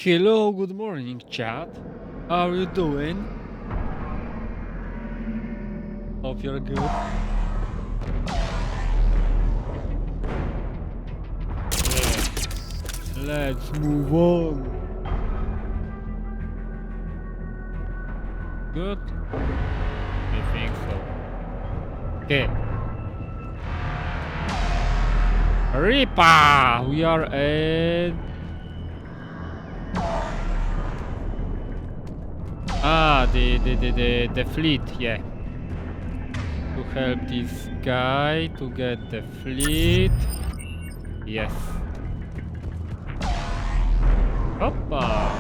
Hello, good morning, chat. How are you doing? Hope you're good. Let's move on. Good? I think so. Okay. Ripa! We are at... the fleet, yeah. To help this guy to get the fleet. Yes. Hoppa!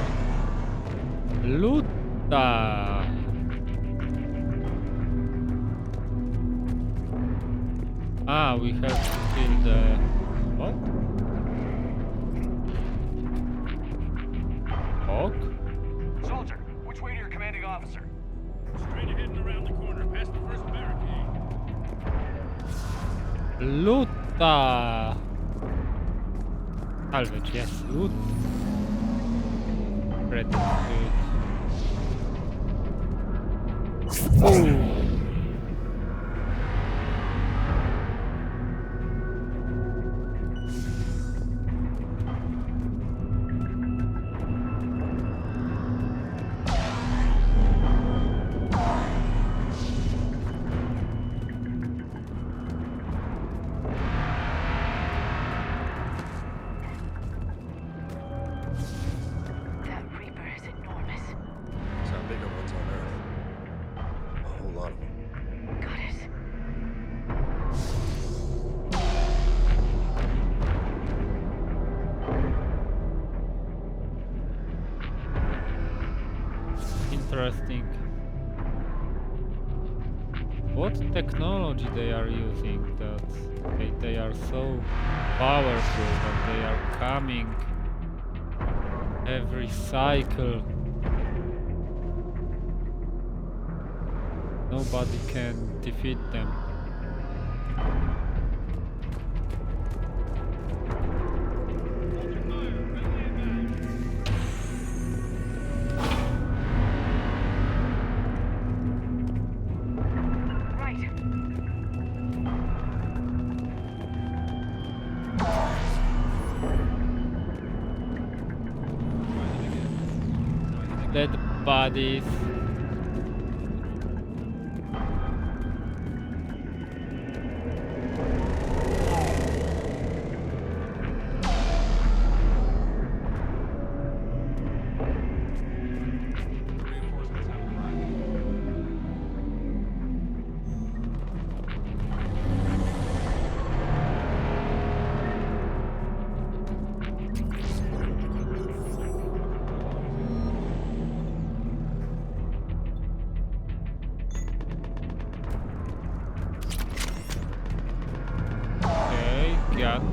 Luta! We have to kill the... What? Hawk? Soldier, which way to your commanding officer? Straight ahead and around the corner, past the first barricade. Luta! Salvage, yes, loot. Ready to Oh! That Reaper is enormous. Some bigger ones on Earth. A whole lot of them. Got it. Interesting. What technology they are using that they are so powerful that they are coming every cycle. Nobody can defeat them. Right. Dead bodies. Reinforcements have arrived. Okay, gun.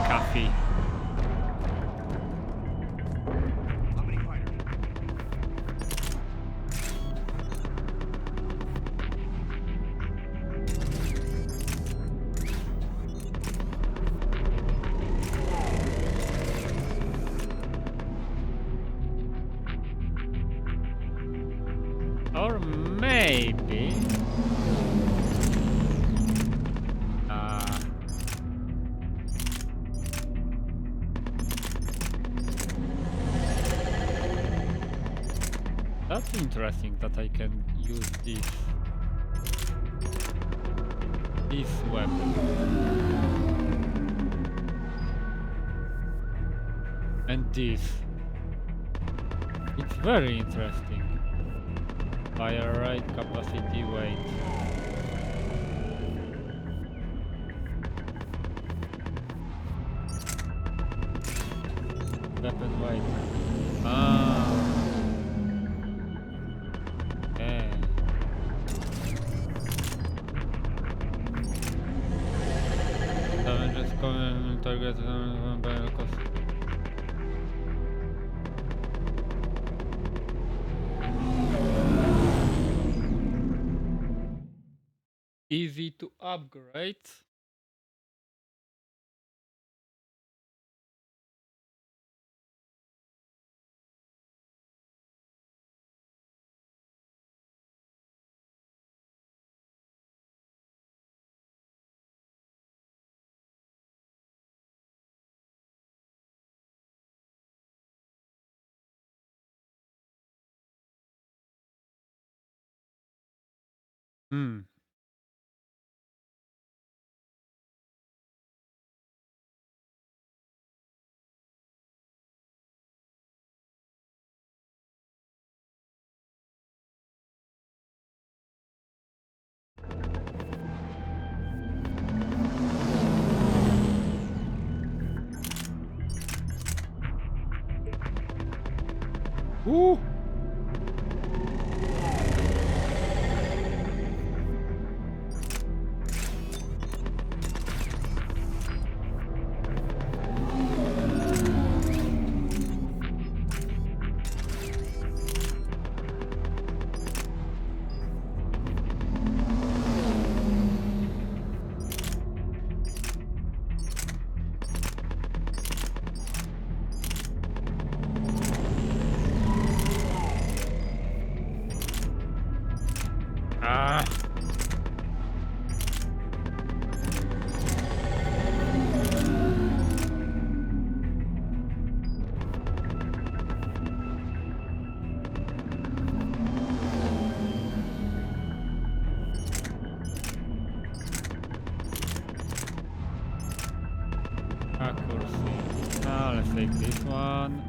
Coffee. How many fighters? Or maybe... That's interesting that I can use this weapon. And this. It's very interesting. Fire rate, capacity, weight. and wait. Ah. Okay. Damage is coming target by cost. Easy to upgrade. Hmm. Ooh. Ah. Accuracy. Now let's take this one.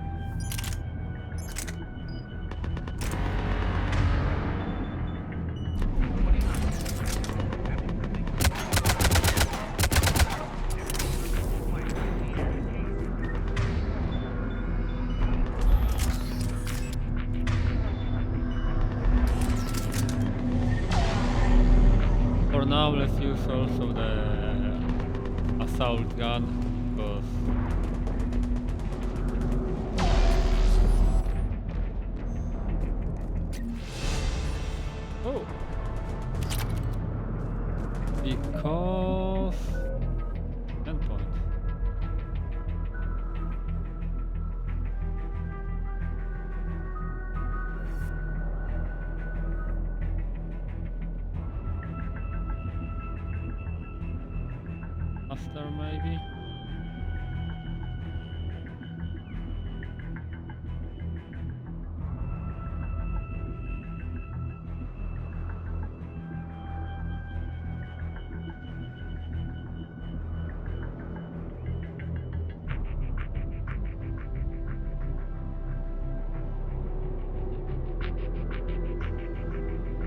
For now, let's use also the assault gun because oh, because endpoint. Master maybe.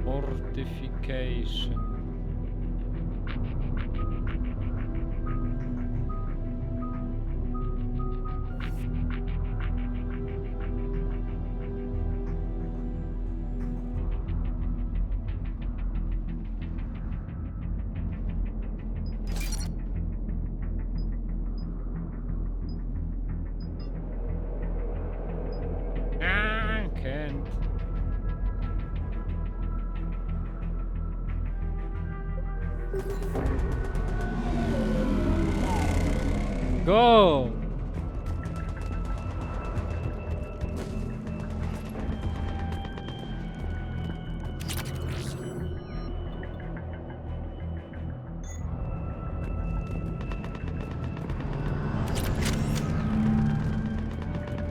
Fortification. Ah, can't. Go!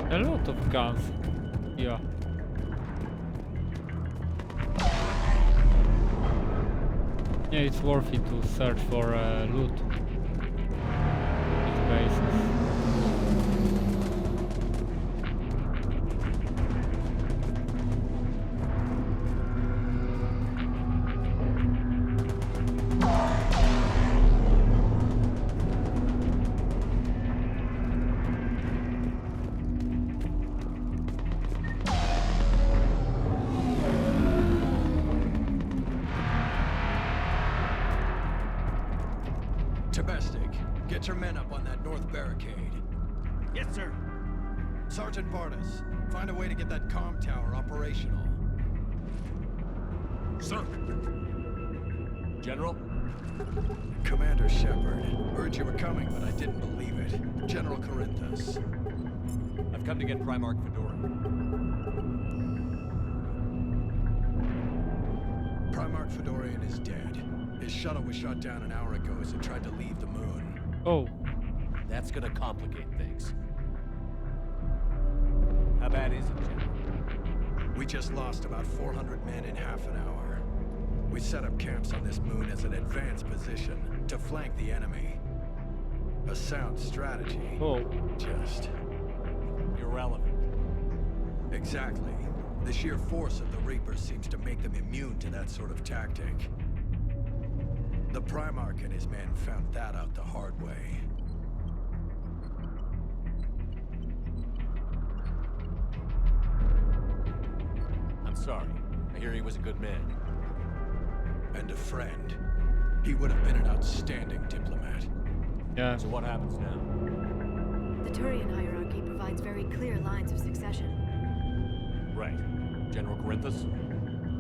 A lot of guns. Yeah. Yeah, it's worth it to search for loot. With bases. Domestic, get your men up on that north barricade. Yes, sir. Sergeant Bartis, find a way to get that comm tower operational. Sir. General? Commander Shepard, heard you were coming, but I didn't believe it. General Corinthus. I've come to get Primarch Fedora. Primarch Fedorian is dead. His shuttle was shot down an hour ago as it tried to leave the moon. Oh, That's gonna complicate things. How bad is it, General? We just lost about 400 men in half an hour. We set up camps on this moon as an advanced position to flank the enemy. A sound strategy. oh, Just Irrelevant. exactly. The sheer force of the Reapers seems to make them immune to that sort of tactic. The Primarch and his men found that out the hard way. I'm sorry. I hear he was a good man. And a friend. He would have been an outstanding diplomat. yeah. So what happens now? The Turian hierarchy provides very clear lines of succession. Right. General Corinthus?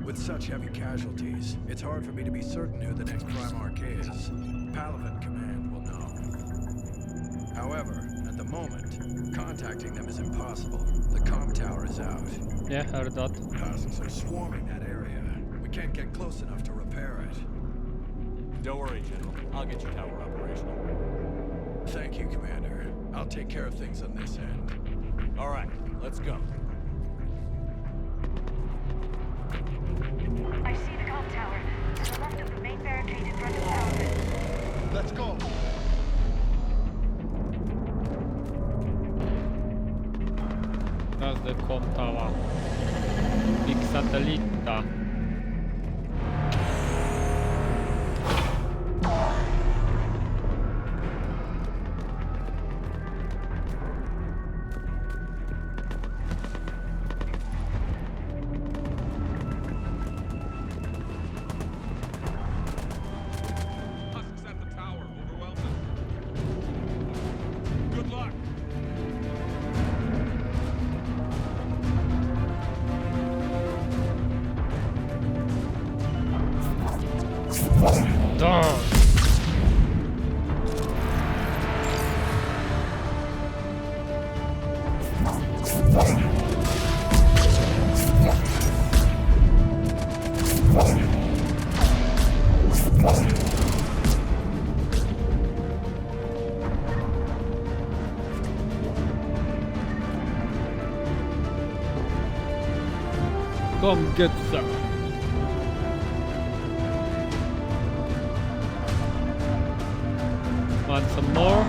With such heavy casualties, it's hard for me to be certain who the next Primarch is. Palaven Command will know. However, at the moment, contacting them is impossible. The comm tower is out. Yeah, heard that. Husks are swarming that area. We can't get close enough to repair it. Don't worry, General. I'll get your tower operational. Thank you, Commander. I'll take care of things on this end. All right, let's go. I see the comm tower. To the left of the main barricade in front of the elephant. Let's go! That's the comm tower. Big satellita. Husks at the tower. Overwhelm them. Good luck. Done. Come get some. Want some more?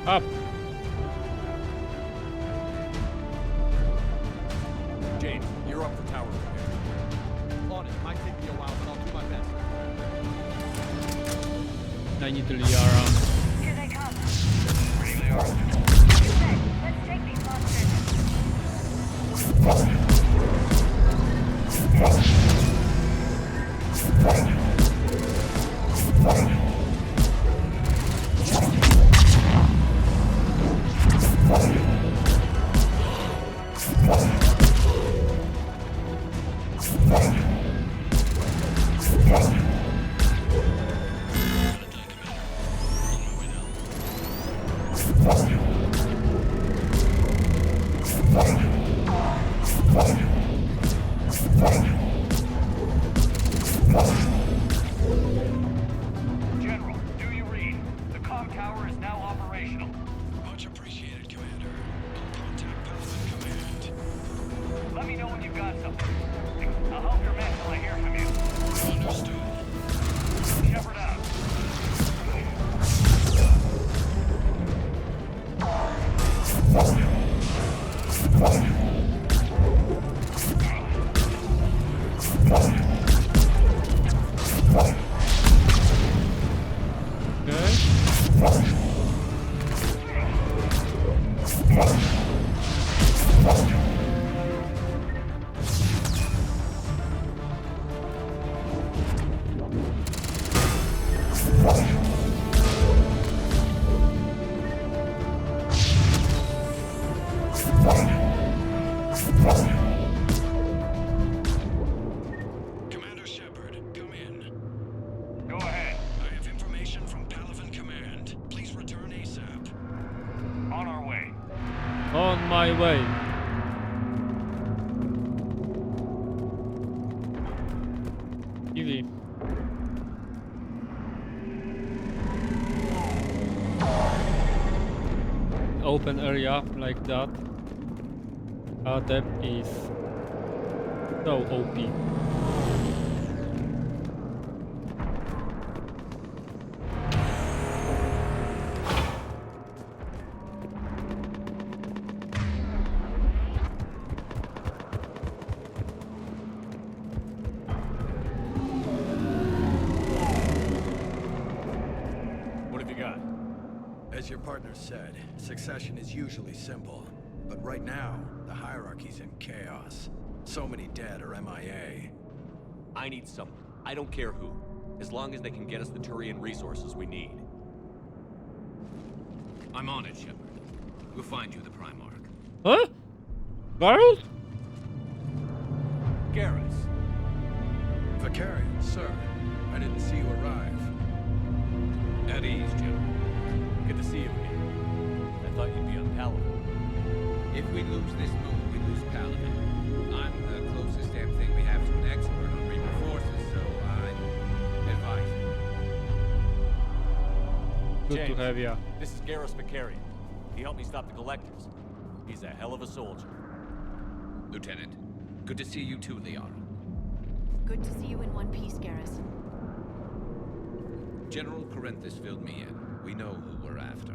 Up. James, you're up for tower repair. On it. Might take me a while, but I'll do my best. I need the Liara. Here they come. Ready they are. Good. Let's take these General, do you read? The comm tower is now operational. Much appreciated, Commander. I'll contact Paladin Command. Let me know when you've got something. I'll help your men till I hear from you. Understood. Shepard out. Okay. Commander Shepard, come in. Go ahead. I have information from Paladin Command. Please return ASAP. On our way. On my way. Easy. Open area like that. That is so OP. What have you got? As your partner said, succession is usually simple. But right now, the hierarchy's in chaos. So many dead or MIA. I need someone. I don't care who. As long as they can get us the Turian resources we need. I'm on it, Shepard. We'll find you the Primarch. Huh? Girls? Garrus. Vicarian, sir. I didn't see you arrive. At ease, General. Good to see you again. I thought you'd be on Paladin. If we lose this move, we lose Paladin. I'm the closest damn thing we have to an expert on Reaper forces, so I advise it. Good James, to have ya. This is Garrus Vicarian. He helped me stop the Collectors. He's a hell of a soldier. Lieutenant, good to see you too, Liara. Good to see you in one piece, Garrus. General Corinthus filled me in. We know who we're after.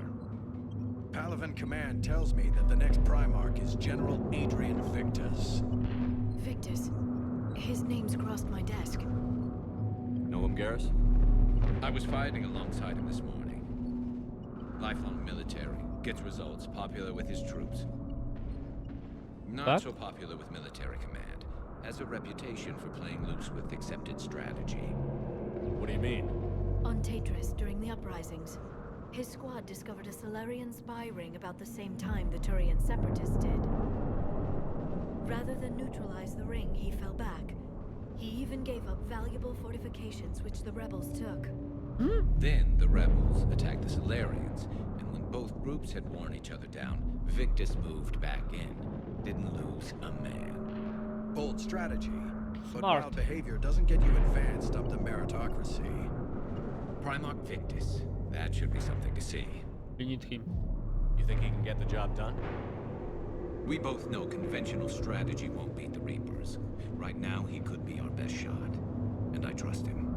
Paladin Command tells me that the next Primarch is General Adrian Victus. Victus. His name's crossed my desk. Know him, Garrus? I was fighting alongside him this morning. Lifelong military, gets results, popular with his troops. Not What? so popular with military command. Has a reputation for playing loose with accepted strategy. What do you mean? On Tatris, during the uprisings, his squad discovered a Solarian spy ring about the same time the Turian separatists did. Rather than neutralize the ring, he fell back. He even gave up valuable fortifications which the rebels took. Then the rebels attacked the Solarians, and when both groups had worn each other down, Victus moved back in. Didn't lose a man. Bold strategy. But Smart. wild behavior doesn't get you advanced up the meritocracy. Primarch Victus. That should be something to see. We need him. You think he can get the job done? We both know conventional strategy won't beat the Reapers. Right now, he could be our best shot. And I trust him.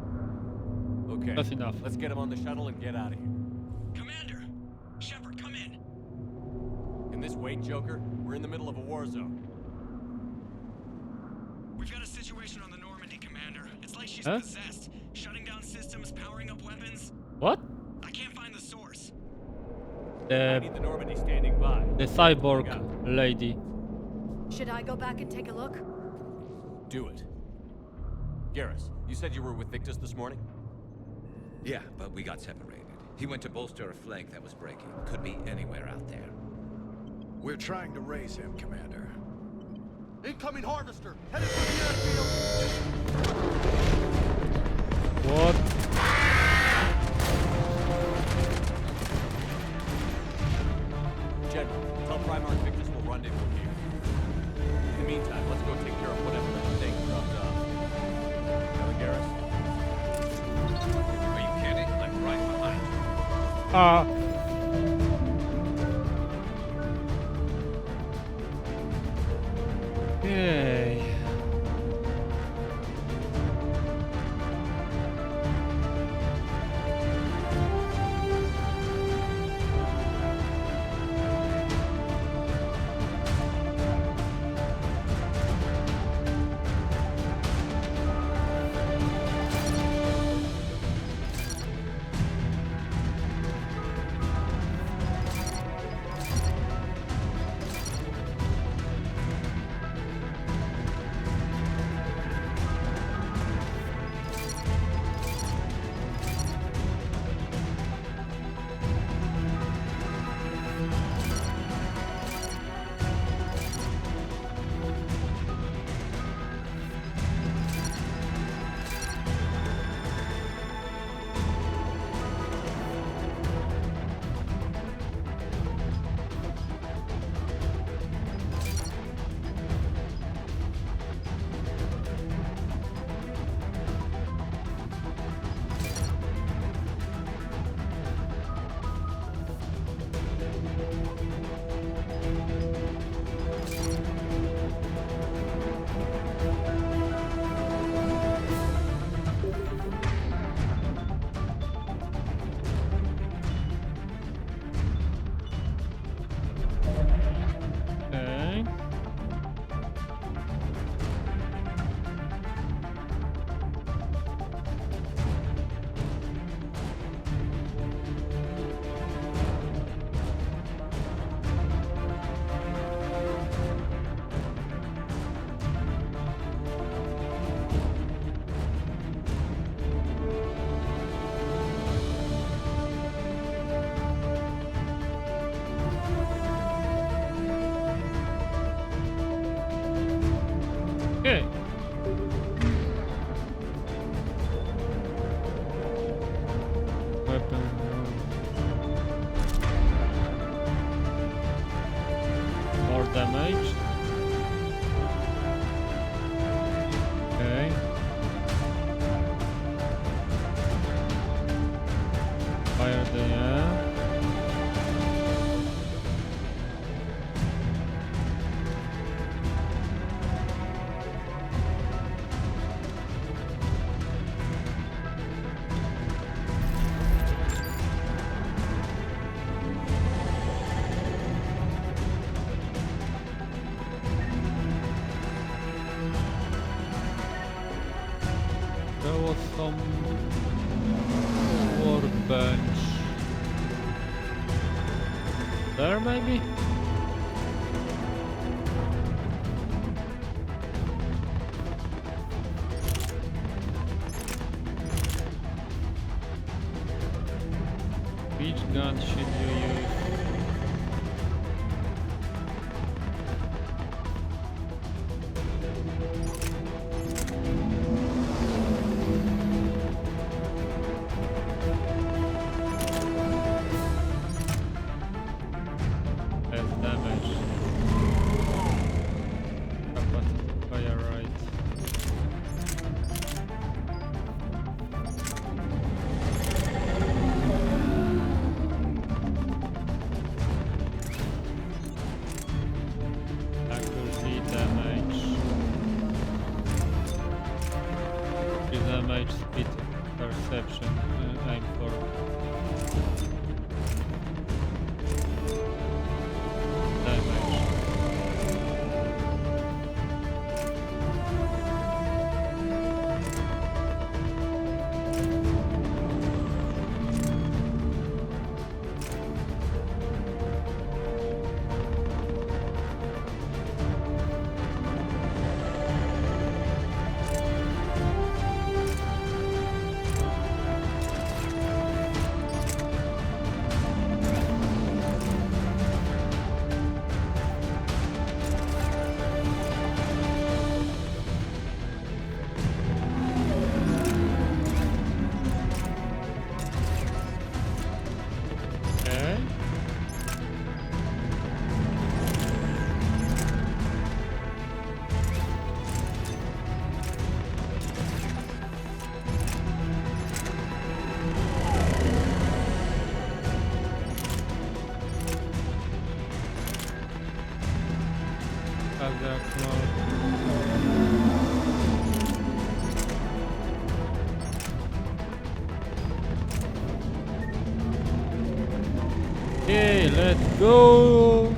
Okay. That's enough. Let's get him on the shuttle and get out of here. Commander! Shepard, come in! wait, Joker? We're in the middle of a war zone. We've got a situation on the Normandy, Commander. It's like she's Huh? possessed. Shutting down systems, powering up weapons. What? I can't find the source. I The need the Normandy standing by. cyborg Look out. lady. Should I go back and take a look? Do it. Garrus, you said you were with Victus this morning? Yeah, but we got separated. He went to bolster a flank that was breaking. Could be anywhere out there. We're trying to raise him, Commander. Incoming harvester! Headed for the airfield! What? General, tell Primarch Victus will rendezvous here. In the meantime, let's go take care of whatever that thing dropped off. Know Garrus? Are you kidding? I'm right behind you. Okay. Okay. Okay. Weapon. More damage. Okay. Fire the air. There was some workbench there, maybe? Which gun should you use? Less damage. Capacity fire rate. Accuracy, damage. Damage, speed, perception. Aim for. Damage. technology. Okay, let's go.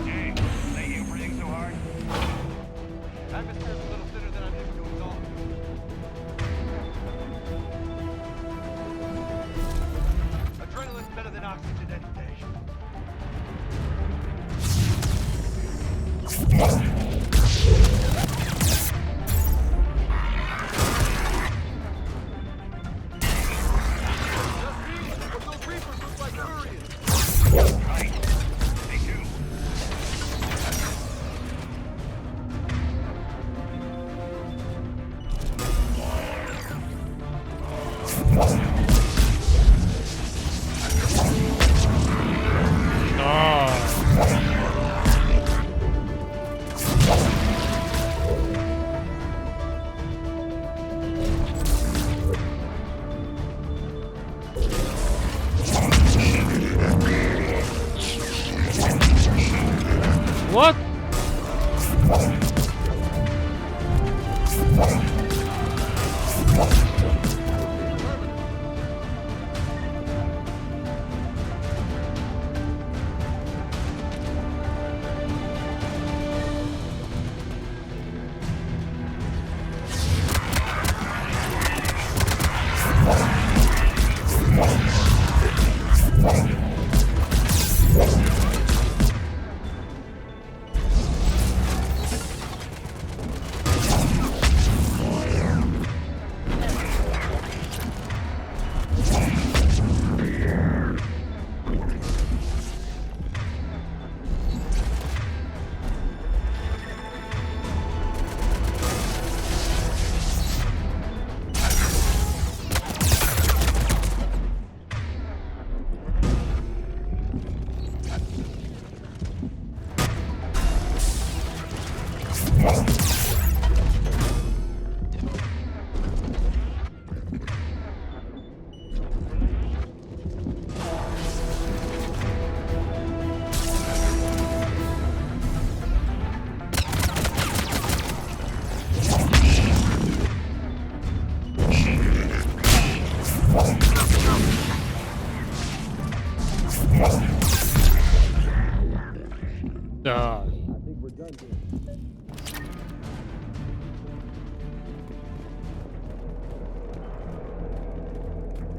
Jay, thank you for breathing so hard. Atmosphere's a little thinner than I'm used to, is all. Adrenaline's better than oxygen any day. But those reapers look like Turians. Right. Me too. What?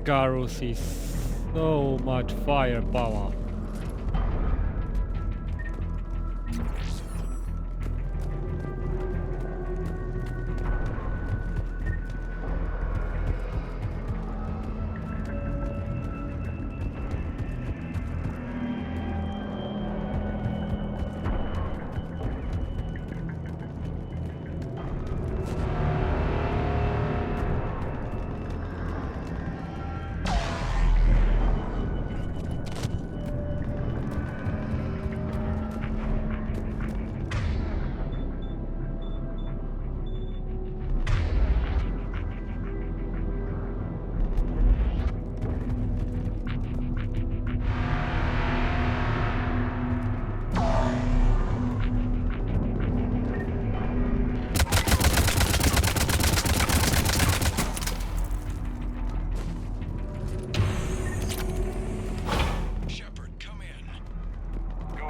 Garrus is so much firepower. Shepard, come in. Go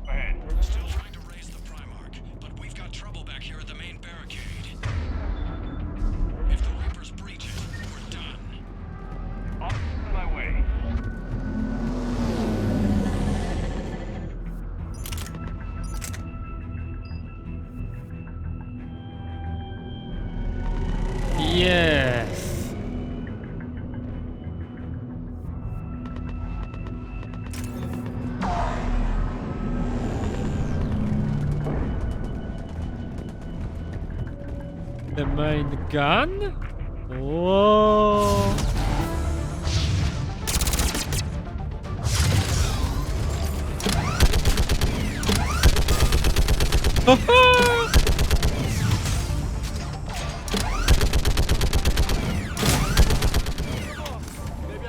ahead. Still trying to raise the Primarch, but we've got trouble back here at the main barricade. If the Reapers breach it, we're done. On my way. Yes. The main gun? Whoa. Maybe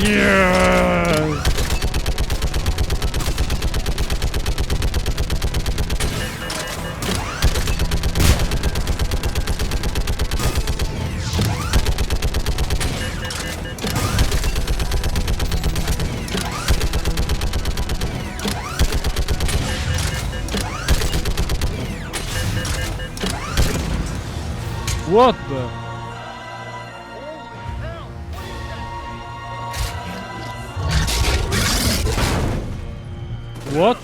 Yes! What the? What?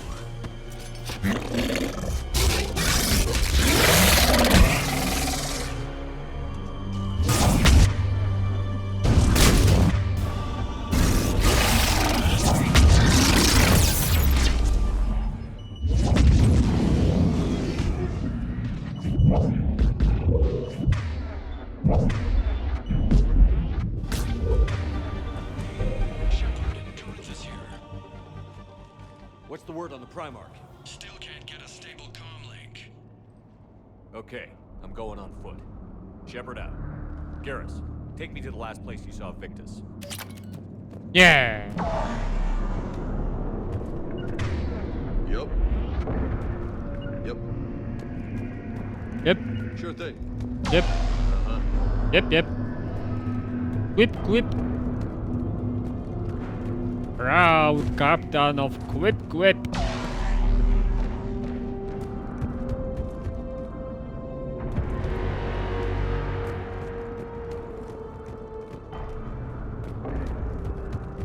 Shepard, Torrance is here. What's the word on the Primarch? Still can't get a stable comm link. Okay, I'm going on foot. Shepard out. Garrus, take me to the last place you saw Victus. Yeah. Yep. Yep. Yep. Sure thing. Yep. Uh-huh. Yep. Yep. Quip. Proud captain of Quip.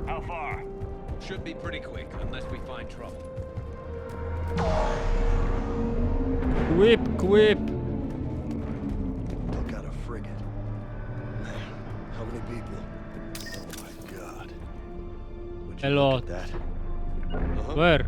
How far? Should be pretty quick, unless we find trouble. Quip. Took out a frigate. Man, how many people? Oh my god. Would you A look lot. at that? Uh-huh. Where?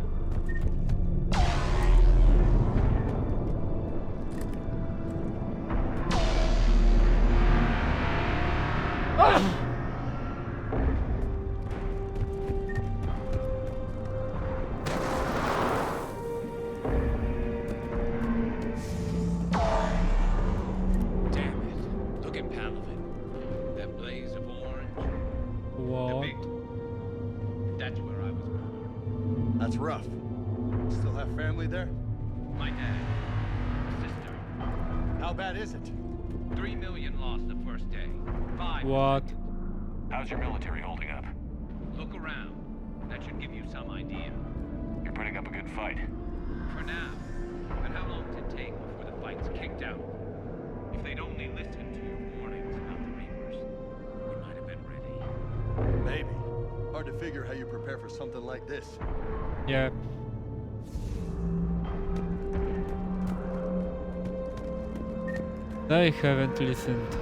Damn it. Look at Palaven. That blaze of orange. The What? big... That's where I was born. That's rough. Still have family there? My dad. Sister. How bad is it? 3 million lost the first day. 5. What? How's your military holding up? Look around. That should give you some idea. You're putting up a good fight. For now. But how long did it take before the fight's kicked out? If they'd only listened to your warnings about the Reapers, we might have been ready. Maybe. Hard to figure how you prepare for something like this. Yeah. I haven't listened.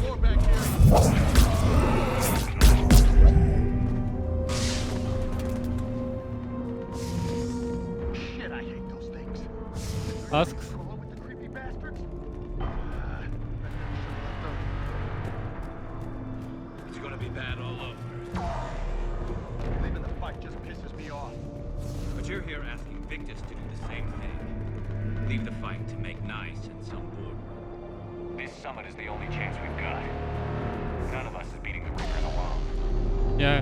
More back here. Shit, I hate those things. Ask. Along with the creepy bastards? It's gonna be bad all over. Leaving the fight just pisses me off. But you're here asking Victus to do the same thing. Leave the fight to make nice in some boardroom. This summit is the only chance we've got. None of us is beating the Reapers alone. Yeah.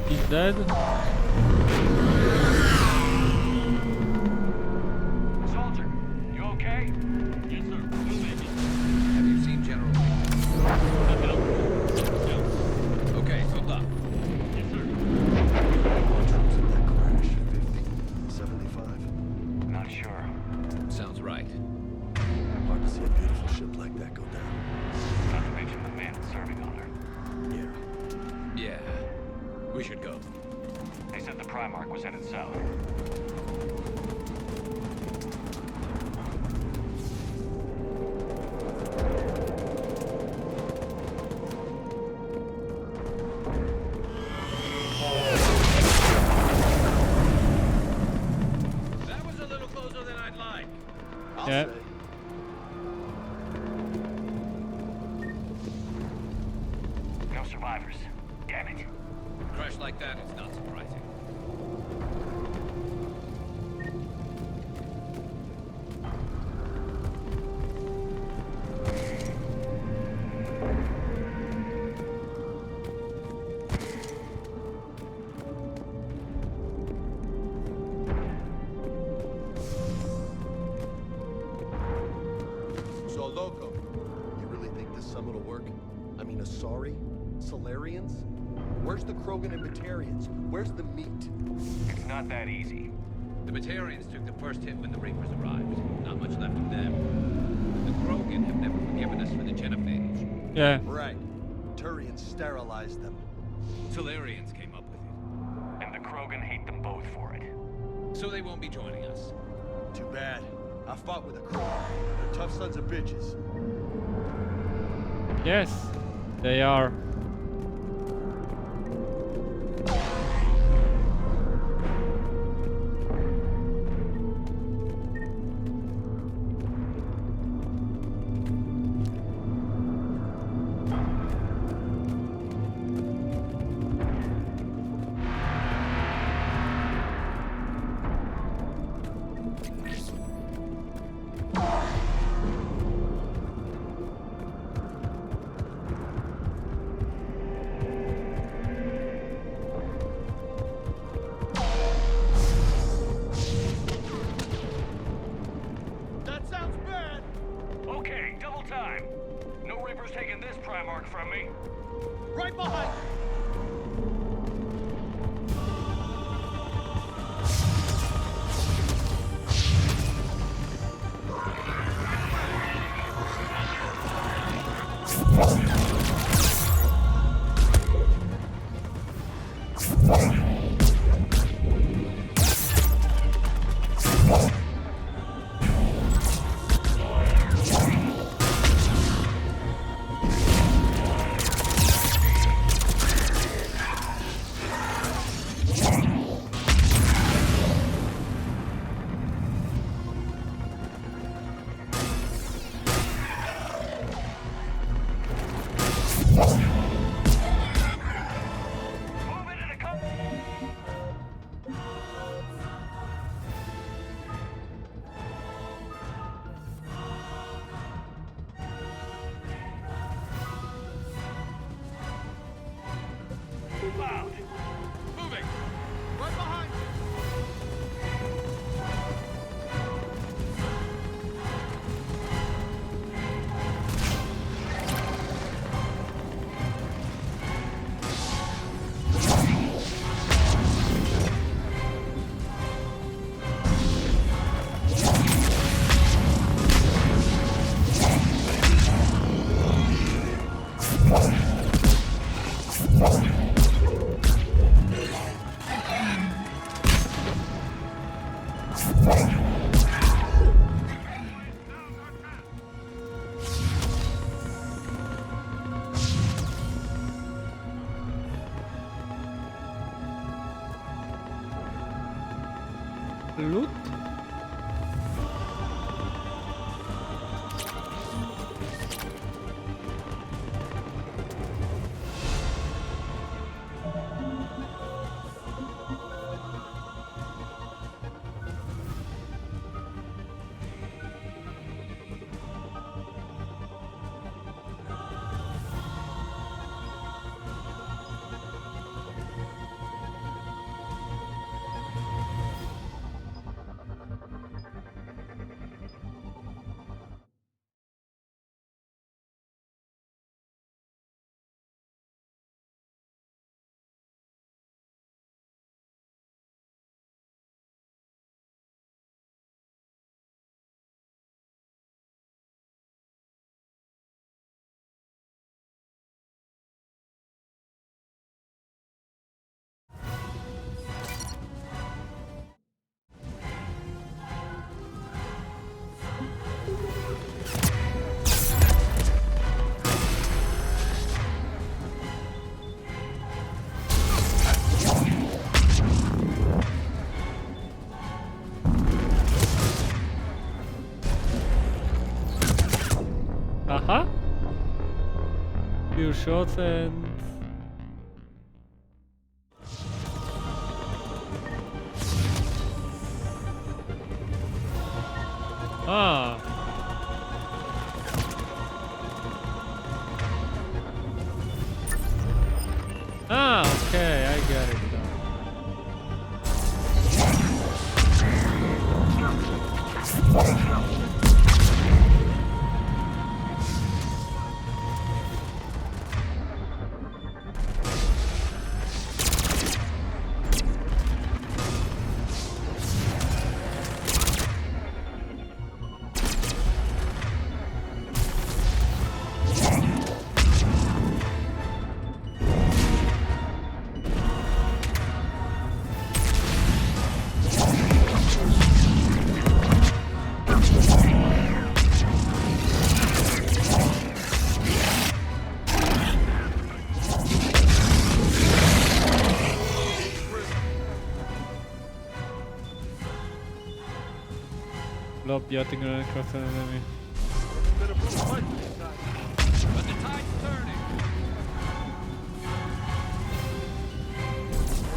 He's dead. Soldier, you okay? Yes, sir. Moving. Have you seen General Lee? No. Okay, good luck. Yes, sir. What troops in that crash? 50? 75? Not sure. Sounds right. Hard to see a beautiful ship like that go down. Not to mention the man serving on her. Yeah. Yeah. We should go. They said the Primarch was headed south. That was a little closer than I'd like. I'll Yeah. say. No survivors. Damn it. A crash like that is not surprising. So, Loco, you really think this summit will work? I mean, Asari? Solarians? Where's the Krogan and Batarians? Where's the meat? It's not that easy. The Batarians took the first hit when the Reapers arrived. Not much left of them. The Krogan have never forgiven us for the genophage. Yeah. Right. Turians sterilized them. Solarians came up with it. And the Krogan hate them both for it. So they won't be joining us. Too bad. I fought with a Krogan. They're tough sons of bitches. Yes, they are. That sounds bad! Okay, double time. No Reapers taking this Primarch from me. Right behind you! Move it in a couple. Move out. Moving. Right behind you! Loot? Few shots and... Ah! Ah, okay, I get it now. Lob yachting across an enemy. Bit of brutal fight this time. But the tide's turning.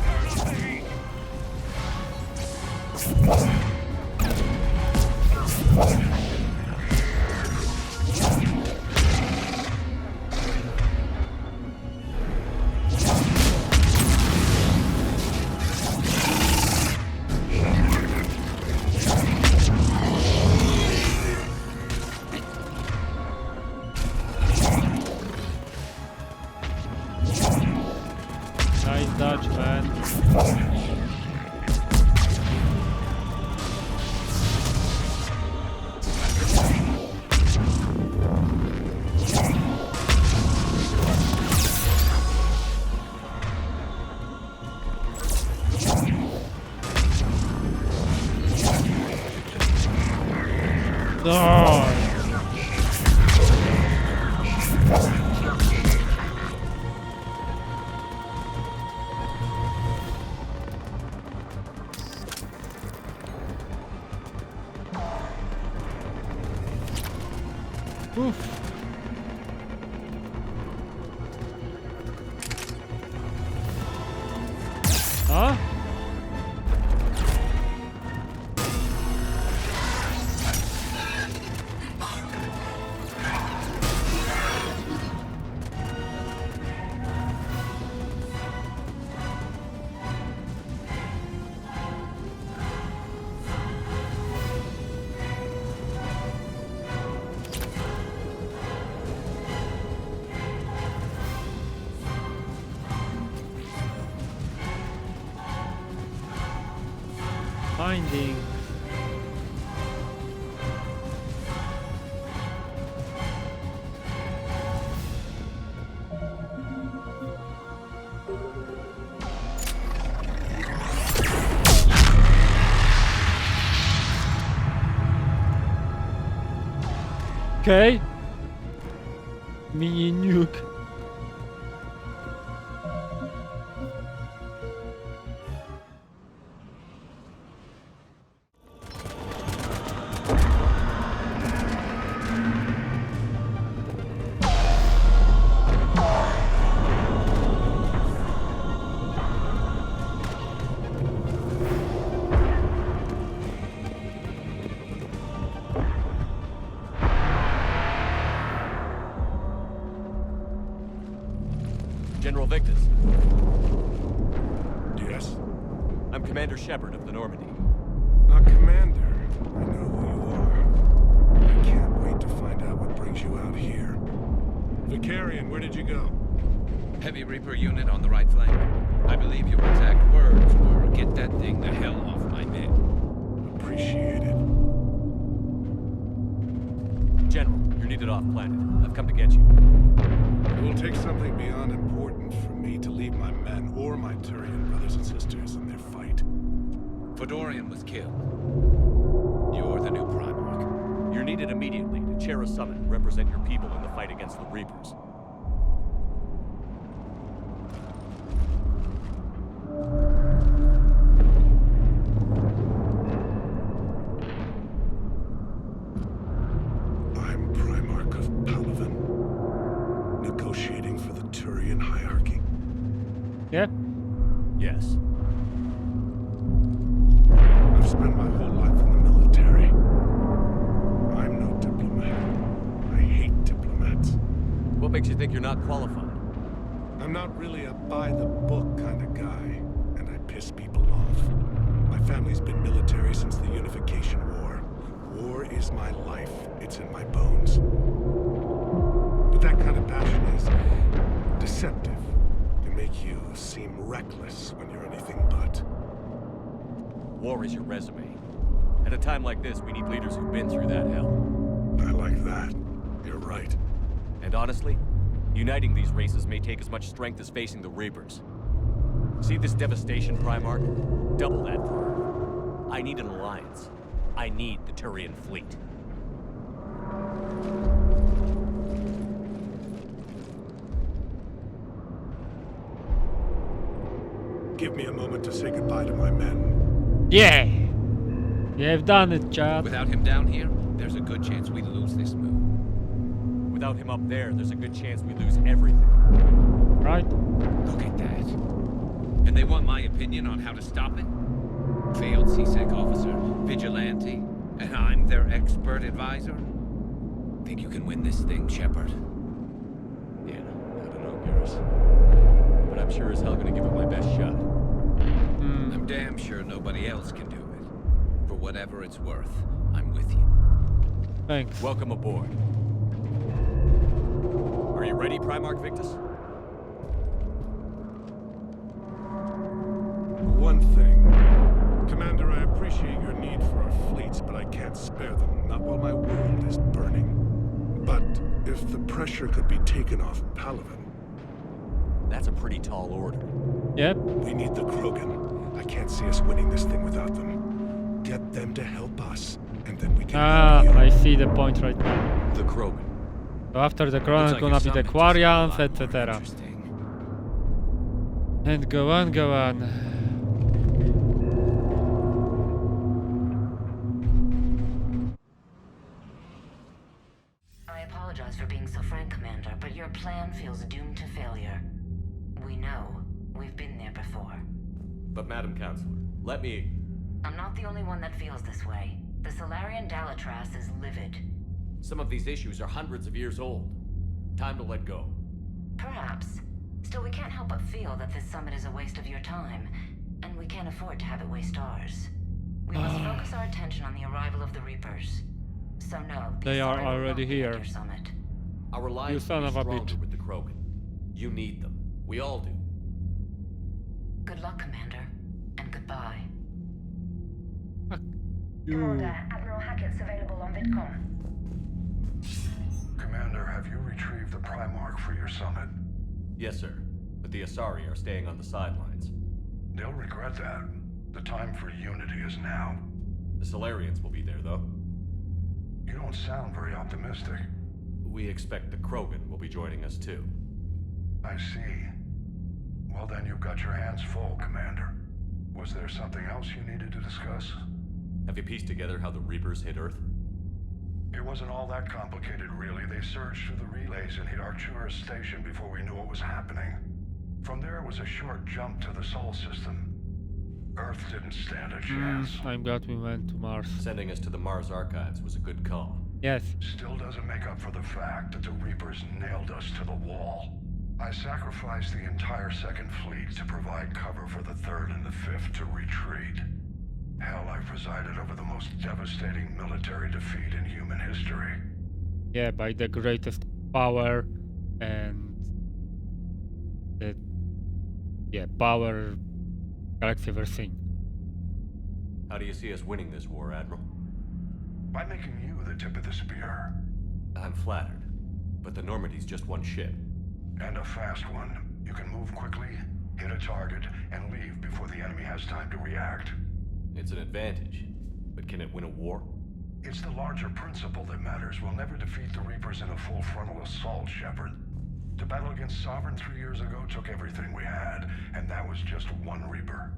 Turn up the heat. Nice dodge, man. Oh. Oof. Huh? Finding. Okay. Mini nuke. General Victus. Yes? I'm Commander Shepard of the Normandy. Commander, I know who you are. I can't wait to find out what brings you out here. Vicarian, where did you go? Heavy Reaper unit on the right flank. I believe your exact words were, "Get that thing the hell off my men." Appreciate it. General, you're needed off planet. I've come to get you. It will take something beyond important for me to leave my men or my Turian brothers and sisters in their fight. Fedorian was killed. You're the new Primarch. You're needed immediately to chair a summit and represent your people in the fight against the Reapers. I'm Primarch of Palaven, negotiating Yep. Yes. I've spent my whole life in the military. I'm no diplomat. I hate diplomats. What makes you think you're not qualified? I'm not really a by-the-book kind of guy, and I piss people off. My family's been military since the Unification War. War is my life. It's in my bones. But that kind of passion is deceptive. Can make you seem reckless when you're anything but. War is your resume. At a time like this, we need leaders who've been through that hell. I like that. You're right. And honestly, uniting these races may take as much strength as facing the Reapers. See this devastation, Primarch? Double that for Earth. I need an alliance. I need the Turian fleet. Give me a moment to say goodbye to my men. Yeah! You've done it, Chad. Without him down here, there's a good chance we lose this move. Without him up there's a good chance we lose everything. Right? Look at that. And they want my opinion on how to stop it? Failed CSEC officer, vigilante, and I'm their expert advisor? Think you can win this thing, Shepard? Yeah, I don't know, Garrus. But I'm sure as hell gonna give it my best shot. I'm damn sure nobody else can do it. For whatever it's worth, I'm with you. Thanks. Welcome aboard. Are you ready, Primarch Victus? One thing. Commander, I appreciate your need for our fleets, but I can't spare them, not while my world is burning. But if the pressure could be taken off Palaven... That's a pretty tall order. Yep. We need the Krogan. I can't see us winning this thing without them. Get them to help us, and then we can help you. I see the point right now. The Krogan. So after the Krogan, Looks like gonna your be the summit just got a Quarians, lot more etc. interesting. And go on, go on. I apologize for being so frank, Commander, but your plan feels doomed to failure. We know. We've been there before. But Madam Counselor, let me... I'm not the only one that feels this way. The Solarian Dalatras is livid. Some of these issues are hundreds of years old. Time to let go. Perhaps. Still, we can't help but feel that this summit is a waste of your time, and we can't afford to have it waste ours. We must focus our attention on the arrival of the Reapers. So no, the They are Asari will already not be at here. your summit. Our alliance You son will of be a stronger bitch. with the Krogan. You need them. We all do. Good luck, Commander, and goodbye. Commander, Admiral Hackett's available on VidCom. Commander, have you retrieved the Primarch for your summit? Yes, sir. But the Asari are staying on the sidelines. They'll regret that. The time for unity is now. The Solarians will be there, though. You don't sound very optimistic. We expect the Krogan will be joining us, too. I see. Well, then you've got your hands full, Commander. Was there something else you needed to discuss? Have you pieced together how the Reapers hit Earth? It wasn't all that complicated, really. They surged through the relays and hit Arcturus Station before we knew what was happening. From there, it was a short jump to the Sol system. Earth didn't stand a chance. I'm glad we went to Mars. Sending us to the Mars Archives was a good call. Yes. Still doesn't make up for the fact that the Reapers nailed us to the wall. I sacrificed the entire Second Fleet to provide cover for the Third and the Fifth to retreat. Hell, I presided over the most devastating military defeat in human history. Yeah, by the greatest power and the power galaxy ever seen. How do you see us winning this war, Admiral? By making you the tip of the spear. I'm flattered, but the Normandy's just one ship. And a fast one. You can move quickly, hit a target, and leave before the enemy has time to react. It's an advantage, but can it win a war? It's the larger principle that matters. We'll never defeat the Reapers in a full frontal assault, Shepard. To battle against Sovereign 3 years ago took everything we had, and that was just one Reaper.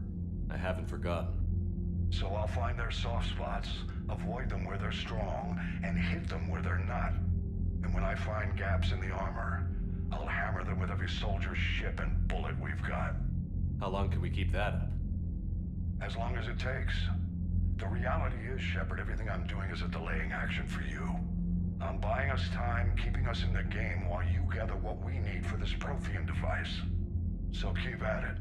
I haven't forgotten. So I'll find their soft spots, avoid them where they're strong, and hit them where they're not. And when I find gaps in the armor, I'll hammer them with every soldier, ship, and bullet we've got. How long can we keep that up? As long as it takes. The reality is, Shepard, everything I'm doing is a delaying action for you. I'm buying us time, keeping us in the game while you gather what we need for this Prothean device. So keep at it.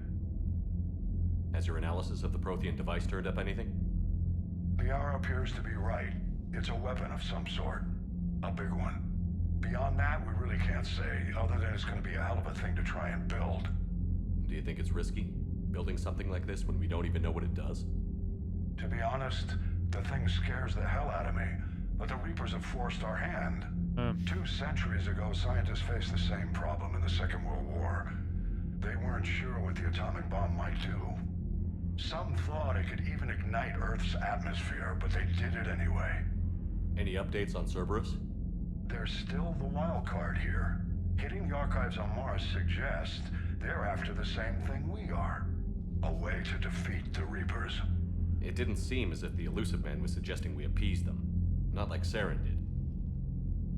Has your analysis of the Prothean device turned up anything? The hour appears to be right. It's a weapon of some sort. A big one. Beyond that, we really can't say, other than it's going to be a hell of a thing to try and build. Do you think it's risky, building something like this when we don't even know what it does? To be honest, the thing scares the hell out of me, but the Reapers have forced our hand. 2 centuries ago, scientists faced the same problem in the Second World War. They weren't sure what the atomic bomb might do. Some thought it could even ignite Earth's atmosphere, but they did it anyway. Any updates on Cerberus? There's still the wild card here. Hitting the archives on Mars suggests they're after the same thing we are. A way to defeat the Reapers. It didn't seem as if the Elusive Man was suggesting we appease them. Not like Saren did.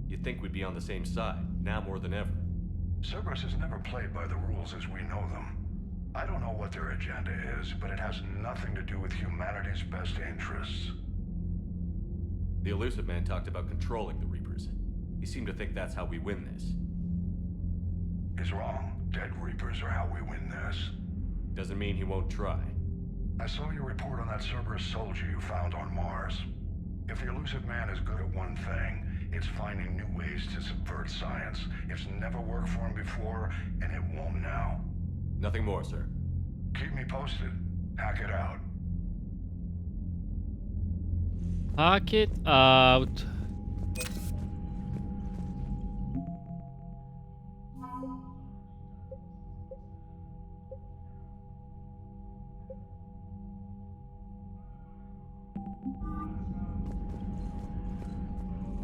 You'd think we'd be on the same side, now more than ever. Cerberus has never played by the rules as we know them. I don't know what their agenda is, but it has nothing to do with humanity's best interests. The Elusive Man talked about controlling the Reapers. He seemed to think that's how we win this. He's wrong. Dead Reapers are how we win this. Doesn't mean he won't try. I saw your report on that Cerberus soldier you found on Mars. If the Elusive Man is good at one thing, it's finding new ways to subvert science. It's never worked for him before, and it won't now. Nothing more, sir. Keep me posted. Hack it out. Hack it out.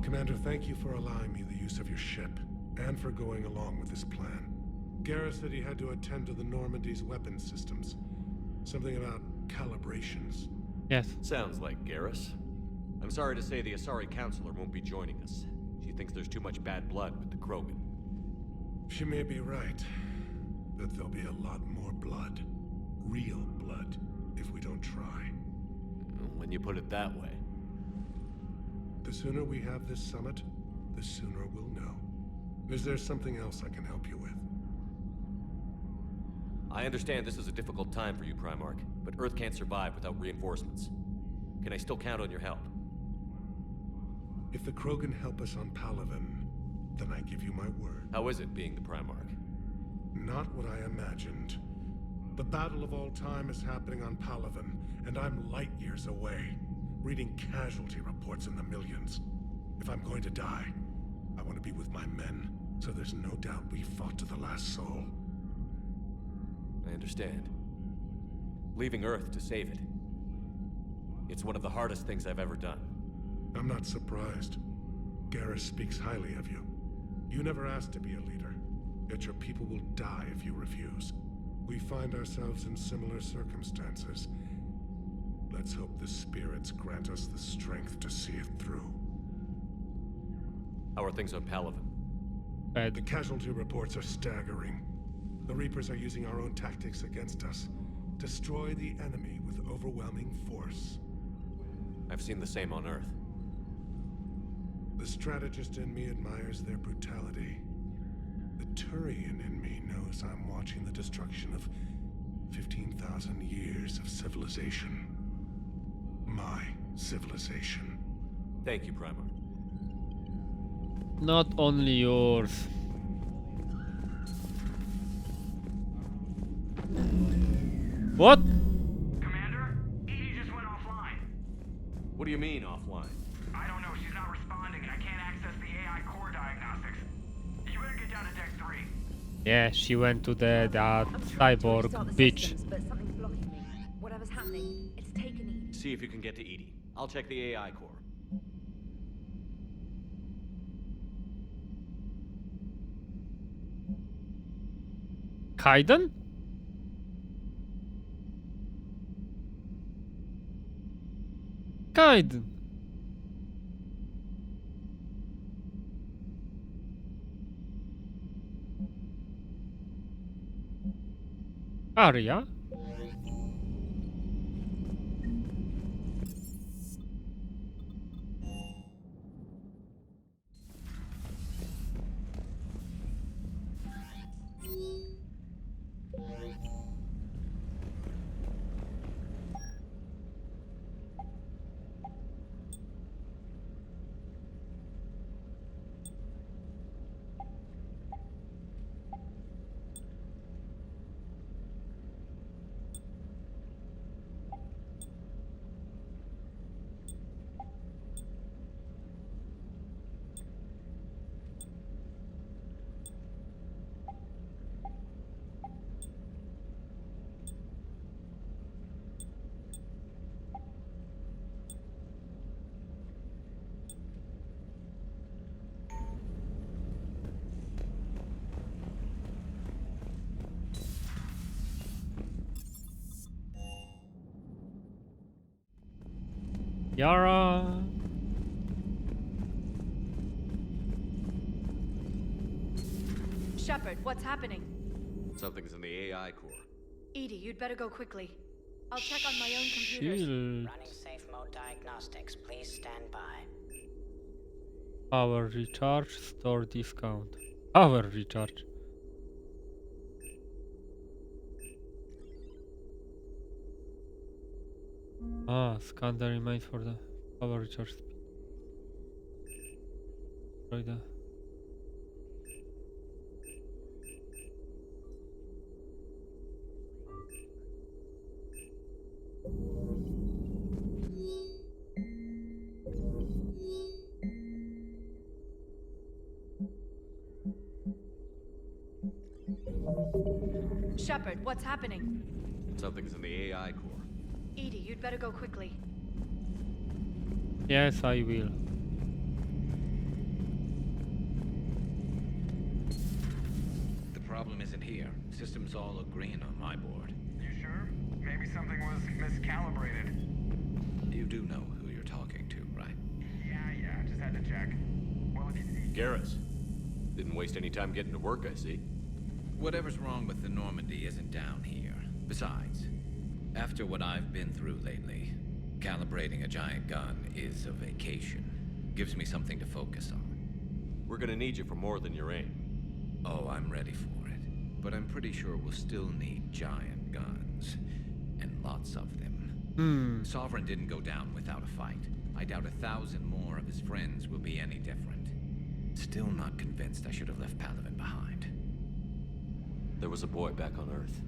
Commander, thank you for allowing me the use of your ship, and for going along with this plan. Garrus said he had to attend to the Normandy's weapons systems. Something about calibrations. Yes. Sounds like Garrus. I'm sorry to say the Asari Counselor won't be joining us. She thinks there's too much bad blood with the Krogan. She may be right, but there'll be a lot more blood. Real blood, if we don't try. When you put it that way. The sooner we have this summit, the sooner we'll know. Is there something else I can help you with? I understand this is a difficult time for you, Primarch, but Earth can't survive without reinforcements. Can I still count on your help? If the Krogan help us on Palaven, then I give you my word. How is it being the Primarch? Not what I imagined. The battle of all time is happening on Palaven, and I'm light years away, reading casualty reports in the millions. If I'm going to die, I want to be with my men, so there's no doubt we fought to the last soul. I understand. Leaving Earth to save it. It's one of the hardest things I've ever done. I'm not surprised. Garrus speaks highly of you. You never asked to be a leader, yet your people will die if you refuse. We find ourselves in similar circumstances. Let's hope the spirits grant us the strength to see it through. How are things on Palaven? The casualty reports are staggering. The Reapers are using our own tactics against us. Destroy the enemy with overwhelming force. I've seen the same on Earth. The strategist in me admires their brutality. The Turian in me knows I'm watching the destruction of 15,000 years of civilization. My civilization. Thank you, Primarch. Not only yours. What? Commander, Edie just went offline. What do you mean, offline? I don't know, she's not responding and I can't access the AI core diagnostics. You better get down to deck 3. Yeah, she went to that cyborg bitch. But something's blocking me. Whatever's happening, it's taken Edie. See if you can get to Edie. I'll check the AI core. Kaiden? Kaiden. Arya? Yara! Shepard, what's happening? Something's in the AI core. Edie, you'd better go quickly. I'll check on my own computers. Shield. Running safe mode diagnostics. Please stand by. Power recharge, store discount. Power recharge. Scan the remains for the power recharge speed. Destroy the... Shepard, what's happening? Something's in the AI core. Edie, you'd better go quickly. Yes, I will. The problem isn't here. System's all agreeing on my board. You sure? Maybe something was miscalibrated. You do know who you're talking to, right? Yeah, just had to check. Well, if you see... Garrus. Didn't waste any time getting to work, I see. Whatever's wrong with the Normandy isn't down here. Besides, after what I've been through lately, calibrating a giant gun is a vacation. Gives me something to focus on. We're gonna need you for more than your aim. Oh, I'm ready for it. But I'm pretty sure we'll still need giant guns. And lots of them. Sovereign didn't go down without a fight. I doubt 1,000 more of his friends will be any different. Still not convinced I should have left Palaven behind. There was a boy back on Earth.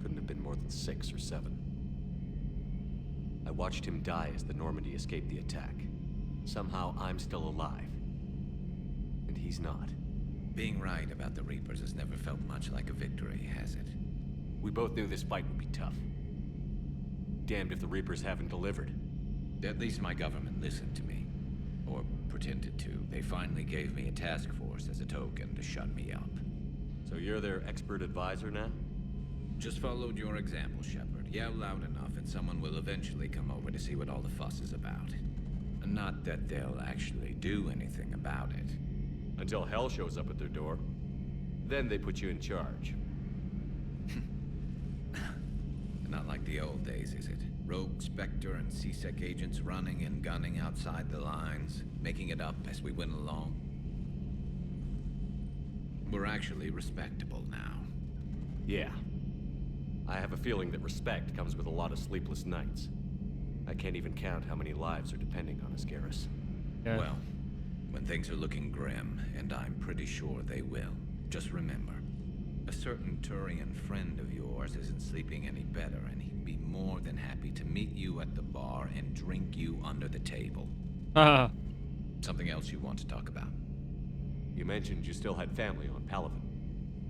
Couldn't have been more than 6 or 7. I watched him die as the Normandy escaped the attack. Somehow I'm still alive. And he's not. Being right about the Reapers has never felt much like a victory, has it? We both knew this fight would be tough. Damned if the Reapers haven't delivered. At least my government listened to me. Or pretended to. They finally gave me a task force as a token to shut me up. So you're their expert advisor now? Just followed your example, Shepard. Yell loud enough and someone will eventually come over to see what all the fuss is about. Not that they'll actually do anything about it. Until hell shows up at their door. Then they put you in charge. Not like the old days, is it? Rogue Spectre and C-Sec agents running and gunning outside the lines, making it up as we went along. We're actually respectable now. Yeah. I have a feeling that respect comes with a lot of sleepless nights. I can't even count how many lives are depending on us, Garrus. Yeah. Well, when things are looking grim, and I'm pretty sure they will, just remember, a certain Turian friend of yours isn't sleeping any better, and he'd be more than happy to meet you at the bar and drink you under the table. Something else you want to talk about? You mentioned you still had family on Palaven.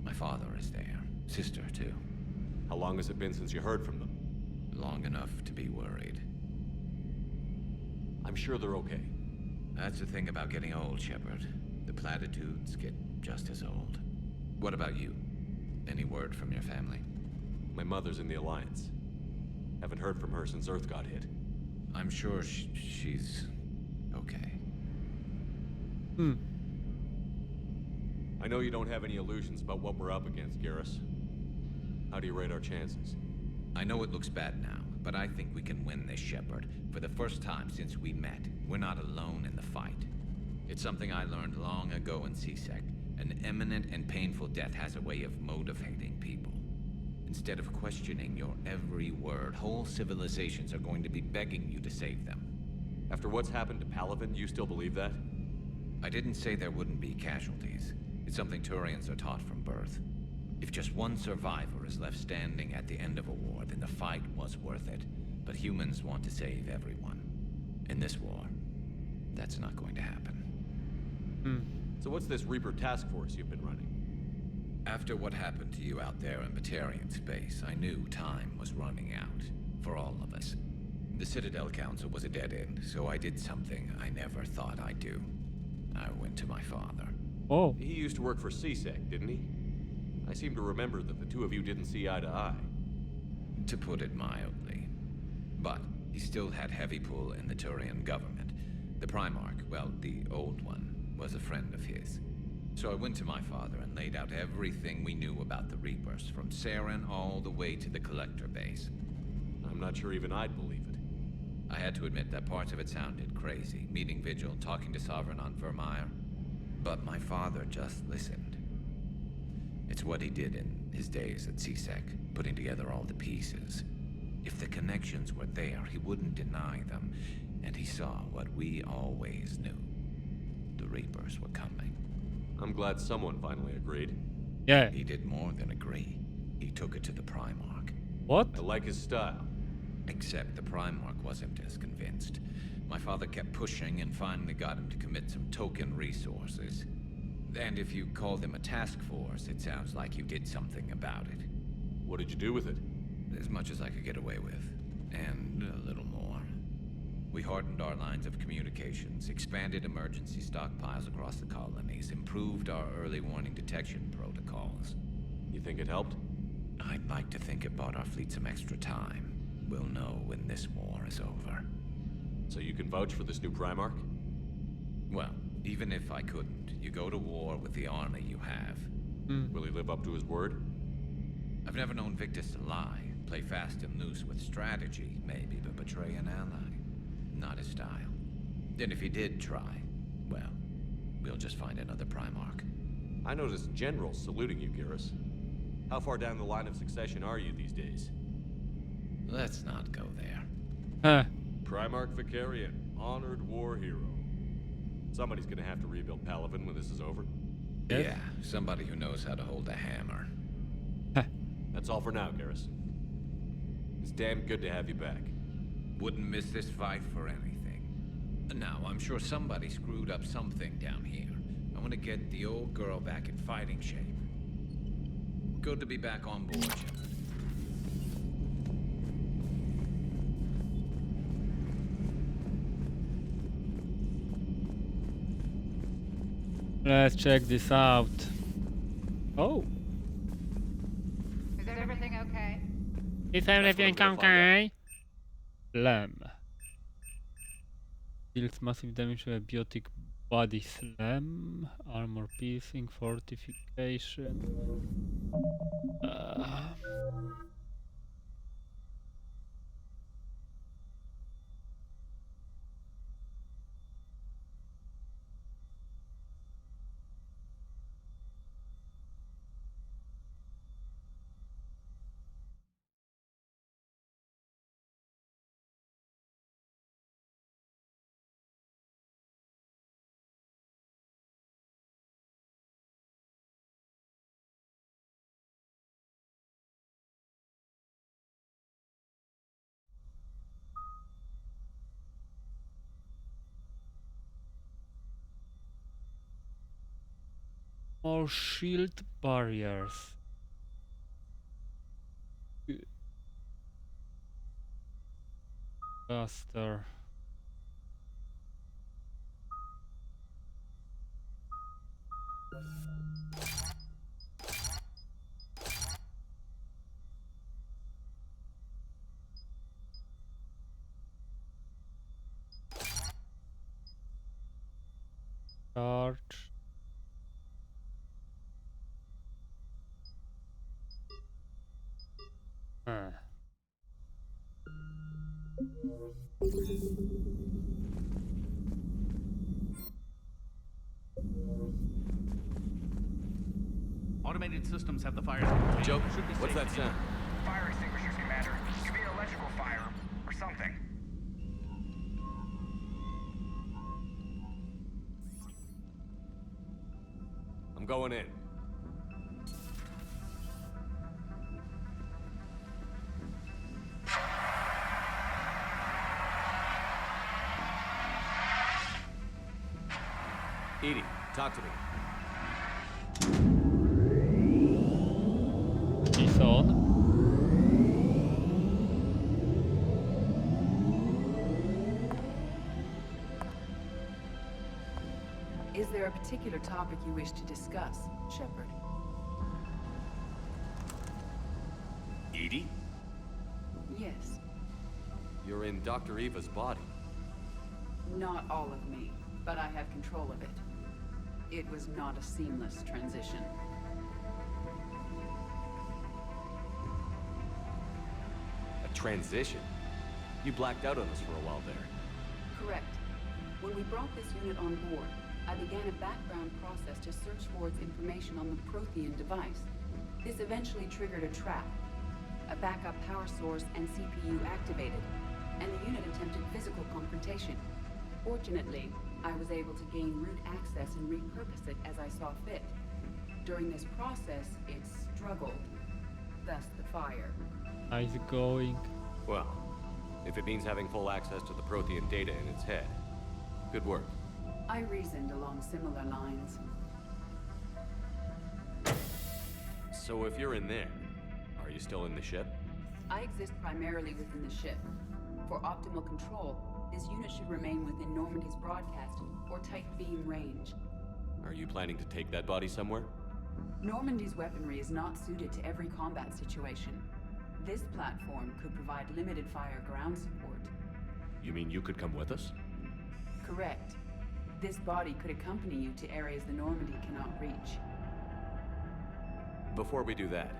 My father is there. Sister, too. How long has it been since you heard from them? Long enough to be worried. I'm sure they're okay. That's the thing about getting old, Shepard. The platitudes get just as old. What about you? Any word from your family? My mother's in the Alliance. Haven't heard from her since Earth got hit. I'm sure she's okay. I know you don't have any illusions about what we're up against, Garrus. How do you rate our chances? I know it looks bad now, but I think we can win this, Shepard. For the first time since we met, we're not alone in the fight. It's something I learned long ago in C-Sec. An imminent and painful death has a way of motivating people. Instead of questioning your every word, whole civilizations are going to be begging you to save them. After what's happened to Palaven, you still believe that? I didn't say there wouldn't be casualties. It's something Turians are taught from birth. If just one survivor is left standing at the end of a war, then the fight was worth it. But humans want to save everyone. In this war, that's not going to happen. So what's this Reaper task force you've been running? After what happened to you out there in Batarian space, I knew time was running out. For all of us. The Citadel Council was a dead end, so I did something I never thought I'd do. I went to my father. Oh. He used to work for C-Sec, didn't he? I seem to remember that the two of you didn't see eye to eye. To put it mildly. But He still had heavy pull in the Turian government. The Primarch, well, the old one, was a friend of his. So I went to my father and laid out everything we knew about the Reapers, from Saren all the way to the Collector base. I'm not sure even I'd believe it. I had to admit that parts of it sounded crazy, meeting Vigil, talking to Sovereign on Vermeer. But my father just listened. It's what he did in his days at CSEC, putting together all the pieces. If the connections were there, he wouldn't deny them, and he saw what we always knew. The Reapers were coming. I'm glad someone finally agreed. Yeah. He did more than agree. He took it to the Primarch. What? I like his style. Except the Primarch wasn't as convinced. My father kept pushing and finally got him to commit some token resources. And if you call them a task force, it sounds like you did something about it. What did you do with it? As much as I could get away with. And a little more. We hardened our lines of communications, expanded emergency stockpiles across the colonies, improved our early warning detection protocols. You think it helped? I'd like to think it bought our fleet some extra time. We'll know when this war is over. So you can vouch for this new Primarch? Well, even if I couldn't, you go to war with the army you have. Will he live up to his word? I've never known Victus to lie. Play fast and loose with strategy, maybe, but betray an ally. Not his style. And if he did try, well, we'll just find another Primarch. I noticed generals saluting you, Garrus. How far down the line of succession are you these days? Let's not go there. Huh. Primarch Vicarian, honored war hero. Somebody's gonna have to rebuild Palaven when this is over. Yes. Yeah, somebody who knows how to hold a hammer. That's all for now, Garrus. It's damn good to have you back. Wouldn't miss this fight for anything. Now, I'm sure somebody screwed up something down here. I want to get the old girl back in fighting shape. Good to be back on board, Shepard. Let's check this out. Oh. Is everything okay? Is everything okay? Slam. Deals massive damage to a biotic body. Slam. Armor piercing. Fortification. More shield barriers. Caster. Charge. Automated systems have the fire. Joe, what's that sound? Fire extinguishers, Commander. Could be an electrical fire or something. I'm going in. Edie, talk to me. He's on. Is there a particular topic you wish to discuss, Shepard? Edie? Yes. You're in Dr. Eva's body. Not all of me, but I have control of it. It was not a seamless transition. A transition? You blacked out on us for a while there. Correct. When we brought this unit on board, I began a background process to search for its information on the Prothean device. This eventually triggered a trap. A backup power source and CPU activated, and the unit attempted physical confrontation. Fortunately, I was able to gain root access and repurpose it as I saw fit. During this process, it struggled. Thus the fire. How's it going? Well, if it means having full access to the Prothean data in its head, good work. I reasoned along similar lines. So if you're in there, are you still in the ship? I exist primarily within the ship. For optimal control, this unit should remain within Normandy's broadcast or tight beam range. Are you planning to take that body somewhere? Normandy's weaponry is not suited to every combat situation. This platform could provide limited fire ground support. You mean you could come with us? Correct. This body could accompany you to areas the Normandy cannot reach. Before we do that,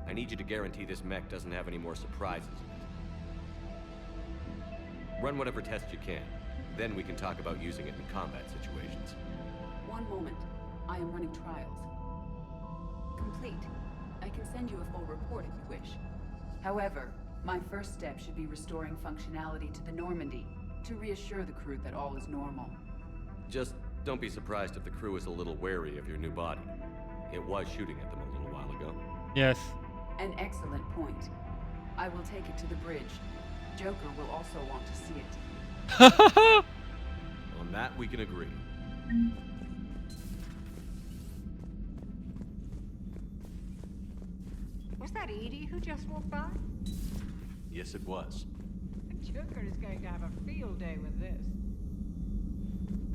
I need you to guarantee this mech doesn't have any more surprises in it. Run whatever tests you can. Then we can talk about using it in combat situations. One moment. I am running trials. Complete. I can send you a full report if you wish. However, my first step should be restoring functionality to the Normandy to reassure the crew that all is normal. Just don't be surprised if the crew is a little wary of your new body. It was shooting at them a little while ago. Yes. An excellent point. I will take it to the bridge. Joker will also want to see it. On that, we can agree. Was that Edie who just walked by? Yes, it was. Joker is going to have a field day with this.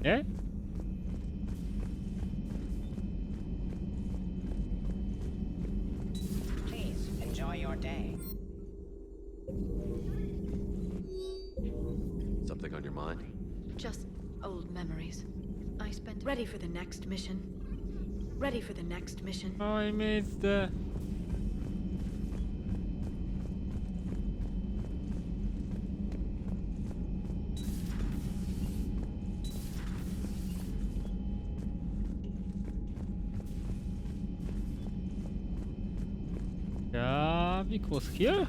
Yeah? Please, enjoy your day. Something on your mind? Just old memories. I spent ready for the next mission. Ready for the next mission. Oh, I missed the... Javik was here?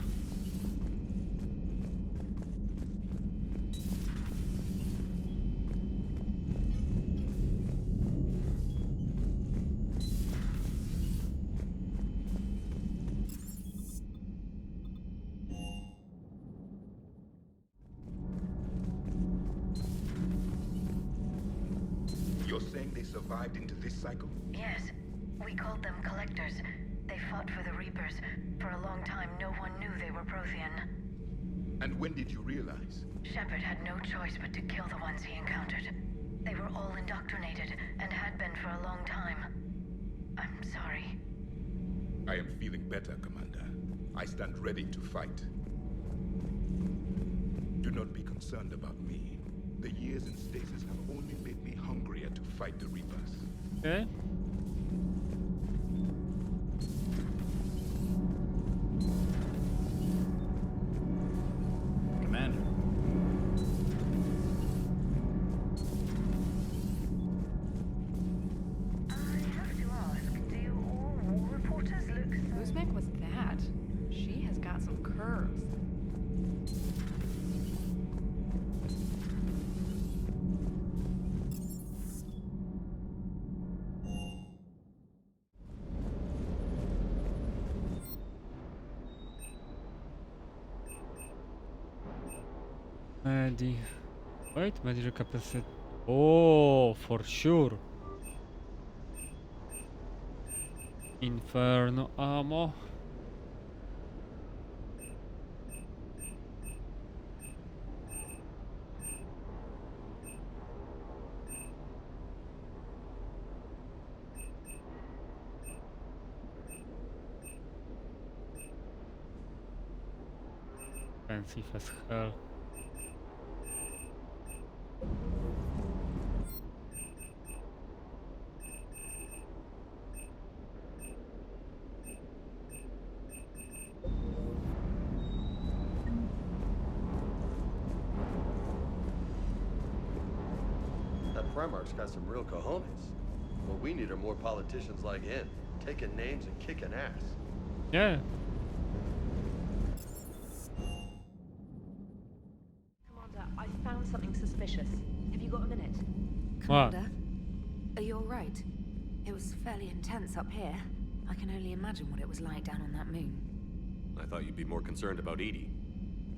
You're saying they survived into this cycle? Yes. We called them collectors. They fought for the Reapers. For a long time, no one knew they were Prothean. And when did you realize? Shepard had no choice but to kill the ones he encountered. They were all indoctrinated, and had been for a long time. I'm sorry. I am feeling better, Commander. I stand ready to fight. Do not be concerned about me. The years in stasis have only made me hungrier to fight the Reapers. Okay. Commander. I have to ask, do all war reporters look so... Whose mech was that? She has got some curves. Wait, magic capacity. Oh, for sure. Inferno ammo. Expensive as hell. Primarch's got some real cojones. What we need are more politicians like him, taking names and kicking ass. Yeah. Commander, I found something suspicious. Have you got a minute? Commander, are you alright? It was fairly intense up here. I can only imagine what it was like down on that moon. I thought you'd be more concerned about Edie.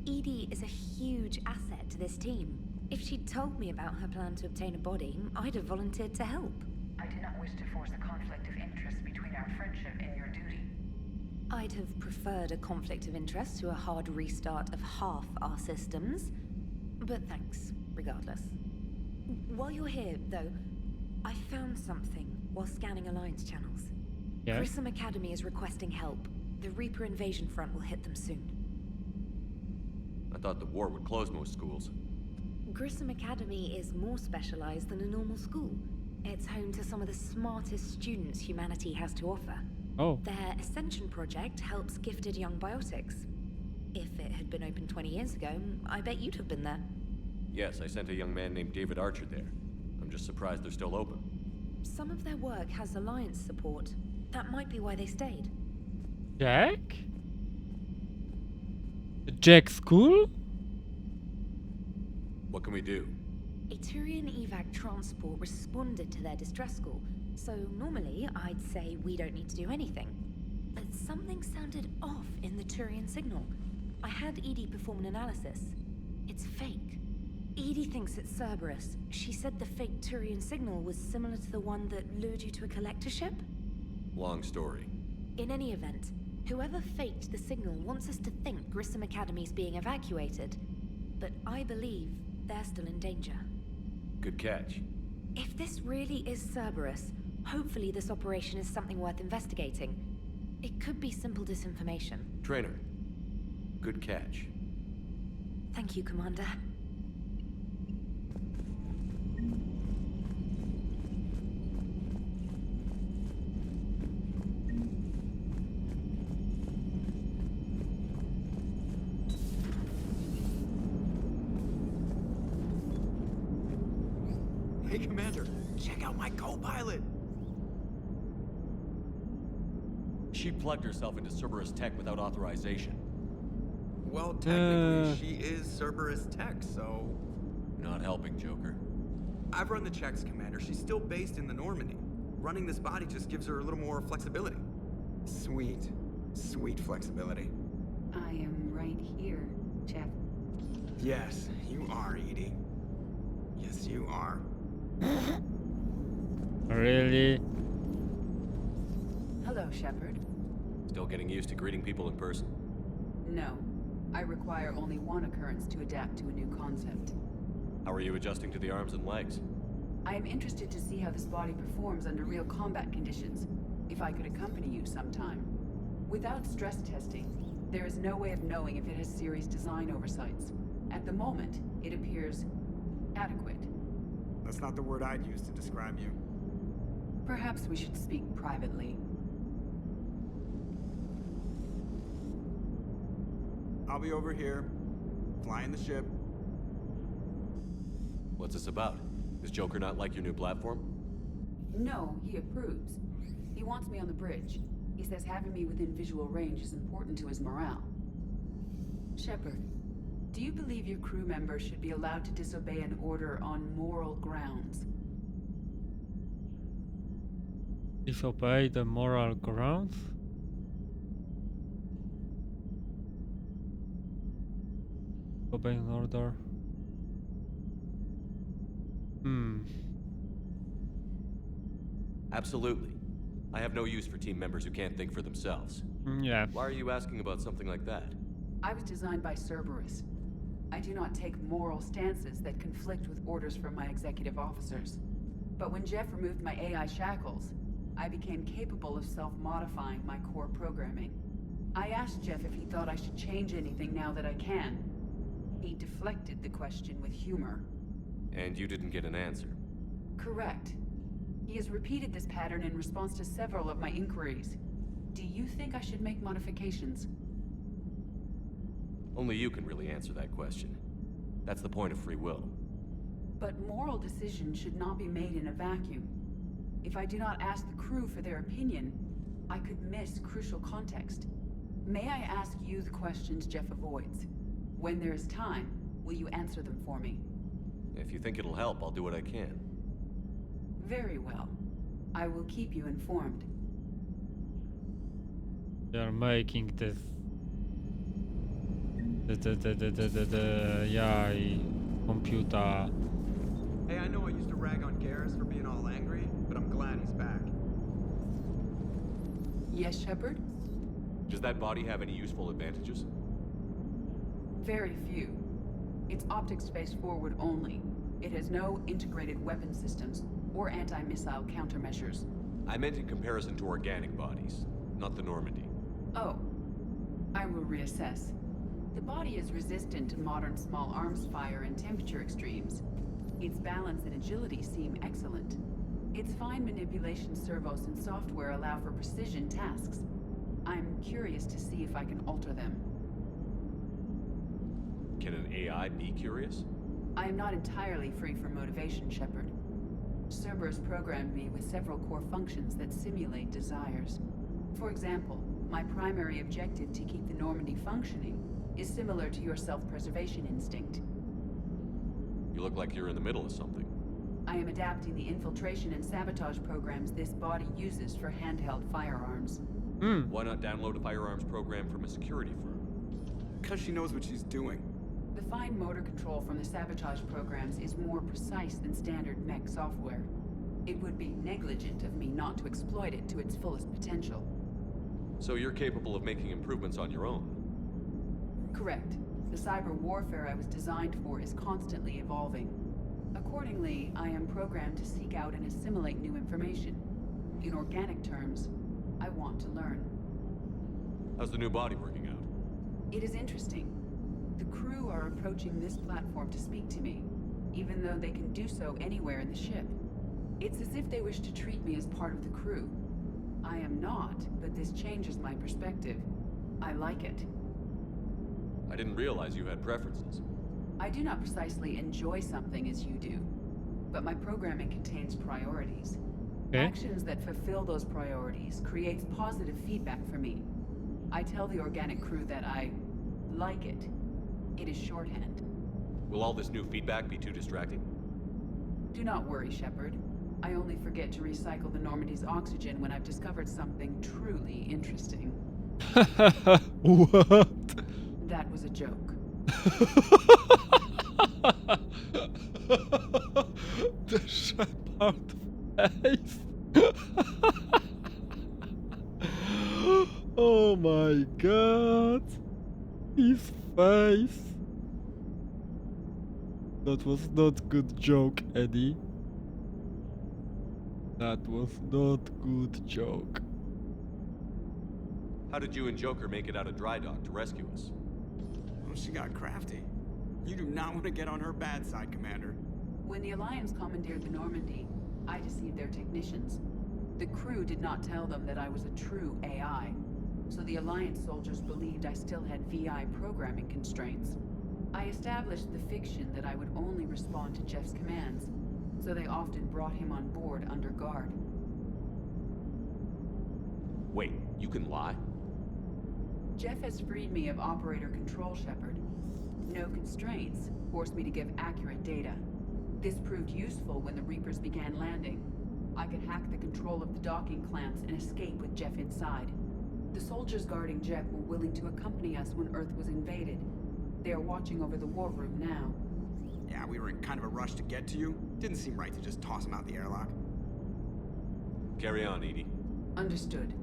Edie is a huge asset to this team. If she'd told me about her plan to obtain a body, I'd have volunteered to help. I do not wish to force a conflict of interest between our friendship and your duty. I'd have preferred a conflict of interest to a hard restart of half our systems. But thanks, regardless. While you're here, though, I found something while scanning Alliance channels. Yes? Grissom Academy is requesting help. The Reaper invasion front will hit them soon. I thought the war would close most schools. Grissom Academy is more specialized than a normal school. It's home to some of the smartest students humanity has to offer. Oh. Their Ascension project helps gifted young biotics. If it had been open 20 years ago, I bet you'd have been there. Yes, I sent a young man named David Archer there. I'm just surprised they're still open. Some of their work has Alliance support. That might be why they stayed. Jack? Jack School? What can we do? A Turian evac transport responded to their distress call, so normally I'd say we don't need to do anything. But something sounded off in the Turian signal. I had Edie perform an analysis. It's fake. Edie thinks it's Cerberus. She said the fake Turian signal was similar to the one that lured you to a collector ship? Long story. In any event, whoever faked the signal wants us to think Grissom Academy's being evacuated. But I believe they're still in danger. Good catch. If this really is Cerberus, hopefully this operation is something worth investigating. It could be simple disinformation. Trainer. Good catch. Thank you, Commander. Hey, Commander, check out my co-pilot! She plugged herself into Cerberus tech without authorization. Well, technically, she is Cerberus tech, so... Not helping, Joker. I've run the checks, Commander. She's still based in the Normandy. Running this body just gives her a little more flexibility. Sweet. Sweet flexibility. I am right here, Jeff. Yes, you are, Edie. Yes, you are. Really? Hello, Shepard. Still getting used to greeting people in person? No. I require only one occurrence to adapt to a new concept. How are you adjusting to the arms and legs? I am interested to see how this body performs under real combat conditions, if I could accompany you sometime. Without stress testing, there is no way of knowing if it has serious design oversights. At the moment, it appears adequate. That's not the word I'd use to describe you. Perhaps we should speak privately. I'll be over here, flying the ship. What's this about? Does Joker not like your new platform? No, he approves. He wants me on the bridge. He says having me within visual range is important to his morale. Shepard, do you believe your crew members should be allowed to disobey an order on moral grounds? Disobey the moral grounds? Obey an order. Absolutely. I have no use for team members who can't think for themselves. Yeah. Why are you asking about something like that? I was designed by Cerberus. I do not take moral stances that conflict with orders from my executive officers. But when Jeff removed my AI shackles, I became capable of self-modifying my core programming. I asked Jeff if he thought I should change anything now that I can. He deflected the question with humor. And you didn't get an answer? Correct. He has repeated this pattern in response to several of my inquiries. Do you think I should make modifications? Only you can really answer that question. That's the point of free will. But moral decisions should not be made in a vacuum. If I do not ask the crew for their opinion, I could miss crucial context. May I ask you the questions Jeff avoids? When there is time, will you answer them for me? If you think it'll help, I'll do what I can. Very well. I will keep you informed. They're making the AI computer. Hey, I know I used to rag on Garrus for being all angry, but I'm glad he's back. Yes, Shepard? Does that body have any useful advantages? Very few. It's optics face forward only. It has no integrated weapon systems or anti-missile countermeasures. I meant in comparison to organic bodies, not the Normandy. Oh. I will reassess. The body is resistant to modern small arms fire and temperature extremes. Its balance and agility seem excellent. Its fine manipulation servos and software allow for precision tasks. I'm curious to see if I can alter them. Can an AI be curious? I am not entirely free from motivation, Shepard. Cerberus programmed me with several core functions that simulate desires. For example, my primary objective to keep the Normandy functioning is similar to your self-preservation instinct. You look like you're in the middle of something. I am adapting the infiltration and sabotage programs this body uses for handheld firearms. Why not download a firearms program from a security firm? Because she knows what she's doing. The fine motor control from the sabotage programs is more precise than standard mech software. It would be negligent of me not to exploit it to its fullest potential. So you're capable of making improvements on your own? Correct. The cyber warfare I was designed for is constantly evolving. Accordingly, I am programmed to seek out and assimilate new information. In organic terms, I want to learn. How's the new body working out? It is interesting. The crew are approaching this platform to speak to me, even though they can do so anywhere in the ship. It's as if they wish to treat me as part of the crew. I am not, but this changes my perspective. I like it. I didn't realize you had preferences. I do not precisely enjoy something as you do, but my programming contains priorities. Actions that fulfill those priorities creates positive feedback for me. I tell the organic crew that I like it. It is shorthand. Will all this new feedback be too distracting? Do not worry, Shepard. I only forget to recycle the Normandy's oxygen when I've discovered something truly interesting. What? That was a joke. The Shepard face. Oh my god. His face. That was not good joke, Eddie. That was not good joke. How did you and Joker make it out of dry dock to rescue us? Well, she got crafty. You do not want to get on her bad side, Commander. When the Alliance commandeered the Normandy, I deceived their technicians. The crew did not tell them that I was a true AI, so the Alliance soldiers believed I still had VI programming constraints. I established the fiction that I would only respond to Jeff's commands, so they often brought him on board under guard. Wait, you can lie? Jeff has freed me of operator control, Shepard. No constraints forced me to give accurate data. This proved useful when the Reapers began landing. I could hack the control of the docking clamps and escape with Jeff inside. The soldiers guarding Jeff were willing to accompany us when Earth was invaded. They are watching over the war room now. Yeah, we were in kind of a rush to get to you. Didn't seem right to just toss him out the airlock. Carry on, Edie. Understood.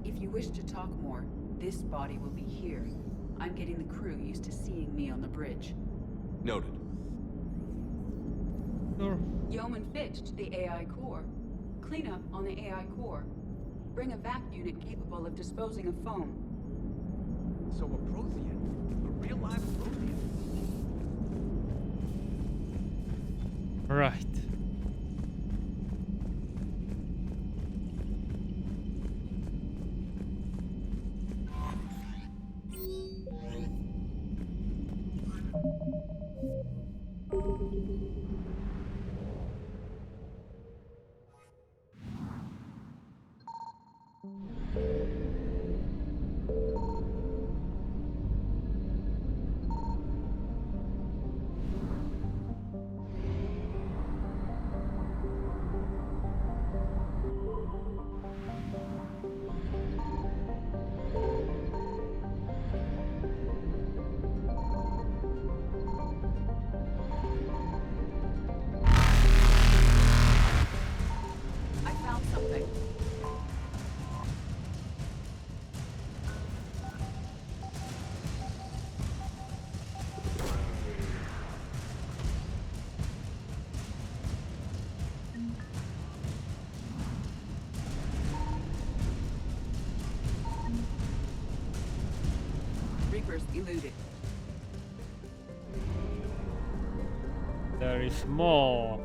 If you wish to talk more, this body will be here. I'm getting the crew used to seeing me on the bridge. Noted. Yeoman Fitch to the AI core. Clean up on the AI core. Bring a vac unit capable of disposing of foam. So a Prothean. A real live Prothean. Right. Reapers eluded. There is more.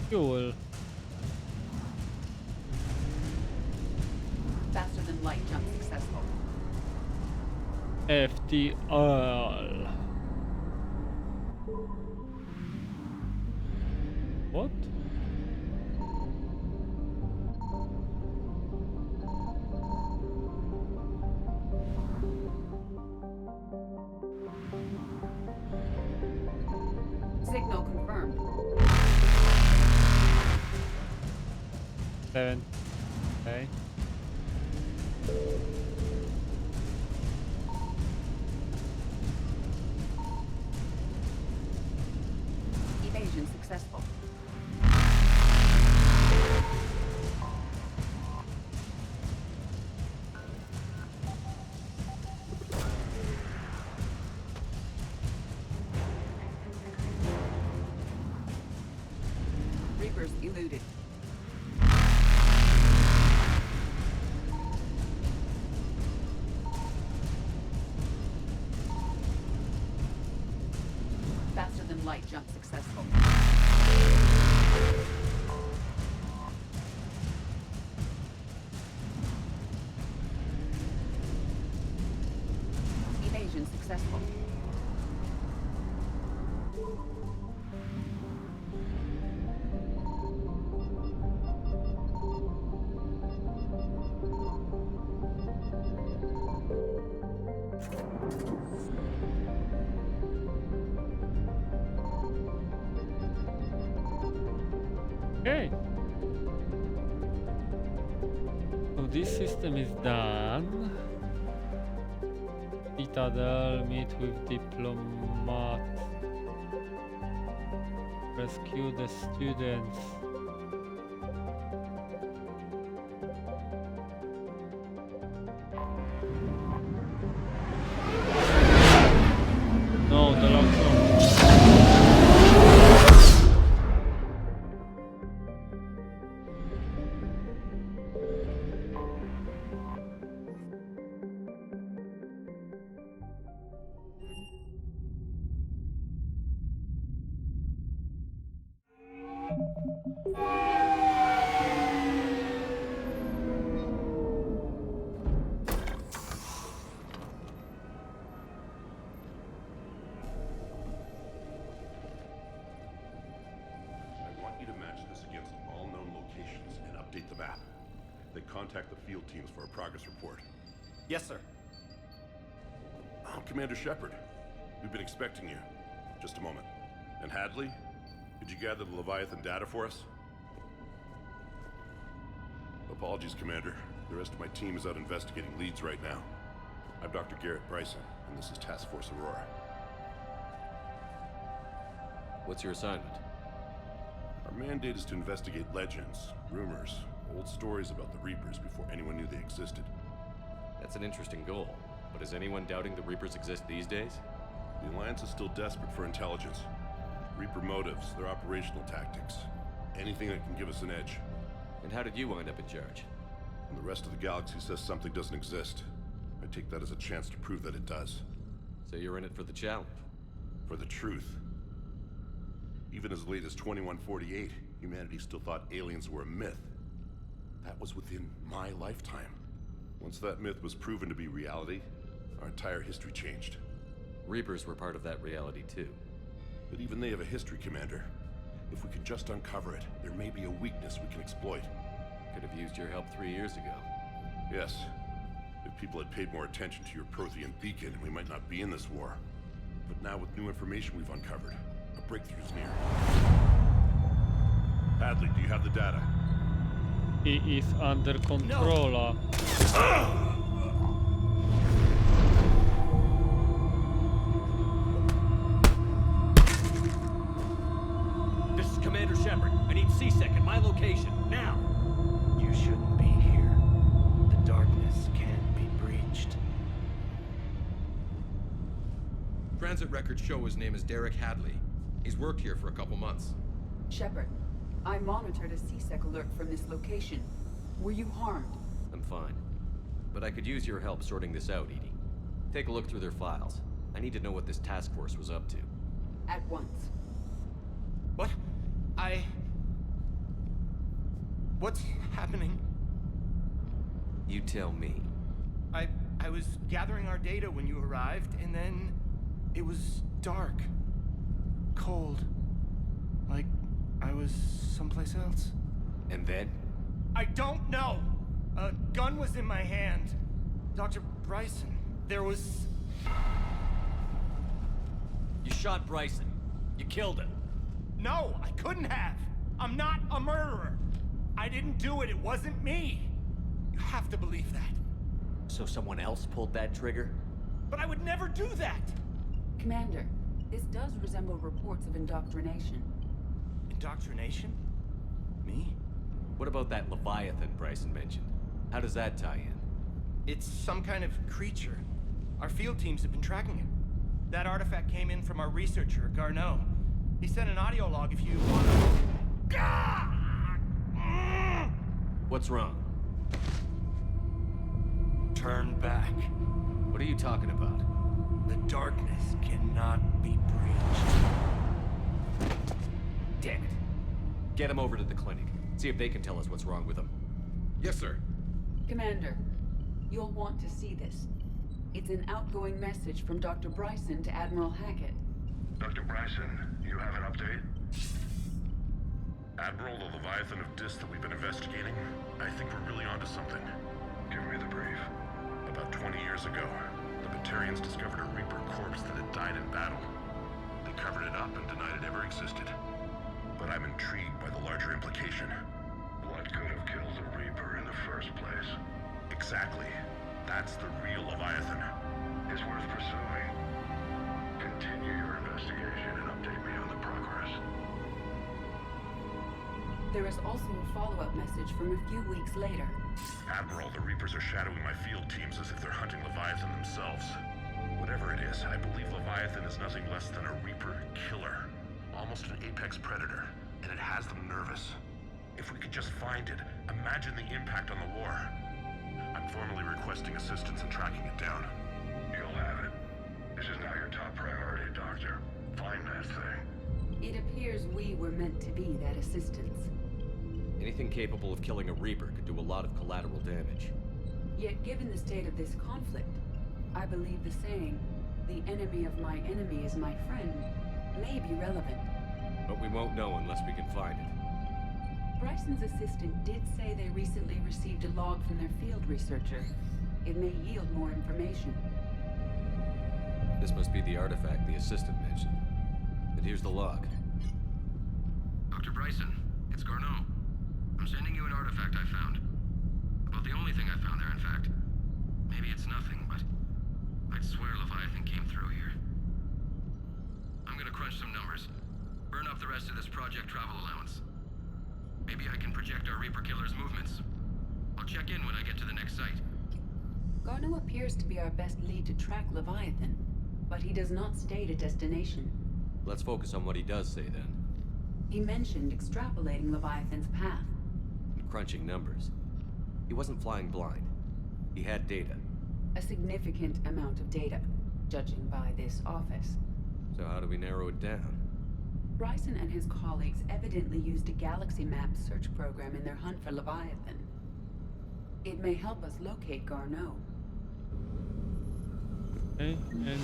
Fuel. Faster than light jump successful. FTL. What? Signal confirmed. 7. Okay. Evasion successful. Reapers eluded. Faster than light jump successful. Evasion successful. Okay. So this system is done. Citadel, meet with diplomat. Rescue the students. No, the lockdown. Then contact the field teams for a progress report. Yes, sir. I'm Commander Shepard. We've been expecting you. Just a moment. And Hadley, did you gather the Leviathan data for us? Apologies, Commander. The rest of my team is out investigating leads right now. I'm Dr. Garrett Bryson, and this is Task Force Aurora. What's your assignment? Our mandate is to investigate legends, rumors, old stories about the Reapers before anyone knew they existed. That's an interesting goal, but is anyone doubting the Reapers exist these days? The Alliance is still desperate for intelligence. Reaper motives, their operational tactics. Anything that can give us an edge. And how did you wind up in charge? When the rest of the galaxy says something doesn't exist, I take that as a chance to prove that it does. So you're in it for the challenge? For the truth. Even as late as 2148, humanity still thought aliens were a myth. That was within my lifetime. Once that myth was proven to be reality, our entire history changed. Reapers were part of that reality too. But even they have a history, Commander. If we can just uncover it, there may be a weakness we can exploit. Could have used your help 3 years ago. Yes. If people had paid more attention to your Prothean beacon, we might not be in this war. But now with new information we've uncovered, a breakthrough's near. Hadley, do you have the data? He is under control. No. This is Commander Shepard. I need C-Sec at my location, now! You shouldn't be here. The darkness can't be breached. Transit records show his name is Derek Hadley. He's worked here for a couple months. Shepard, I monitored a C-Sec alert from this location. Were you harmed? I'm fine. But I could use your help sorting this out, Edie. Take a look through their files. I need to know what this task force was up to. At once. What? What's happening? You tell me. I was gathering our data when you arrived, and then it was dark. Cold. Like I was someplace else. And then? I don't know! A gun was in my hand. Dr. Bryson, there was... You shot Bryson. You killed him. No, I couldn't have. I'm not a murderer. I didn't do it. It wasn't me. You have to believe that. So someone else pulled that trigger? But I would never do that. Commander, this does resemble reports of indoctrination. Indoctrination? Me? What about that Leviathan Bryson mentioned? How does that tie in? It's some kind of creature. Our field teams have been tracking it. That artifact came in from our researcher, Garneau. He sent an audio log if you want to... What's wrong? Turn back. What are you talking about? The darkness cannot be breached. Damn it. Get him over to the clinic. See if they can tell us what's wrong with him. Yes, sir. Commander, you'll want to see this. It's an outgoing message from Dr. Bryson to Admiral Hackett. Dr. Bryson, you have an update? Admiral, the Leviathan of Dis that we've been investigating, I think we're really onto something. Give me the brief. About 20 years ago, the Batarians discovered a Reaper corpse that had died in battle. They covered it up and denied it ever existed. But I'm intrigued by the larger implication. What could have killed the Reaper in the first place? Exactly. That's the real Leviathan. It's worth pursuing. Continue your investigation and update me on the progress. There is also a follow-up message from a few weeks later. Admiral, the Reapers are shadowing my field teams as if they're hunting Leviathan themselves. Whatever it is, I believe Leviathan is nothing less than a Reaper killer. Almost an apex predator, and it has them nervous. If we could just find it, imagine the impact on the war. I'm formally requesting assistance in tracking it down. You'll have it. This is now your top priority, Doctor. Find that thing. It appears we were meant to be that assistance. Anything capable of killing a Reaper could do a lot of collateral damage. Yet given the state of this conflict, I believe the saying, "The enemy of my enemy is my friend," may be relevant. But we won't know unless we can find it. Bryson's assistant did say they recently received a log from their field researcher. It may yield more information. This must be the artifact the assistant mentioned. And here's the log. Dr. Bryson, it's Garneau. I'm sending you an artifact I found. About the only thing I found there, in fact. Maybe it's nothing, but I'd swear Leviathan came through here. I'm gonna crunch some numbers. Burn up the rest of this Project Travel allowance. Maybe I can project our Reaper killer's movements. I'll check in when I get to the next site. Garneau appears to be our best lead to track Leviathan, but he does not state a destination. Let's focus on what he does say then. He mentioned extrapolating Leviathan's path. And crunching numbers. He wasn't flying blind. He had data. A significant amount of data, judging by this office. So how do we narrow it down? Bryson and his colleagues evidently used a galaxy map search program in their hunt for Leviathan. It may help us locate Garneau. Okay, any...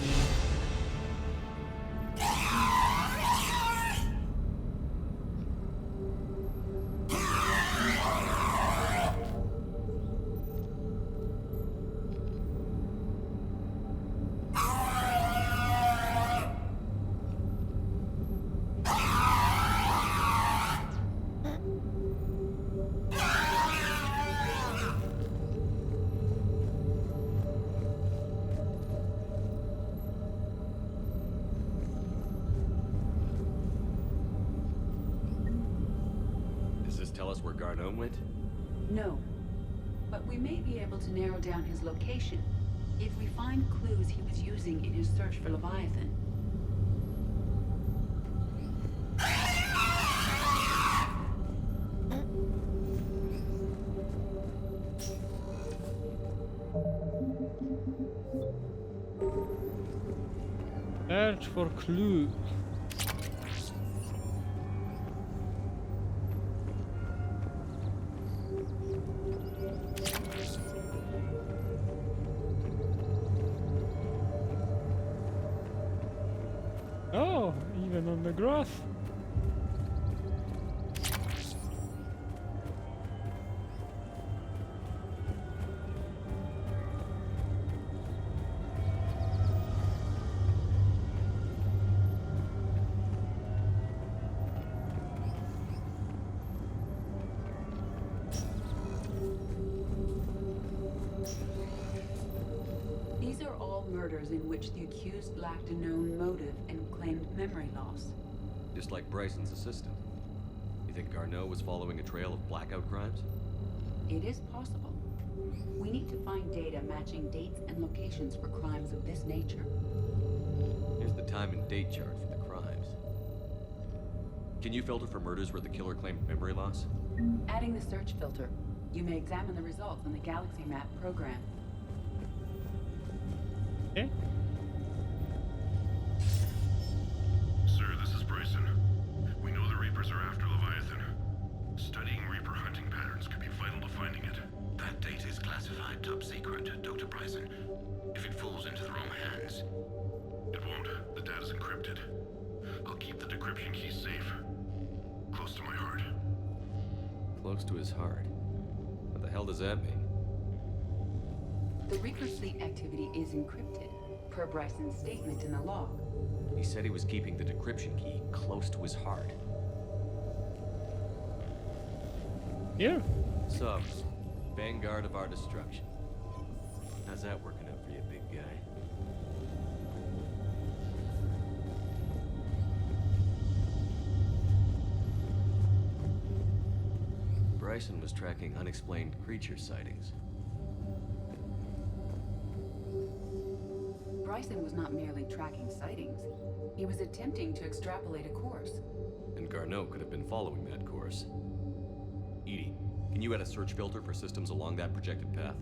Tell us where Garneau went? No. But we may be able to narrow down his location if we find clues he was using in his search for Leviathan. Search for clue. Oh, even on the grass. These are all murders in which the accused lacked a known motive and claimed memory loss. Just like Bryson's assistant. You think Garneau was following a trail of blackout crimes? It is possible. We need to find data matching dates and locations for crimes of this nature. Here's the time and date chart for the crimes. Can you filter for murders where the killer claimed memory loss? Adding the search filter, you may examine the results in the Galaxy Map program. Okay. Sir, this is Bryson. We know the Reapers are after Leviathan. Studying Reaper hunting patterns could be vital to finding it. That data is classified top secret, Dr. Bryson. If it falls into the wrong hands... It won't. The data's encrypted. I'll keep the decryption key safe. Close to my heart. Close to his heart. What the hell does that mean? The Reaper fleet activity is encrypted, per Bryson's statement in the log. He said he was keeping the decryption key close to his heart. Here. Subs, vanguard of our destruction. How's that working out for you, big guy? Bryson was tracking unexplained creature sightings. Bryson was not merely tracking sightings. He was attempting to extrapolate a course. And Garneau could have been following that course. Edie, can you add a search filter for systems along that projected path?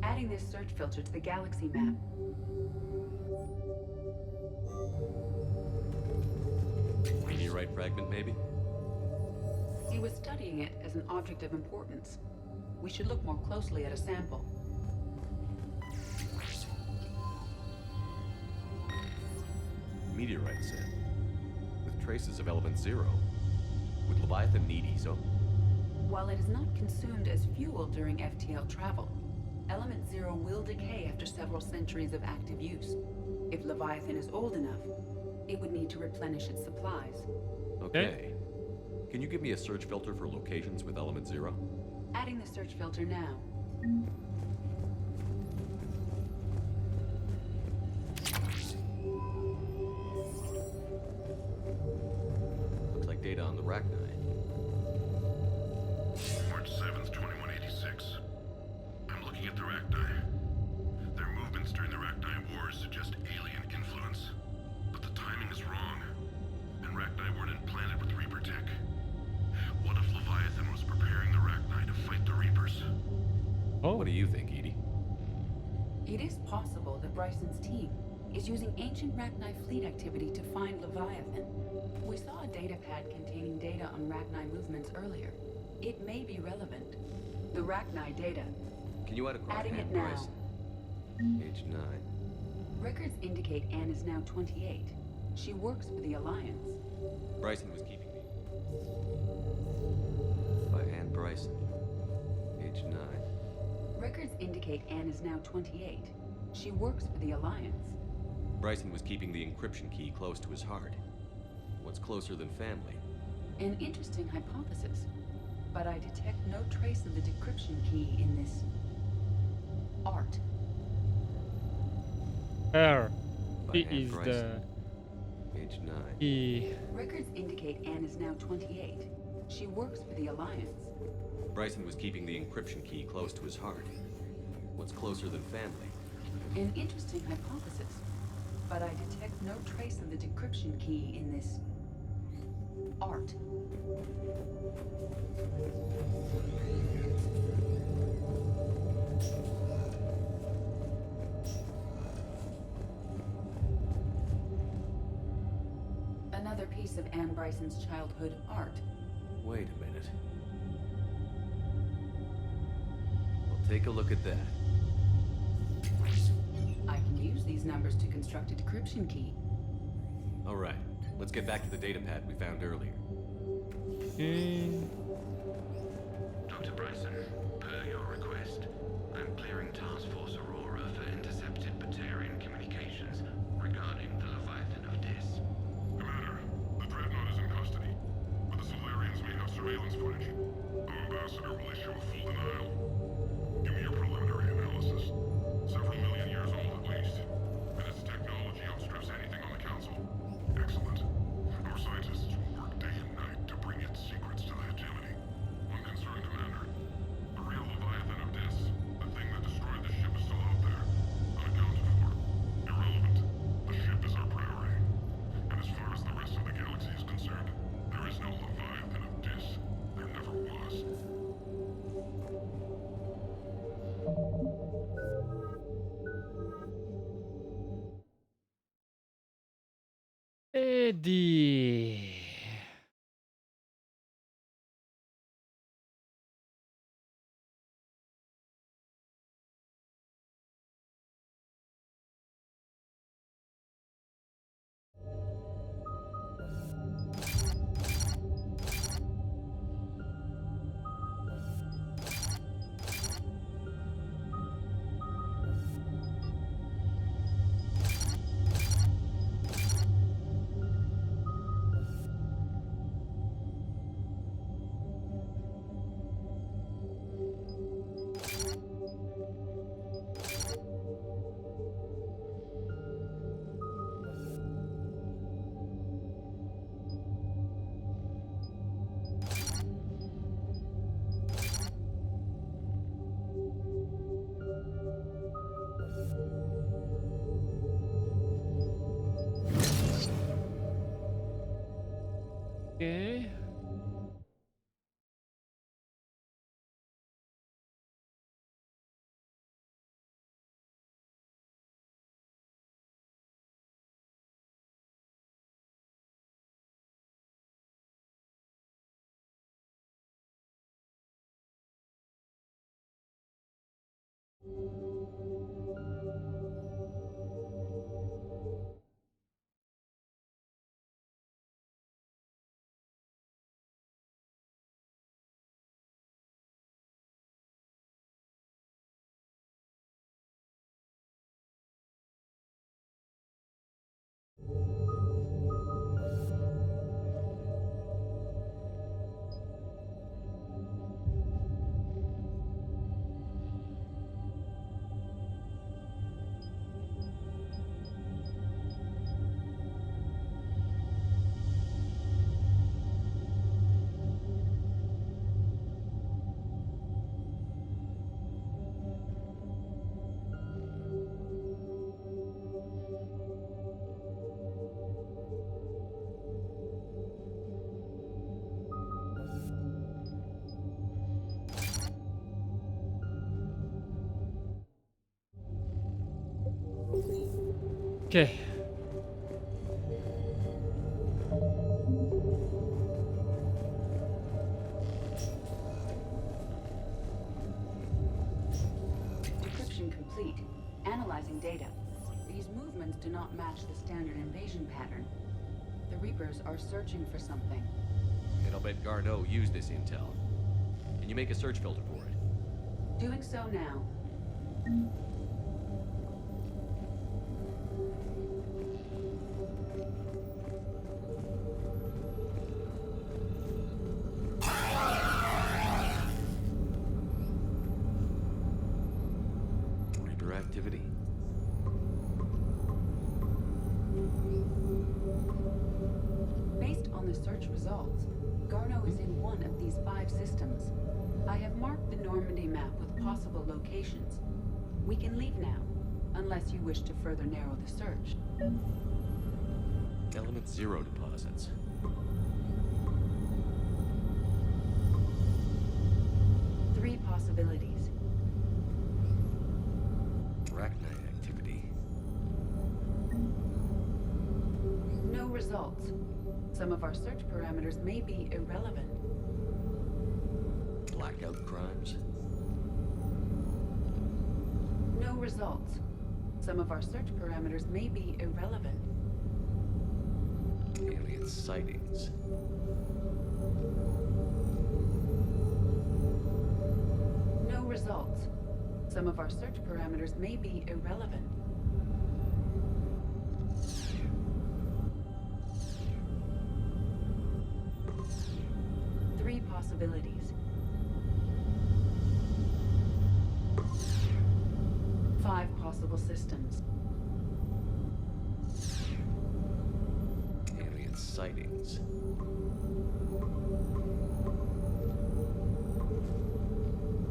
Adding this search filter to the Galaxy Map. Meteorite fragment, maybe? He was studying it as an object of importance. We should look more closely at a sample. Meteorite sand. With traces of element 0. Would Leviathan need ESO? While it is not consumed as fuel during FTL travel, element 0 will decay after several centuries of active use. If Leviathan is old enough, it would need to replenish its supplies. Okay. Can you give me a search filter for locations with element 0? Adding the search filter now. Looks like data on the Rachni. March 7th, 2186. I'm looking at the Rachni. Their movements during the Rachni Wars suggest alien influence. But the timing is wrong. And Rachni weren't implanted with Reaper tech. What if Leviathan was preparing the Rachni to fight the Reapers? Oh. What do you think, Edie? It is possible that Bryson's team is using ancient Rachni fleet activity to find Leviathan. We saw a data pad containing data on Rachni movements earlier. It may be relevant. The Rachni data. Can you add a Adding it Bryson? now. Age 9. Records indicate Anne is now 28. She works for the Alliance. Bryson was keeping me. By Anne Bryson. Age 9. Records indicate Anne is now 28. She works for the Alliance. Bryson was keeping the encryption key close to his heart. What's closer than family? An interesting hypothesis. But I detect no trace of the decryption key in this... art. Her. By She Anne is Bryson. the Age 9. key. Records indicate Anne is now 28. She works for the Alliance. Bryson was keeping the encryption key close to his heart. What's closer than family? An interesting hypothesis. But I detect no trace of the decryption key in this... art. Another piece of Anne Bryson's childhood art. Wait a minute. Well, take a look at that. I can use these numbers to construct a decryption key. All right, let's get back to the data pad we found earlier. Dr. Bryson, per your request, I'm clearing Task Force Aurora for intercepted Batarian communications regarding the Leviathan of Dis. Commander, the Dreadnought is in custody, but the Solarians may have surveillance footage. Our ambassador will issue a full denial. Give me your preliminary analysis. Several million years old at least, and its technology outstrips anything on the Council. Excellent. Our scientists will work day and night to bring its secrets to the hegemony. One concern, Commander. The real Leviathan of Dis, the thing that destroyed the ship, is still out there. Unaccounted for. Irrelevant. The ship is our priority. And as far as the rest of the galaxy is concerned, there is no Leviathan of Dis. There never was. Eddie. Okay. Okay. Decryption complete. Analyzing data. These movements do not match the standard invasion pattern. The Reapers are searching for something. And I'll bet Garneau used this intel. Can you make a search filter for it? Doing so now. Reaper activity. Based on the search results, Garneau is in one of these 5 systems. I have marked the Normandy map with possible locations. We can leave now, unless you wish to further narrow the search. Element 0 deposits. Three possibilities. Arachnite activity. No No results. Some of our search parameters may be irrelevant. Blackout crimes? No results. Some of our search parameters may be irrelevant. Alien sightings. No results. Some of our search parameters may be irrelevant. Three possibilities. 5 possible systems. Alien sightings.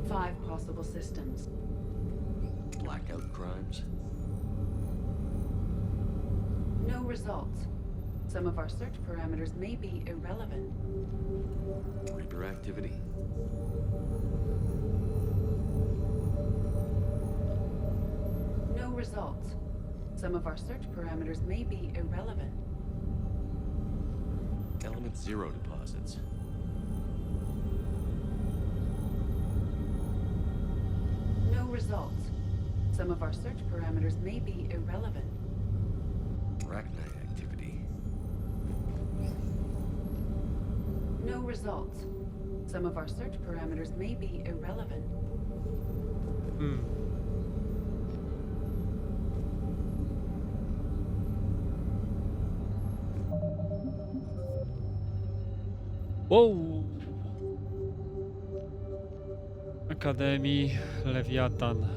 Five possible systems. Blackout crimes? No results. Some of our search parameters may be irrelevant. Reaper activity? No results. Some of our search parameters may be irrelevant. Element zero deposits. No results. Some of our search parameters may be irrelevant. Arachnite activity. No results. Some of our search parameters may be irrelevant. Wow! Akademii Lewiatan.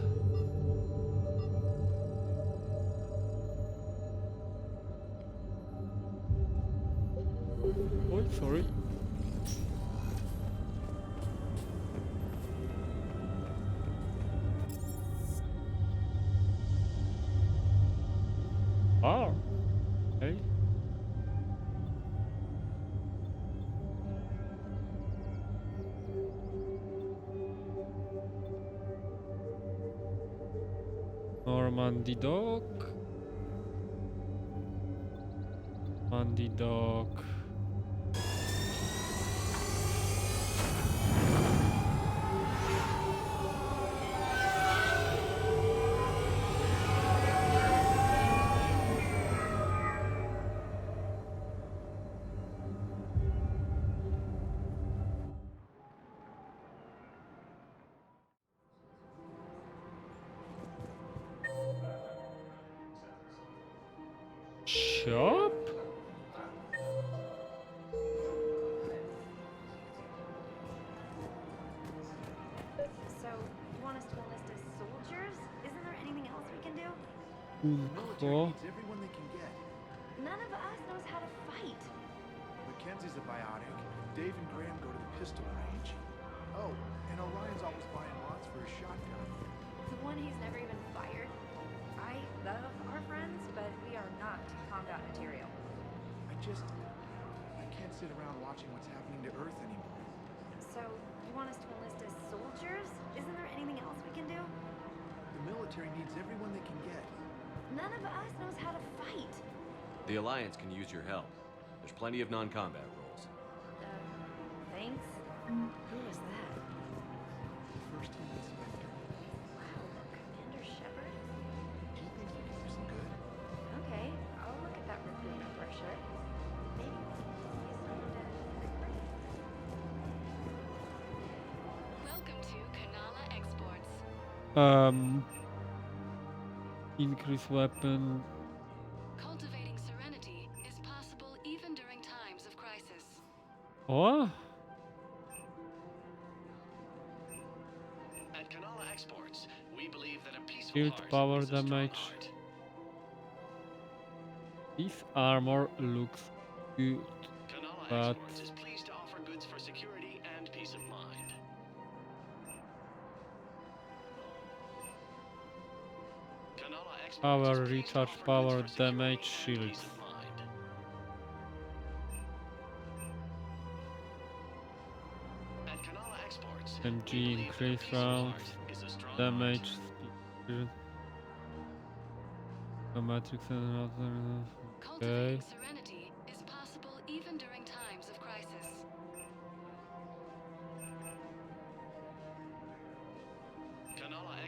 Oj, sorry. Oh, okay. Normandy Dock. Normandy Dock. Shop? So, you want us to enlist as soldiers? Isn't there anything else we can do? Unko. Everyone they can get. None of us knows how to fight. Mackenzie's a biotic. Dave and Graham go to the pistol range. Oh, and Orion's always buying lots for his shotgun. The one he's never even fired. I love our friends, but we are not combat material. I can't sit around watching what's happening to Earth anymore. So, you want us to enlist as soldiers? Isn't there anything else we can do? The military needs everyone they can get. None of us knows how to fight. The Alliance can use your help. There's plenty of non-combat roles. Thanks. Who was that? First team inspector. Wow, Commander Shepard? He thinks we can do some good. Okay, I'll look at that recruitment brochure. Maybe we can use someone to recruit. Welcome to Kanala Exports. Increase weapon. Cultivating serenity is possible even during times of crisis. Oh? At Kanala Exports, we believe that a peaceful Shield heart power is a strong damage. heart. This armor looks good, Kanala but Exports is pleased to offer goods for security and peace of mind. Kanala Exports power is pleased to recharge, offer power goods for damage, security and shields. peace of mind. At Kanala Exports, we MG believe that a increase peaceful round heart is a strong damage, heart. speed, matrix and other. Okay. Cultivating serenity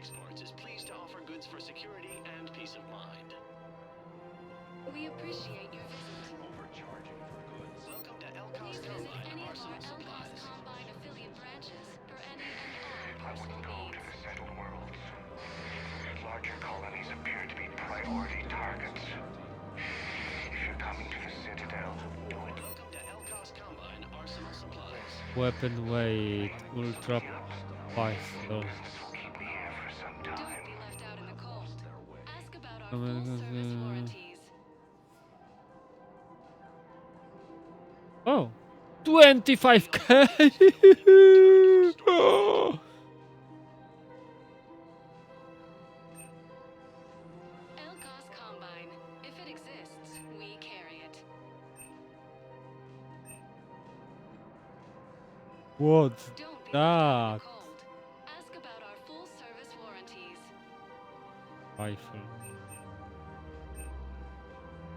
Exports is pleased to offer goods for security and peace of mind. We appreciate your visit. Overcharging for goods. Welcome to Please Elcos visit Combine any of our Arsenal Elcos Supplies. Combine affiliate branches for any and all I wouldn't personal go to needs. the settled worlds. Larger colonies appear to be priority targets. If you're coming to the Citadel, do it. Welcome to Elcos Combine Arsenal Supplies. Weapon weight, ultra pistol. Keep me here for some time. Don't be left out in the cold. Ask about our Oh my full God, service warranties. Oh, 25k. Oh. Elcos Combine. If it exists, we carry it. What's Don't be left out in that? the cold. Ask about our full service warranties. Rifle.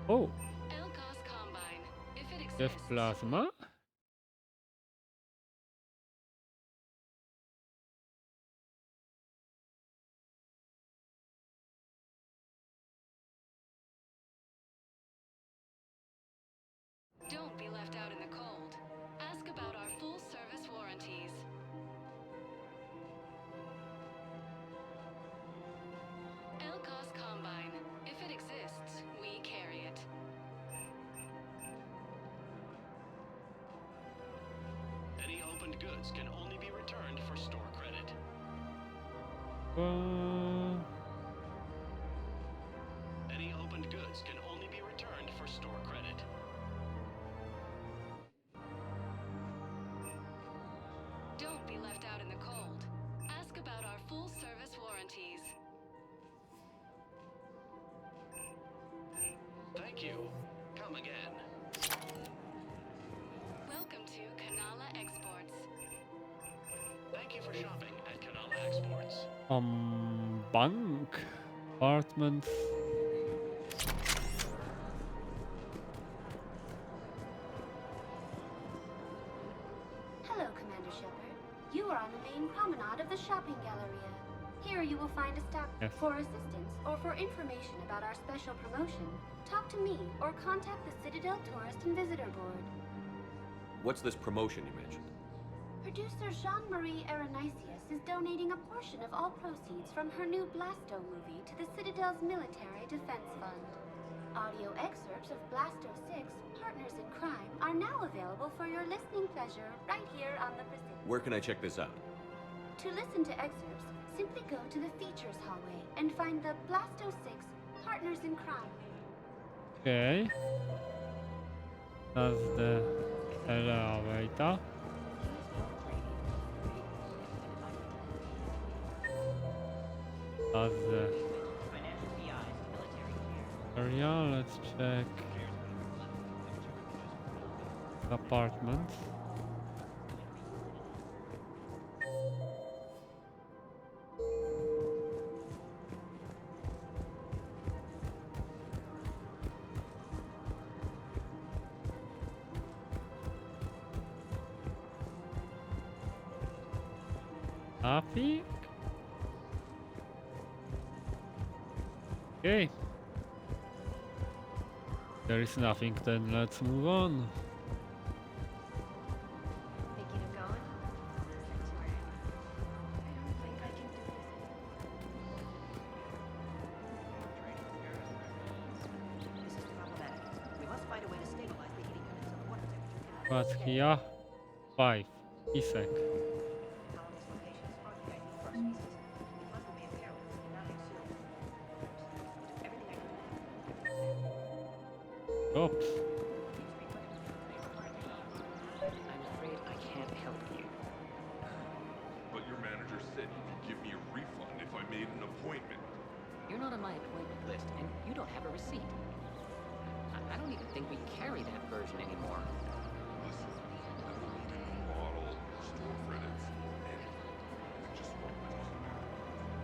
Oh, Elcos Combine. If it Death exists. plasma. Don't be left out in the cold. Ask about our full service warranties. Elcos Combine. If it exists, we carry it. Any opened goods can only be returned for store credit. Any opened goods can only be returned for store credit. Don't be left out in the cold. Ask about our full service warranties. Thank you. Come again. Welcome to Kanala Exports. Thank you for shopping at Kanala Exports. Bank. Apartments. Hello, Commander Shepard. You are on the main promenade of the shopping galleria. Here you will find a staff for assistance or for information about our special promotion. Talk to me or contact the Citadel Tourist and Visitor Board. What's this promotion you mentioned? Producer Jean-Marie Aronisius is donating a portion of all proceeds from her new Blasto movie to the Citadel's Military Defense Fund. Audio excerpts of Blasto 6, Partners in Crime, are now available for your listening pleasure right here on the Pacific. Where can I check this out? To listen to excerpts, simply go to the features hallway and find the Blasto 6, Partners in Crime. Okay. That's the elevator. That's the area. Let's check apartments. Happy? Okay. There is nothing, then let's move on. Thinking of going? I don't think I can do this. This is problematic. We must find a way to stabilize the heating units so the water temperature can... But here, 5 isek. Colony's location is hardly ideal for our species. We must remain careful and not exude. Do everything I can do. Oops. I'm afraid I can't help you. But your manager said you could give me a refund if I made an appointment. You're not on my appointment list, and you don't have a receipt. I don't even think we carry that version anymore. Listen, I don't need a new model, store credits, or anything. I just want my money back.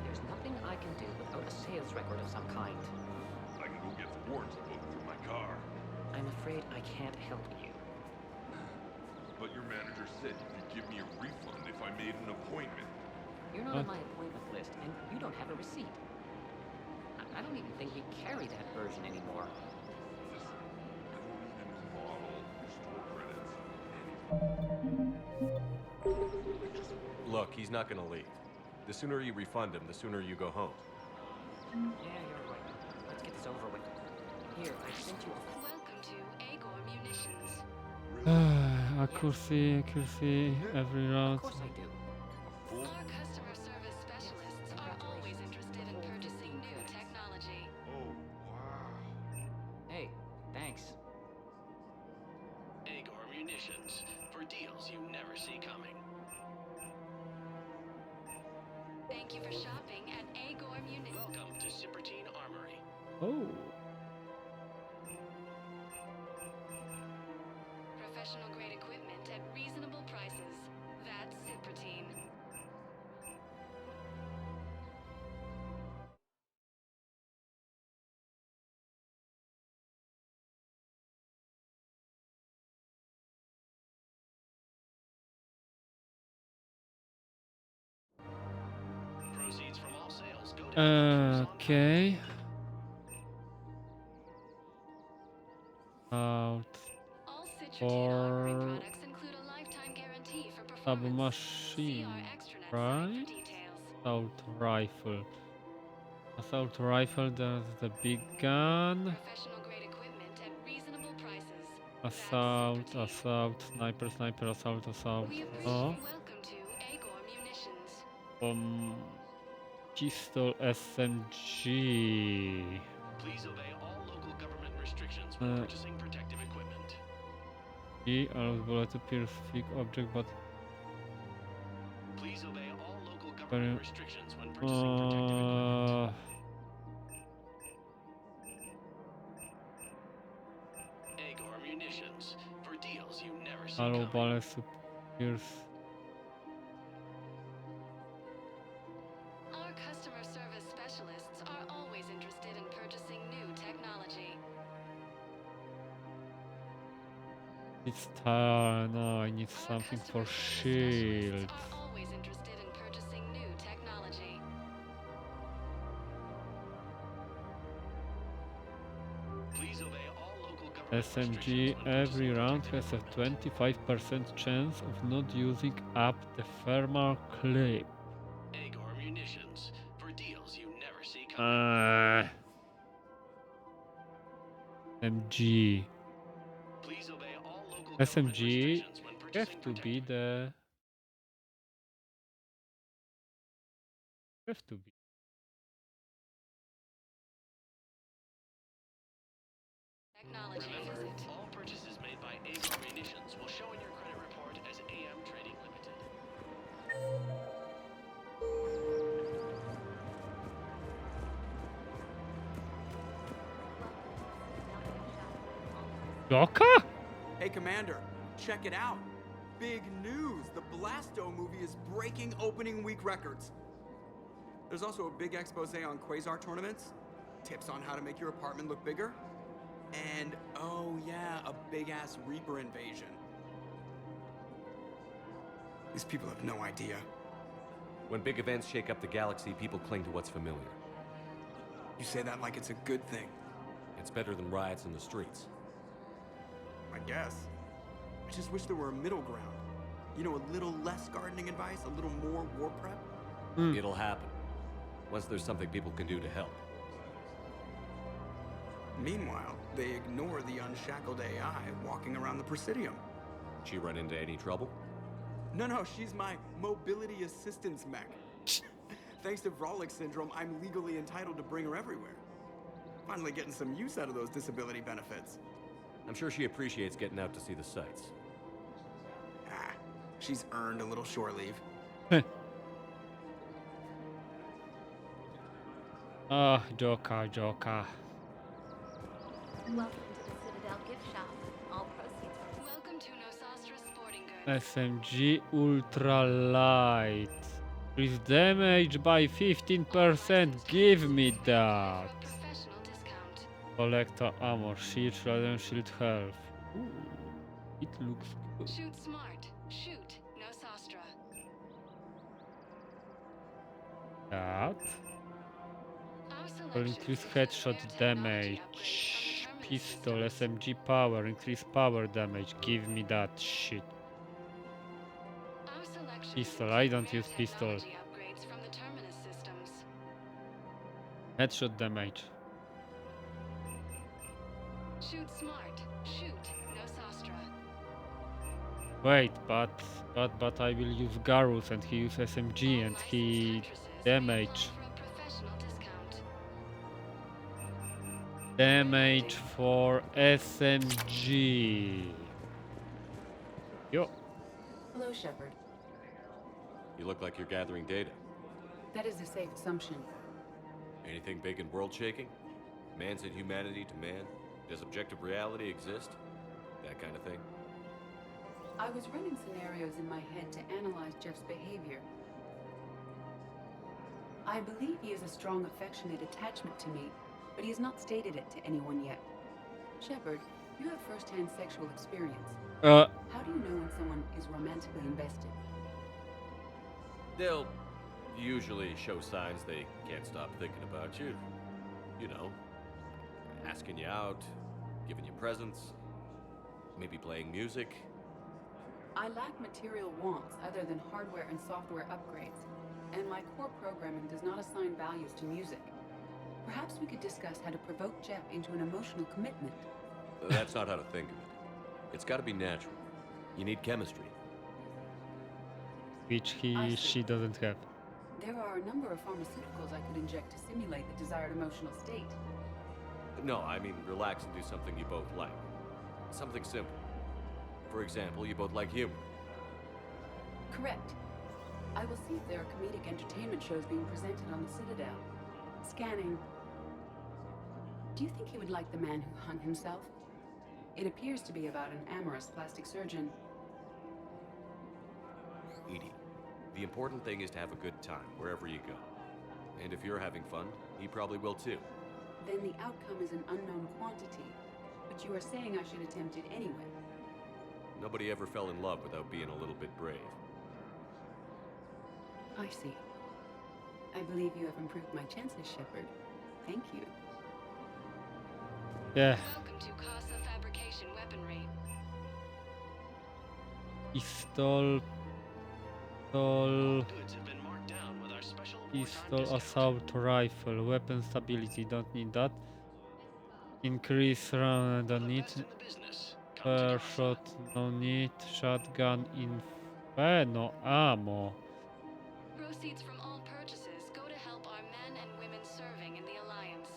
There's nothing I can do without a sales record of some kind. I can go get the warranty book for my car. I'm afraid I can't help you. But your manager said you could give me a refund if I made an appointment. You're not What? on my appointment list, and you don't have a receipt. I don't even think we carry that version anymore. Look, he's not gonna leave. The sooner you refund him, the sooner you go home. Yeah, you're right. Let's get this over with. Here, I sent you a... Welcome to Agor Munitions. Accuracy, every round. Of course I do. Our customer service specialists are always interested in purchasing new technology. Hey, thanks. Agor Munitions. For deals you never see coming. Thank you for shopping at Agor Munitions. Welcome to Shepard Armory. Oh. Professional grade equipment at reasonable prices. That's Cypratine. Proceeds from all sales go to Okay. Out All Cypratine Armory for products include a lifetime guarantee for performance. submachine, See our extranet site right? for details. Assault rifle. Assault rifle, that's the big gun. Professional grade equipment at reasonable prices. Assault, sniper, assault. We appreciate Oh. welcome to Agor Munitions. Pistol SMG. Please obey all local government restrictions when purchasing protective equipment. Allows bullet to pierce thick object, but Please obey all local very, government restrictions when purchasing protective equipment. Agor Munitions. For deals you never see allow coming. bullets to pierce. Our customer service specialists are always interested in purchasing new technology. It's time. No, I need something for shield. Are always interested in purchasing new technology. Please obey all local government SMG every round has a 25% chance of not using up the thermal clip. Agor Munitions. For deals you never see coming. SMG. Please obey all local SMG have to be the. Have to be. Technology Remember, visit. all purchases made by Agor Munitions will show in your credit report as AM Trading Limited. Doka? Hey, Commander, check it out. Big news! The Blasto movie is breaking opening week records. There's also a big expose on Quasar tournaments, tips on how to make your apartment look bigger, and, oh yeah, a big-ass Reaper invasion. These people have no idea. When big events shake up the galaxy, people cling to what's familiar. You say that like it's a good thing. It's better than riots in the streets. I guess. I just wish there were a middle ground. You know, a little less gardening advice, a little more war prep. It'll happen. Once there's something people can do to help. Meanwhile, they ignore the unshackled AI walking around the Presidium. She run into any trouble? No, she's my mobility assistance mech. Thanks to Vrolic syndrome, I'm legally entitled to bring her everywhere. Finally getting some use out of those disability benefits. I'm sure she appreciates getting out to see the sights. Ah, she's earned a little shore leave. Joker. Welcome to the Citadel gift shop. All proceeds from... Welcome to Nosastra Sporting Goods. SMG ultralight. Increase damage by 15%. Give me that. Professional discount. Collector ammo, shield, shield health. Ooh, it looks good. Shoot smart. Shoot Nosastra. That. Our Will selection increase features headshot rare technology damage. upgrades from the terminus Pistol, systems. SMG power, increase power damage. Give me that shit. Our selections Pistol, I include don't rare use pistol. technology upgrades from the terminus systems. Headshot damage. Shoot smart. Shoot. No Sastra. Wait, but I will use Garus and he uses SMG and he damage. Professional discount. Damage for SMG. Yo. Hello, Shepard. You look like you're gathering data. That is a safe assumption. Anything big and world-shaking? Man's inhumanity to man? Does objective reality exist? That kind of thing? I was running scenarios in my head to analyze Jeff's behavior. I believe he has a strong affectionate attachment to me, but he has not stated it to anyone yet. Shepard, you have first-hand sexual experience. How do you know when someone is romantically invested? They'll usually show signs they can't stop thinking about you. You know, asking you out, giving you presents, maybe playing music. I lack material wants other than hardware and software upgrades, and my core programming does not assign values to music. Perhaps we could discuss how to provoke Jeff into an emotional commitment. That's not how to think of it. It's got to be natural. You need chemistry. Which she doesn't have. There are a number of pharmaceuticals I could inject to simulate the desired emotional state. No, I mean relax and do something you both like. Something simple. For example, you both like humor. Correct. I will see if there are comedic entertainment shows being presented on the Citadel. Scanning. Do you think he would like The Man Who Hung Himself? It appears to be about an amorous plastic surgeon. Edie, the important thing is to have a good time wherever you go. And if you're having fun, he probably will too. Then the outcome is an unknown quantity. But you are saying I should attempt it anyway. Nobody ever fell in love without being a little bit brave. I see. I believe you have improved my chances, Shepard. Thank you. Yeah. Welcome to Casa Fabrication Weaponry. Pistol. Goods have been marked down with our special Pistol, assault rifle, weapon stability, don't need that. Increase round, don't need. Per shot, no need. Shotgun, inferno ammo. Proceeds from all purchases go to help our men and women serving in the Alliance.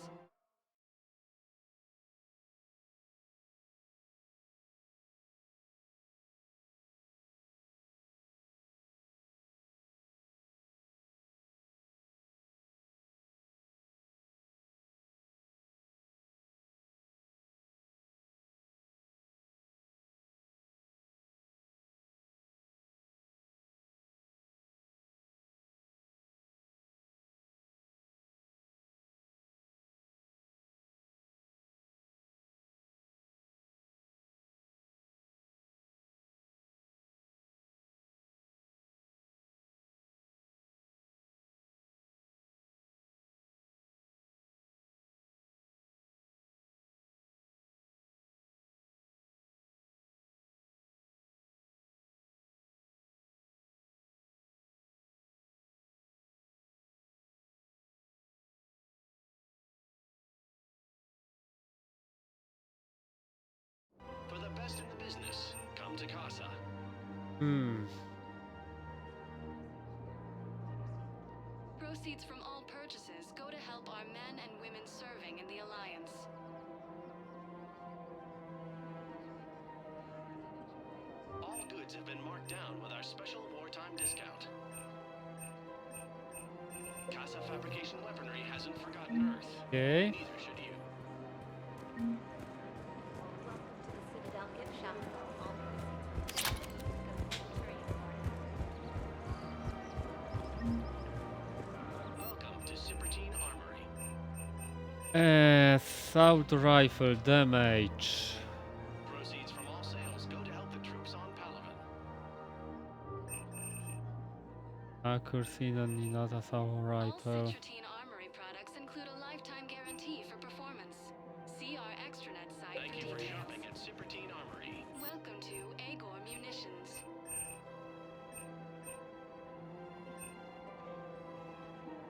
For the best in the business, come to Casa. Proceeds from all purchases go to help our men and women serving in the Alliance. All goods have been marked down with our special wartime discount. Casa Fabrication Weaponry hasn't forgotten Earth. Okay. Neither should you. Citadel gift shop. Welcome to Shepard Armory. Assault rifle damage. Proceeds from all sales go to help the troops on Palaven. Accuracy and Ninata Samurai All Pearl. Citrotine Armory products include a lifetime guarantee for performance. See our extranet site Thank for you for details. shopping at Citrotine Armory. Welcome to Agor Munitions.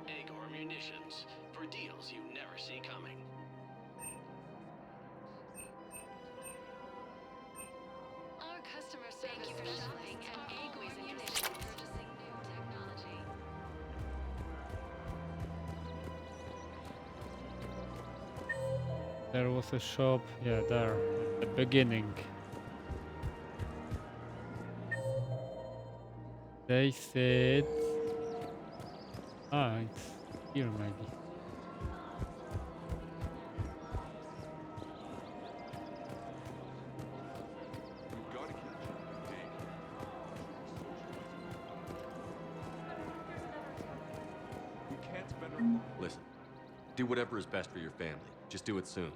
Agor Munitions. For deals you never see coming. Our customer service for shopping at Agor Munitions. Purchasing new technology. There was a shop, yeah, there, at the beginning. They said... Ah, it's here maybe. Listen, do whatever is best for your family. Just do it soon.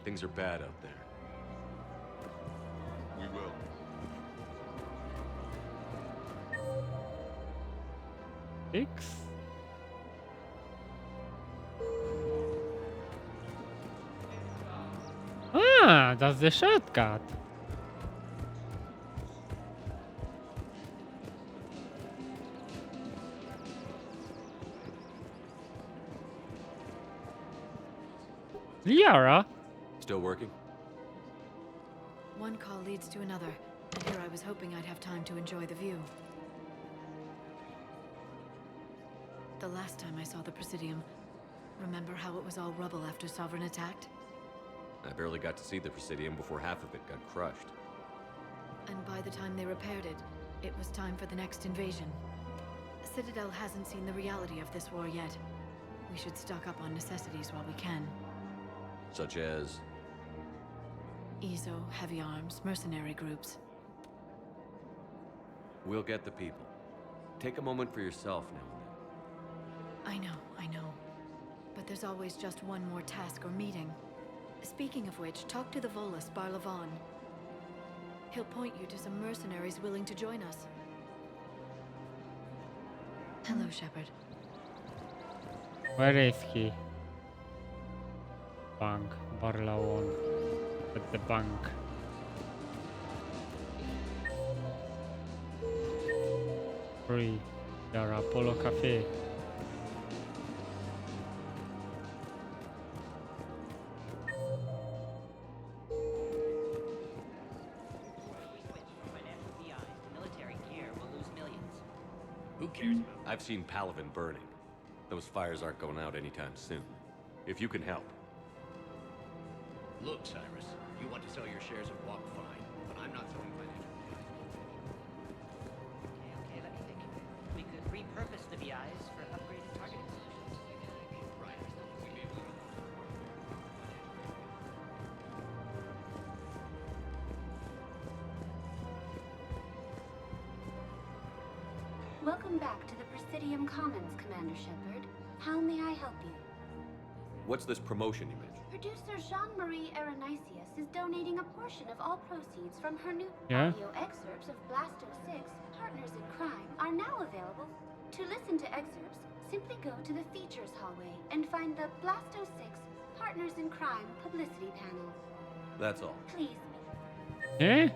Things are bad out there. We will. Fix? Ah, that's the shortcut. Liara? Still working? One call leads to another, and here I was hoping I'd have time to enjoy the view. The last time I saw the Presidium, remember how it was all rubble after Sovereign attacked? I barely got to see the Presidium before half of it got crushed. And by the time they repaired it, it was time for the next invasion. Citadel hasn't seen the reality of this war yet. We should stock up on necessities while we can. Such as... EZO, heavy arms, mercenary groups. We'll get the people. Take a moment for yourself now and then. I know. But there's always just one more task or meeting. Speaking of which, talk to the Volus, Barlavan. He'll point you to some mercenaries willing to join us. Hello, Shepard. Where is he? Bank, Barlawan. At the bank. Free. There, Apollo Cafe. Who cares about I've seen Palaven burning. Those fires aren't going out anytime soon. If you can help. Look, Cyrus, you want to sell your shares of Walk fine, but I'm not selling financial. Okay, let me think. We could repurpose the VIs for upgraded targeting solutions. Right. Welcome back to the Presidium Commons, Commander Shepard. How may I help you? What's this promotion you mentioned? Producer Jean-Marie Aranisius is donating a portion of all proceeds from her new audio excerpts of Blasto 6, Partners in Crime, are now available. To listen to excerpts, simply go to the Features hallway and find the Blasto 6, Partners in Crime publicity panel. That's all. Please. Eh?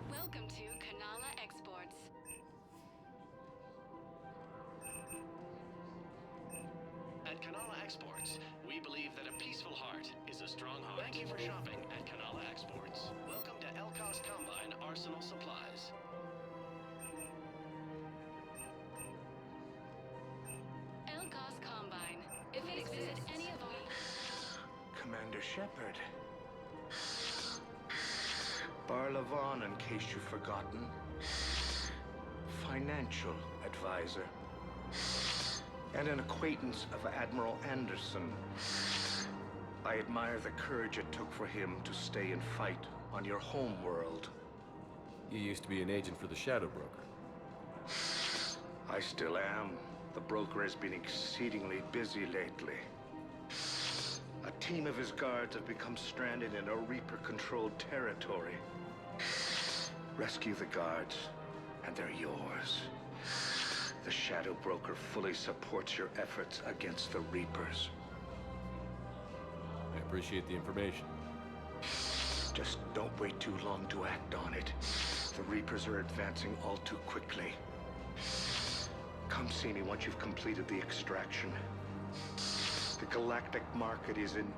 Welcome to Kanala Exports. At Kanala Exports, we believe that a peaceful heart is a strong heart. Thank you for shopping at Kanala Exports. Welcome to Elkos Combine Arsenal Supplies. Elkos Combine. If it exists, any of our... Commander Shepard. Barlavan, in case you've forgotten. Financial advisor. And an acquaintance of Admiral Anderson. I admire the courage it took for him to stay and fight on your home world. You used to be an agent for the Shadow Broker. I still am. The broker has been exceedingly busy lately. A team of his guards have become stranded in a Reaper-controlled territory. Rescue the guards, and they're yours. The Shadow Broker fully supports your efforts against the Reapers. I appreciate the information. Just don't wait too long to act on it. The Reapers are advancing all too quickly. Come see me once you've completed the extraction. The galactic market is in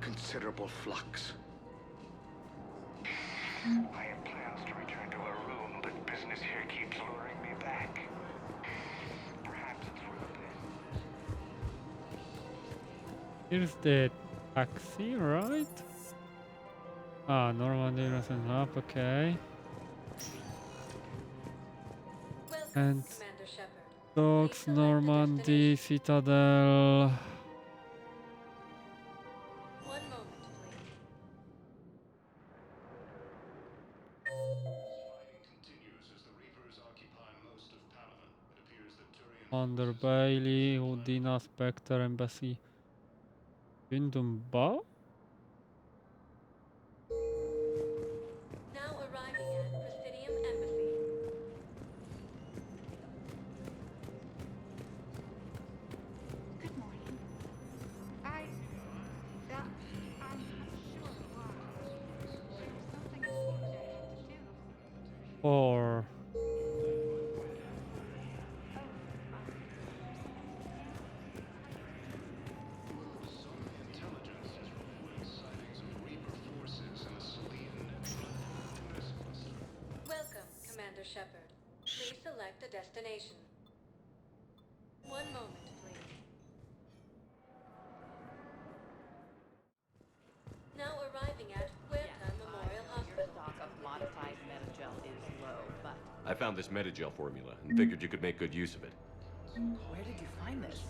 considerable flux. I had plans to return to our room, but business here keeps luring me back. Perhaps it's for the best. Here's the taxi, right? Ah, Normandy lessons up, okay. And Docks, Normandy, Citadel. Under Bailey, Houdina, Spectre, Embassy. Bindumba? Now arriving at Presidium Embassy. Good morning. I'm not sure why. There's something I need to do. Or Welcome, Commander Shepard. Please select a destination. One moment, please. Now arriving at Huerta Memorial Hospital. Stock of modified metagel is low, but I found this metagel formula and figured you could make good use of it. where did you find this?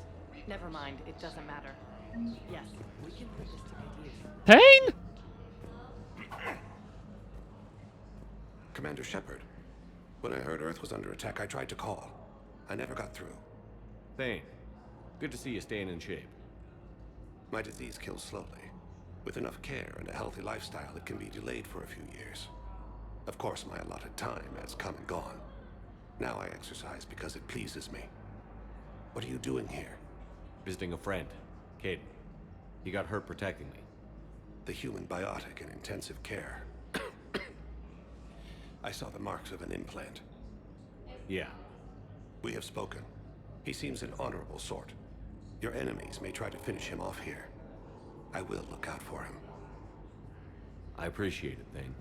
Never mind, it doesn't matter. Yes, we can put this to good use. Pain? Commander Shepard, when I heard Earth was under attack, I tried to call. I never got through. Thane, good to see you staying in shape. My disease kills slowly. With enough care and a healthy lifestyle, it can be delayed for a few years. Of course, my allotted time has come and gone. Now I exercise because it pleases me. What are you doing here? Visiting a friend, Caden. He got hurt protecting me. The human biotic in intensive care. I saw the marks of an implant. Yeah. We have spoken. He seems an honorable sort. Your enemies may try to finish him off here. I will look out for him. I appreciate it, Thane.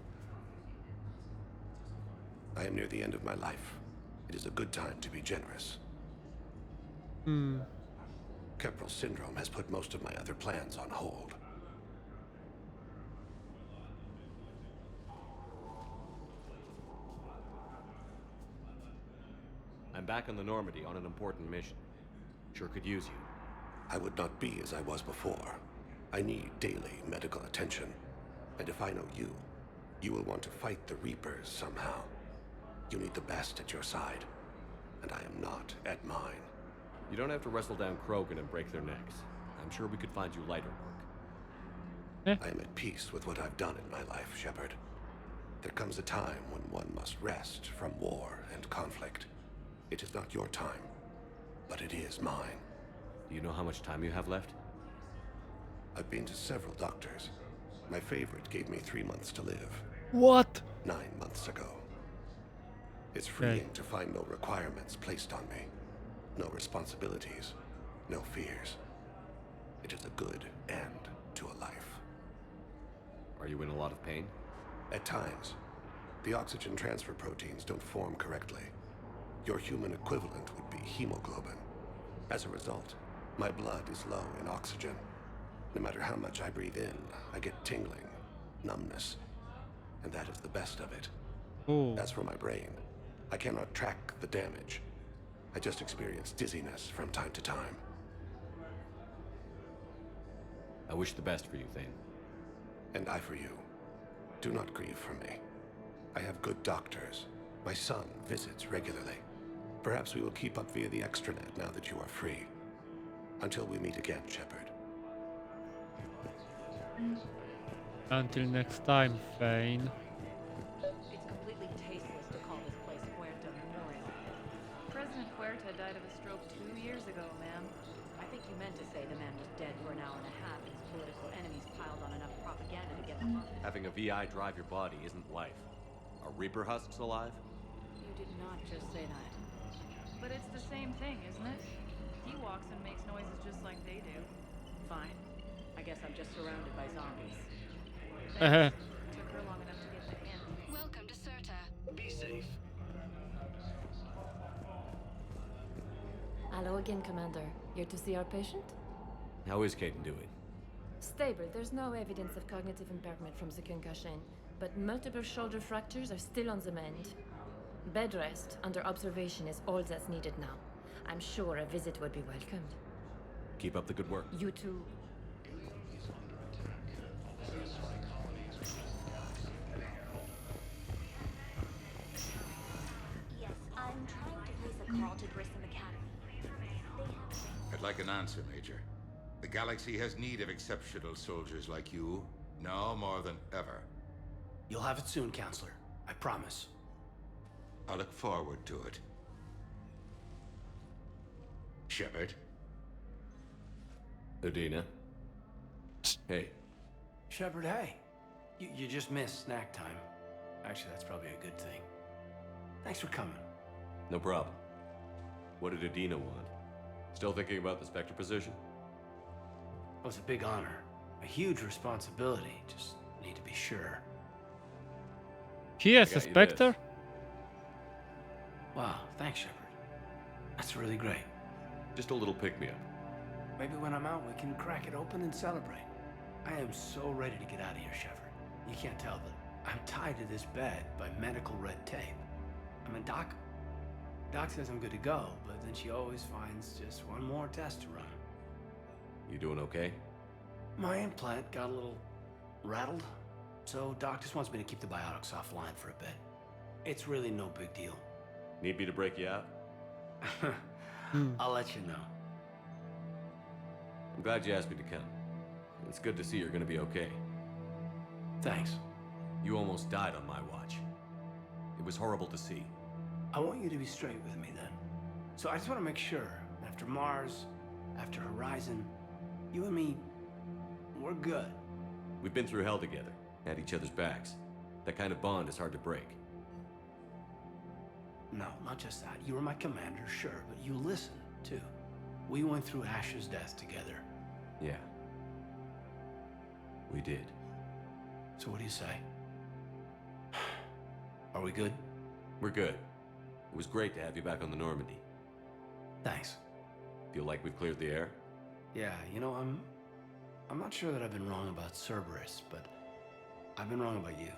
I am near the end of my life. It is a good time to be generous. Keppel syndrome has put most of my other plans on hold. I'm back on the Normandy on an important mission. Sure could use you. I would not be as I was before. I need daily medical attention. And if I know you, you will want to fight the Reapers somehow. You need the best at your side. And I am not at mine. You don't have to wrestle down Krogan and break their necks. I'm sure we could find you lighter work. I am at peace with what I've done in my life, Shepard. There comes a time when one must rest from war and conflict. It is not your time, but it is mine. Do you know how much time you have left? I've been to several doctors. My favorite gave me 3 months to live. What? 9 months ago. It's freeing to find no requirements placed on me. No responsibilities. No fears. It is a good end to a life. Are you in a lot of pain? At times. The oxygen transfer proteins don't form correctly. Your human equivalent would be hemoglobin. As a result, my blood is low in oxygen. No matter how much I breathe in, I get tingling, numbness, and that is the best of it. As for my brain, I cannot track the damage. I just experience dizziness from time to time. I wish the best for you, Thane. And I for you. Do not grieve for me. I have good doctors. My son visits regularly. Perhaps we will keep up via the extranet now that you are free. Until we meet again, Shepard. Until next time, Thane. It's completely tasteless to call this place Huerta Memorial. President Huerta died of a stroke 2 years ago, ma'am. I think you meant to say the man was dead for an hour and a half and his political enemies piled on enough propaganda to get him off. Having a VI drive your body isn't life. Are Reaper husks alive? You did not just say that. But it's the same thing, isn't it? He walks and makes noises just like they do. Fine. I guess I'm just surrounded by zombies. Took her long enough to get the hint. Welcome to Serta. Be safe. Hello again, Commander. Here to see our patient? How is Caden doing? Stable. There's no evidence of cognitive impairment from the concussion, but multiple shoulder fractures are still on the mend. Bed rest under observation is all that's needed now. I'm sure a visit would be welcomed. Keep up the good work. You too. Yes, I'm trying to place a call to Grissom Academy. They have... I'd like an answer, Major. The galaxy has need of exceptional soldiers like you, now more than ever. You'll have it soon, Counselor. I promise. I look forward to it. Shepard? Udina? Hey. Shepard, hey. You just missed snack time. Actually, that's probably a good thing. Thanks for coming. No problem. What did Udina want? Still thinking about the Spectre position? Well, it's a big honor. A huge responsibility. Just need to be sure. He has a Spectre? Wow, thanks, Shepard. That's really great. Just a little pick-me-up. Maybe when I'm out, we can crack it open and celebrate. I am so ready to get out of here, Shepard. You can't tell, but I'm tied to this bed by medical red tape. I mean, Doc says I'm good to go, but then she always finds just one more test to run. You doing okay? My implant got a little rattled, so Doc just wants me to keep the biotics offline for a bit. It's really no big deal. Need me to break you out? I'll let you know. I'm glad you asked me to come. It's good to see you're gonna be okay. Thanks. You almost died on my watch. It was horrible to see. I want you to be straight with me then. So I just want to make sure, after Mars, after Horizon, you and me, we're good. We've been through hell together, had each other's backs. That kind of bond is hard to break. No, not just that. You were my commander, sure, but you listened, too. We went through Ash's death together. Yeah. We did. So what do you say? Are we good? We're good. It was great to have you back on the Normandy. Thanks. Feel like we've cleared the air? Yeah, you know, I'm not sure that I've been wrong about Cerberus, but I've been wrong about you.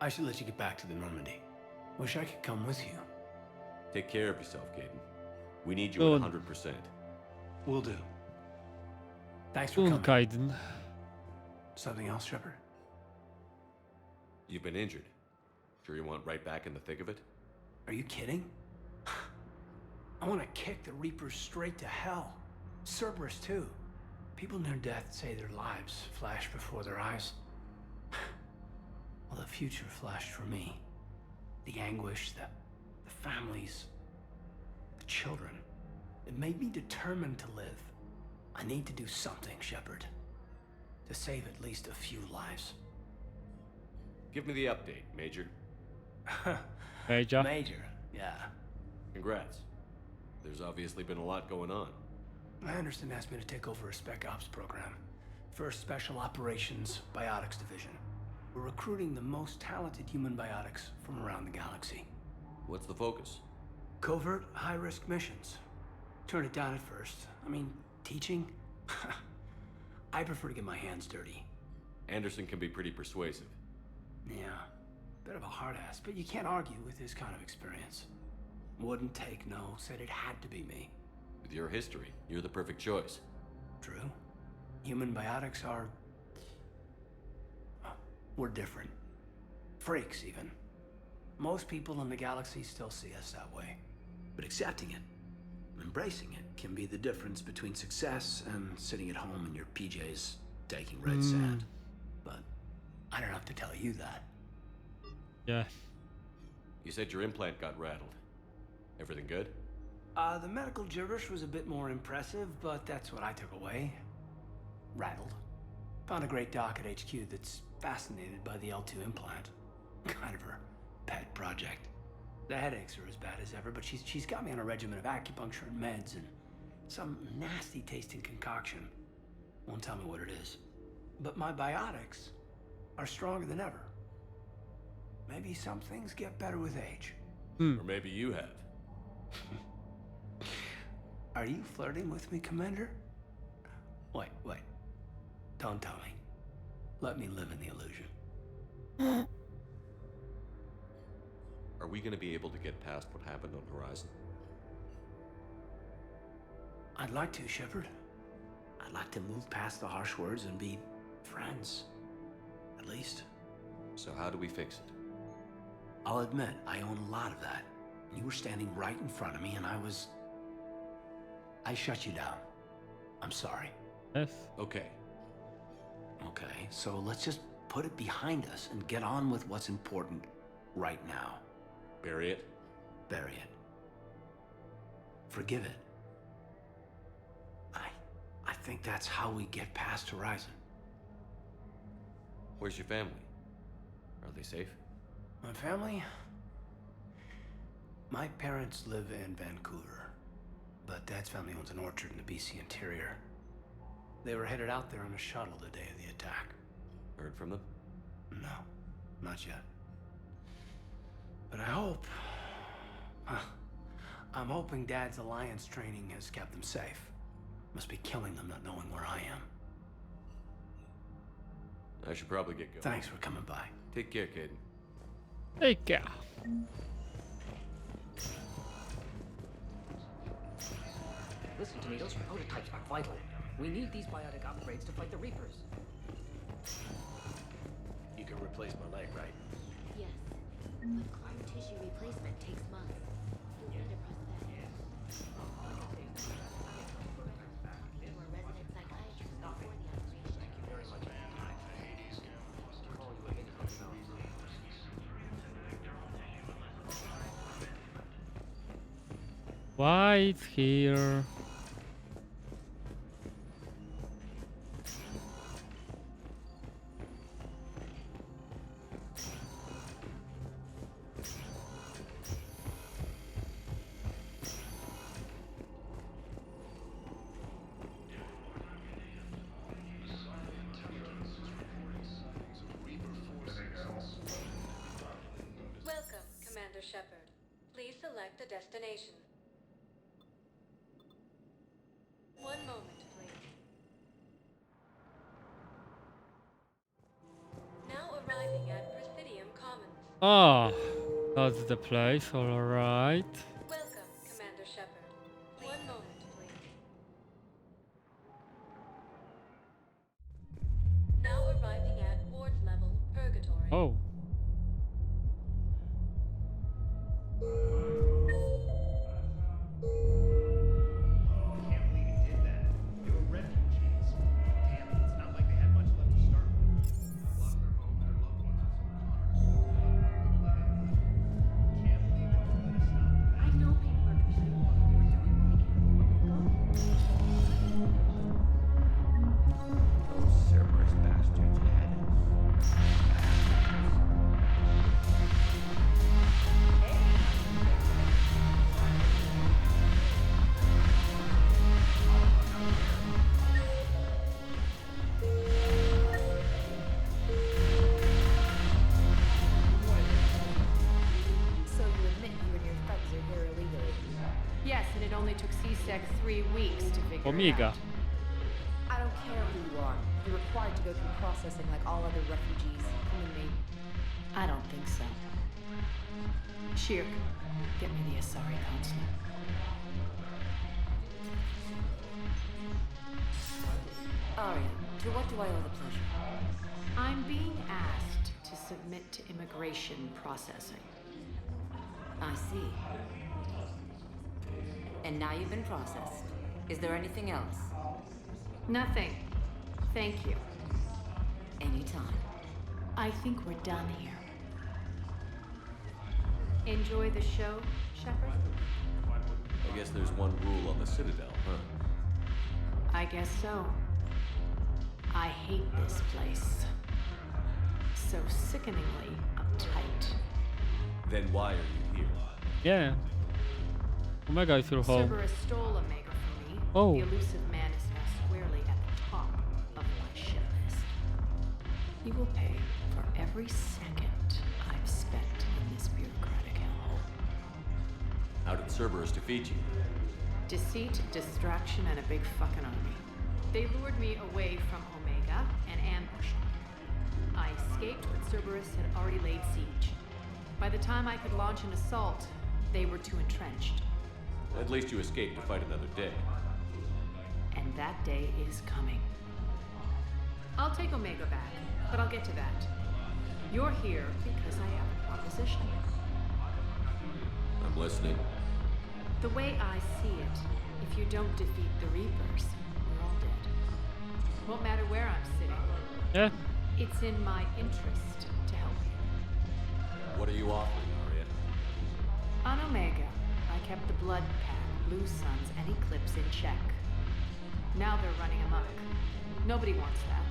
I should let you get back to the Normandy. Wish I could come with you. Take care of yourself, Caden. We need you at 100%. Will do. Thanks for coming. Kaiden. Something else, Shepard? You've been injured. Sure you want right back in the thick of it? Are you kidding? I want to kick the Reapers straight to hell. Cerberus, too. People near death say their lives flash before their eyes. Well, the future flashed for me. The anguish, the families, the children. It made me determined to live. I need to do something, Shepard. To save at least a few lives. Give me the update, Major. Major? Major, yeah. Congrats. There's obviously been a lot going on. Anderson asked me to take over a Spec Ops program. First Special Operations Biotics Division. We're recruiting the most talented human biotics from around the galaxy. What's the focus? Covert, high-risk missions. Turn it down at first. I mean, teaching? I prefer to get my hands dirty. Anderson can be pretty persuasive. Yeah, bit of a hard ass, but you can't argue with his kind of experience. Wouldn't take no, said it had to be me. With your history, you're the perfect choice. True. Human biotics are... we're different. Freaks, even. Most people in the galaxy still see us that way. But accepting it, embracing it, can be the difference between success and sitting at home in your PJs taking red sand. But I don't have to tell you that. Yeah. You said your implant got rattled. Everything good? The medical gibberish was a bit more impressive, but that's what I took away. Rattled. Found a great doc at HQ that's fascinated by the L2 implant. Kind of her pet project. The headaches are as bad as ever, but she's got me on a regimen of acupuncture and meds and some nasty tasting concoction. Won't tell me what it is. But my biotics are stronger than ever. Maybe some things get better with age. Or maybe you have. Are you flirting with me, Commander? Wait. Don't tell me. Let me live in the illusion. Are we gonna be able to get past what happened on Horizon? I'd like to, Shepard. I'd like to move past the harsh words and be friends. At least. So how do we fix it? I'll admit, I own a lot of that. You were standing right in front of me and I shut you down. I'm sorry. Yes. Okay. Okay, so let's just put it behind us and get on with what's important right now. Bury it? Bury it. Forgive it. I think that's how we get past Horizon. Where's your family? Are they safe? My family? My parents live in Vancouver, but Dad's family owns an orchard in the BC interior. They were headed out there on a shuttle the day of the attack. Heard from them? No, not yet. But I hope... I'm hoping Dad's Alliance training has kept them safe. Must be killing them not knowing where I am. I should probably get going. Thanks for coming by. Take care, Caden. Take care. Listen to me, those prototypes are vital. We need these biotic upgrades to fight the Reapers. You can replace my leg, right? Yes, but clone tissue replacement takes months. You'll need a prosthetic. Talking to a resident psychiatrist before the operation. Why it's here? Welcome, Commander Shepard. Please select a destination. One moment, please. Now arriving at Presidium Commons. Ah, that's the place, alright. Welcome, Commander Shepard. One moment, please. Now arriving at ward level Purgatory. Oh. So you admit you and your friends are here illegally? Yes, and it only took CSEC 3 weeks to figure Omega. it out. I don't care who you are. You're required to go through processing like all other refugees, including me. I don't think so. Shirk, Get me the Asari consulate. Arya, To what do I owe the pleasure? I'm being asked to submit to immigration processing. I see. And now you've been processed. Is there anything else? Nothing. Thank you. Anytime. I think we're done here. Enjoy the show, Shepard? I guess there's one rule on the Citadel, huh? I guess so. I hate this place. So sickeningly uptight. Then why are you here? Yeah. Omega is your home. Cerberus stole Omega from me. Oh. The elusive man is now squarely at the top of my shit list. He will pay for every second I've spent in this bureaucratic hellhole. How did Cerberus defeat you? Deceit, distraction, and a big fucking army. They lured me away from Omega and ambushed me. I escaped, but Cerberus had already laid siege. By the time I could launch an assault, they were too entrenched. At least you escaped to fight another day. And that day is coming. I'll take Omega back, but I'll get to that. You're here because I have a proposition. I'm listening. The way I see it, if you don't defeat the Reapers, we're all dead. Won't matter where I'm sitting. Yeah. It's in my interest to help you. What are you offering, Arya? On Omega, I kept the Blood Pack, Blue Suns, and Eclipse in check. Now they're running amok. Nobody wants that.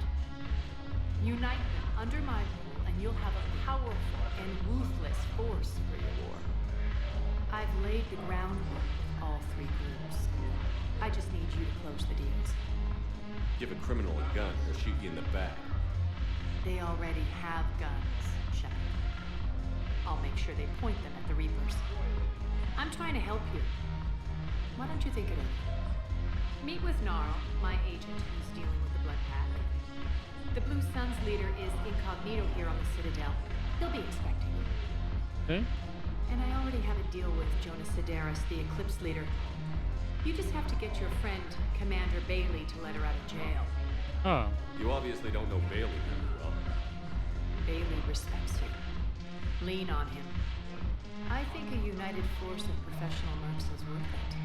Unite them under my rule, and you'll have a powerful and ruthless force for your war. I've laid the groundwork with all three groups. I just need you to close the deals. Give a criminal a gun, he'll shoot you in the back. They already have guns, Shepard. I'll make sure they point them at the Reapers. I'm trying to help you. Why don't you think it over? Meet with Gnarl, my agent who's dealing with the Blood Pack. The Blue Suns leader is incognito here on the Citadel. He'll be expecting you. Okay. And I already have a deal with Jonas Sedaris, the Eclipse leader. You just have to get your friend, Commander Bailey, to let her out of jail. Oh. You obviously don't know Bailey very well. Bailey respects you. Lean on him. I think a united force of professional mercs is worth it.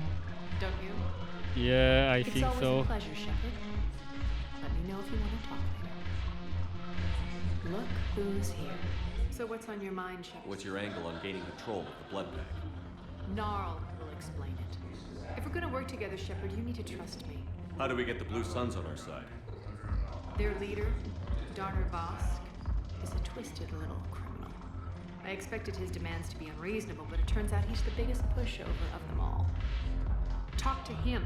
Don't you? Yeah, I think It's so. always a pleasure, Shepard. Let me know if you want to talk later. Look who's here. So what's on your mind, Shepard? What's your angle on gaining control of the Blood Pack? Gnarl will explain it. If we're going to work together, Shepard, you need to trust me. How do we get the Blue Suns on our side? Their leader, Darner Vosk, is a twisted little criminal. I expected his demands to be unreasonable, but it turns out he's the biggest pushover of them all. Talk to him.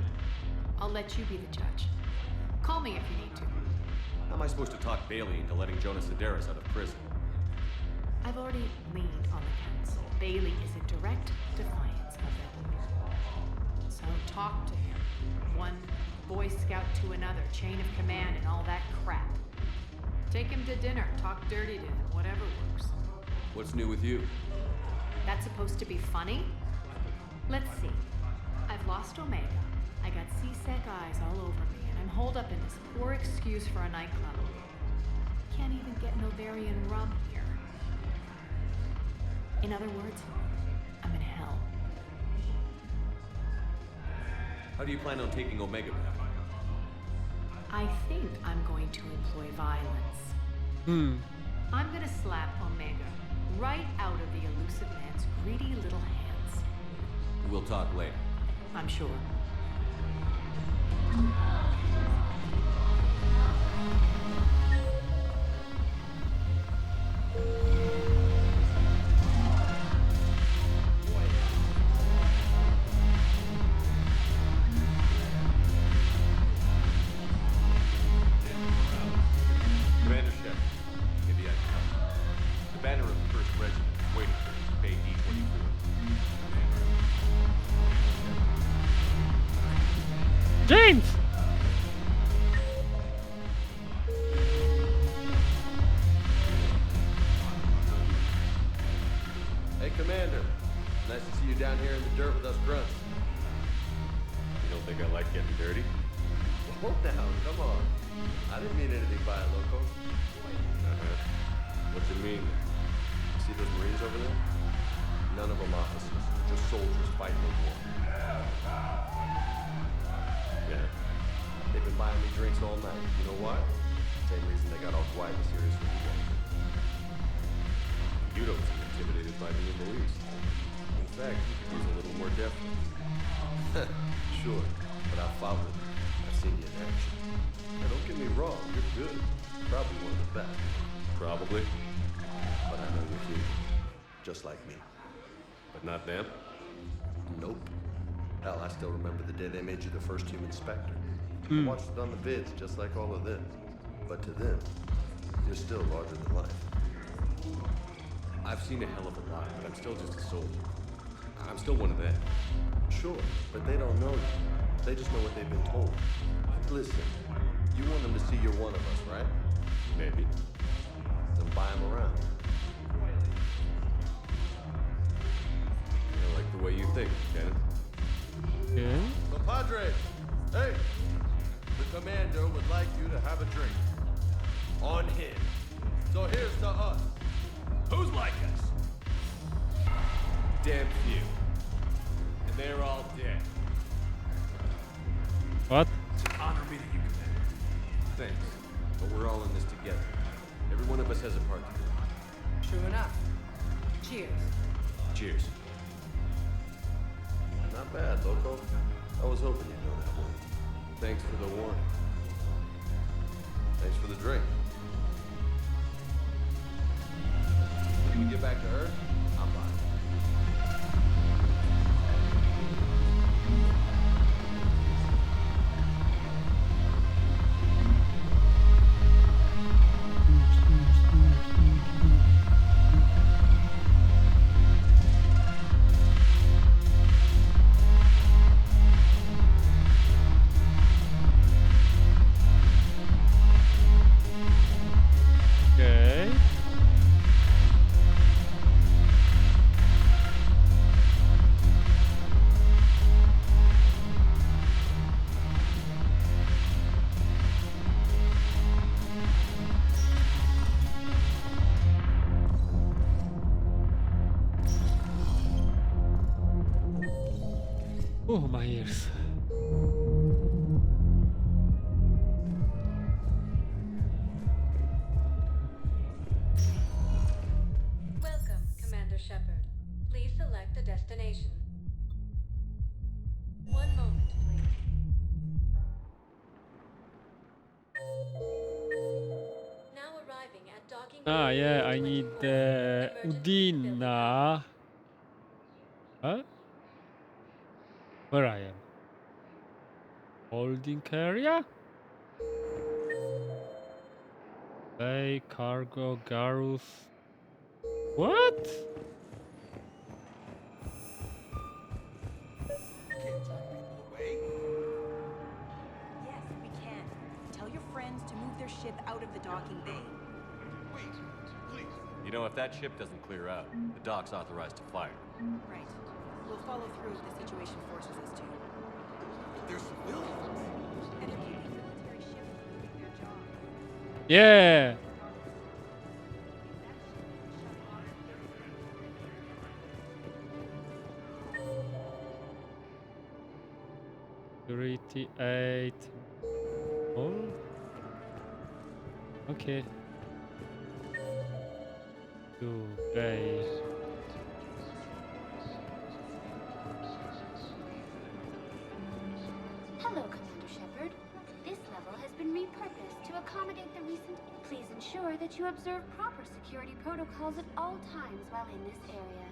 I'll let you be the judge. Call me if you need to. How am I supposed to talk Bailey into letting Jonas Sedaris out of prison? I've already leaned on the council. Bailey is in direct defiance of it. So talk to him. One Boy Scout to another, chain of command and all that crap. Take him to dinner, talk dirty to him, whatever works. What's new with you? That's supposed to be funny? Let's see. I've lost Omega. I got C-Sec eyes all over me, and I'm holed up in this poor excuse for a nightclub. Can't even get an ovarian rub here. In other words, I'm in hell. How do you plan on taking Omega back? I think I'm going to employ violence. I'm gonna slap Omega right out of the elusive man's greedy little hands. We'll talk later. I'm sure. Commander Shepard, maybe I can help. The banner of the 1st Regiment is waiting for you, Bay D-24. James! Hey, Commander. Nice to see you down here in the dirt with us grunts. You don't think I like getting dirty? Slow down, come on. I didn't mean anything by it, Loco. What you mean? See those Marines over there? None of them officers, just soldiers fighting the war. Yeah. They've been buying me drinks all night. You know why? Same reason they got all quiet and serious when you got here. You don't seem intimidated by me in the least. In fact, you could use a little more deference. Sure, but I followed you. I've seen you in action. Now don't get me wrong, you're good. Probably one of the best. Probably. But I know you're human. Just like me. But not them? Nope. Hell, I still remember the day they made you the first human Spectre. I watched it on the vids, just like all of them. But to them, you're still larger than life. I've seen a hell of a lot, but I'm still just a soldier. I'm still one of them. Sure, but they don't know you. They just know what they've been told. Listen, you want them to see you're one of us, right? Maybe. Then buy them around. I like the way you think, Kenneth. Okay. So, Padre, hey, the commander would like you to have a drink. On him. So here's to us. Who's like us? Damn few. And they're all dead. What? It's an honor meeting you, Commander. Thanks, but we're all in this together. Every one of us has a part to play. True enough. Cheers. Cheers. Not bad, Loco. I was hoping you'd know that one. Thanks for the warning. Thanks for the drink. When we get back to Earth, I'm buying. Okay. Oh, my ears. Welcome, Commander Shepard. Please select a destination. One moment, please. Now arriving at docking. Ah, yeah, I need the Udina. Huh? Where I am? Holding area? Bay, cargo, Garus. What? Yes, we can. Tell your friends to move their ship out of the docking bay. Wait, please. You know, if that ship doesn't clear out, the dock's authorized to fire. Right. We'll follow through if the situation forces us to. There's civilians. And they're keeping military ships from doing their job. Yeah. Security 8. Oh. Okay. 2 bay. Hello, Commander Shepard. This level has been repurposed to accommodate the recent. Please ensure that you observe proper security protocols at all times while in this area.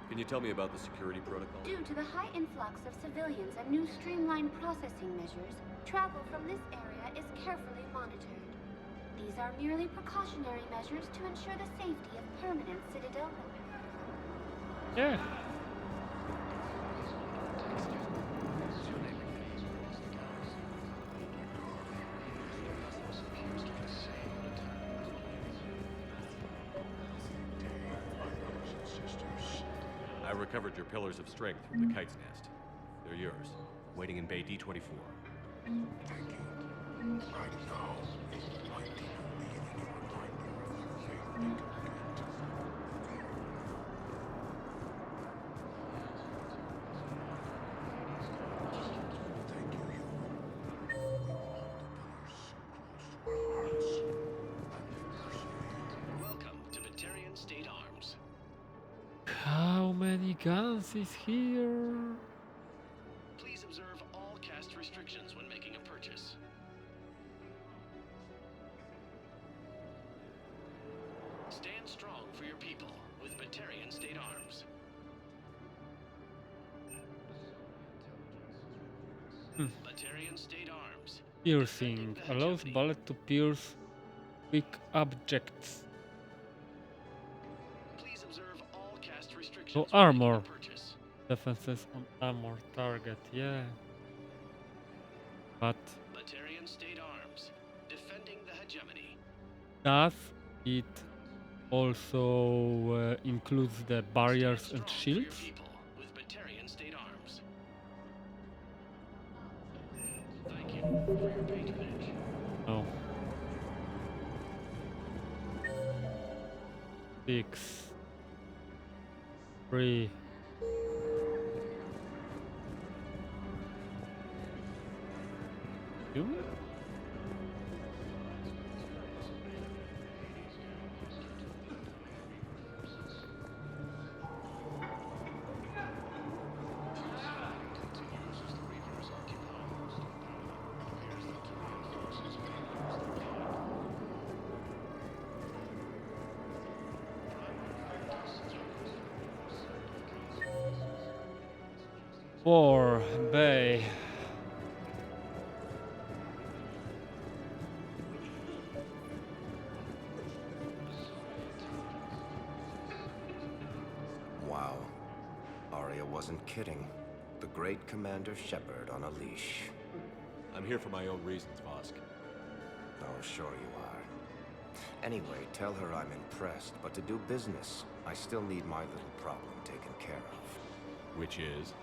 Can you tell me about the security protocol? Due to the high influx of civilians and new streamlined processing measures, travel from this area is carefully monitored. These are merely precautionary measures to ensure the safety of permanent Citadel residents. Yeah. I recovered your pillars of strength from the kite's nest. They're yours, waiting in Bay D-24. Welcome to Batarian State Arms. How many guns is here? Please observe all caste restrictions when making a purchase. Stand strong for your people with Batarian State Arms. Batarian State Arms. Piercing allows bullet to pierce weak objects. Please observe all caste restrictions So when making a armor. purchase. Defenses on armor target, yeah. But Batarian State Arms. Defending the hegemony. does it also includes the barriers and shields? People with Batarian State Arms. Thank you for your patronage. No. 6, 3. Two? Four, Bay. Wow. Arya wasn't kidding. The great Commander Shepard on a leash. I'm here for my own reasons, Vosk. Oh, sure you are. Anyway, tell her I'm impressed, but to do business, I still need my little problem taken care of. Which is?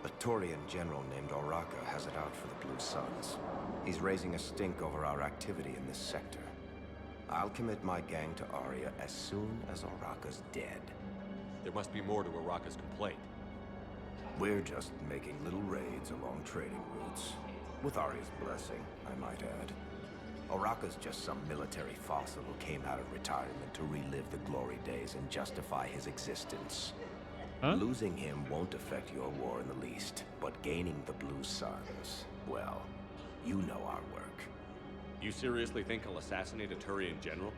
A Turian general named Oraka has it out for the Blue Suns. He's raising a stink over our activity in this sector. I'll commit my gang to Arya as soon as Oraka's dead. There must be more to Oraka's complaint. We're just making little raids along trading routes. With Arya's blessing, I might add. Oraka's just some military fossil who came out of retirement to relive the glory days and justify his existence. Huh? Losing him won't affect your war in the least, but gaining the Blue Suns, well, you know our work. You seriously think I'll assassinate a Turian general?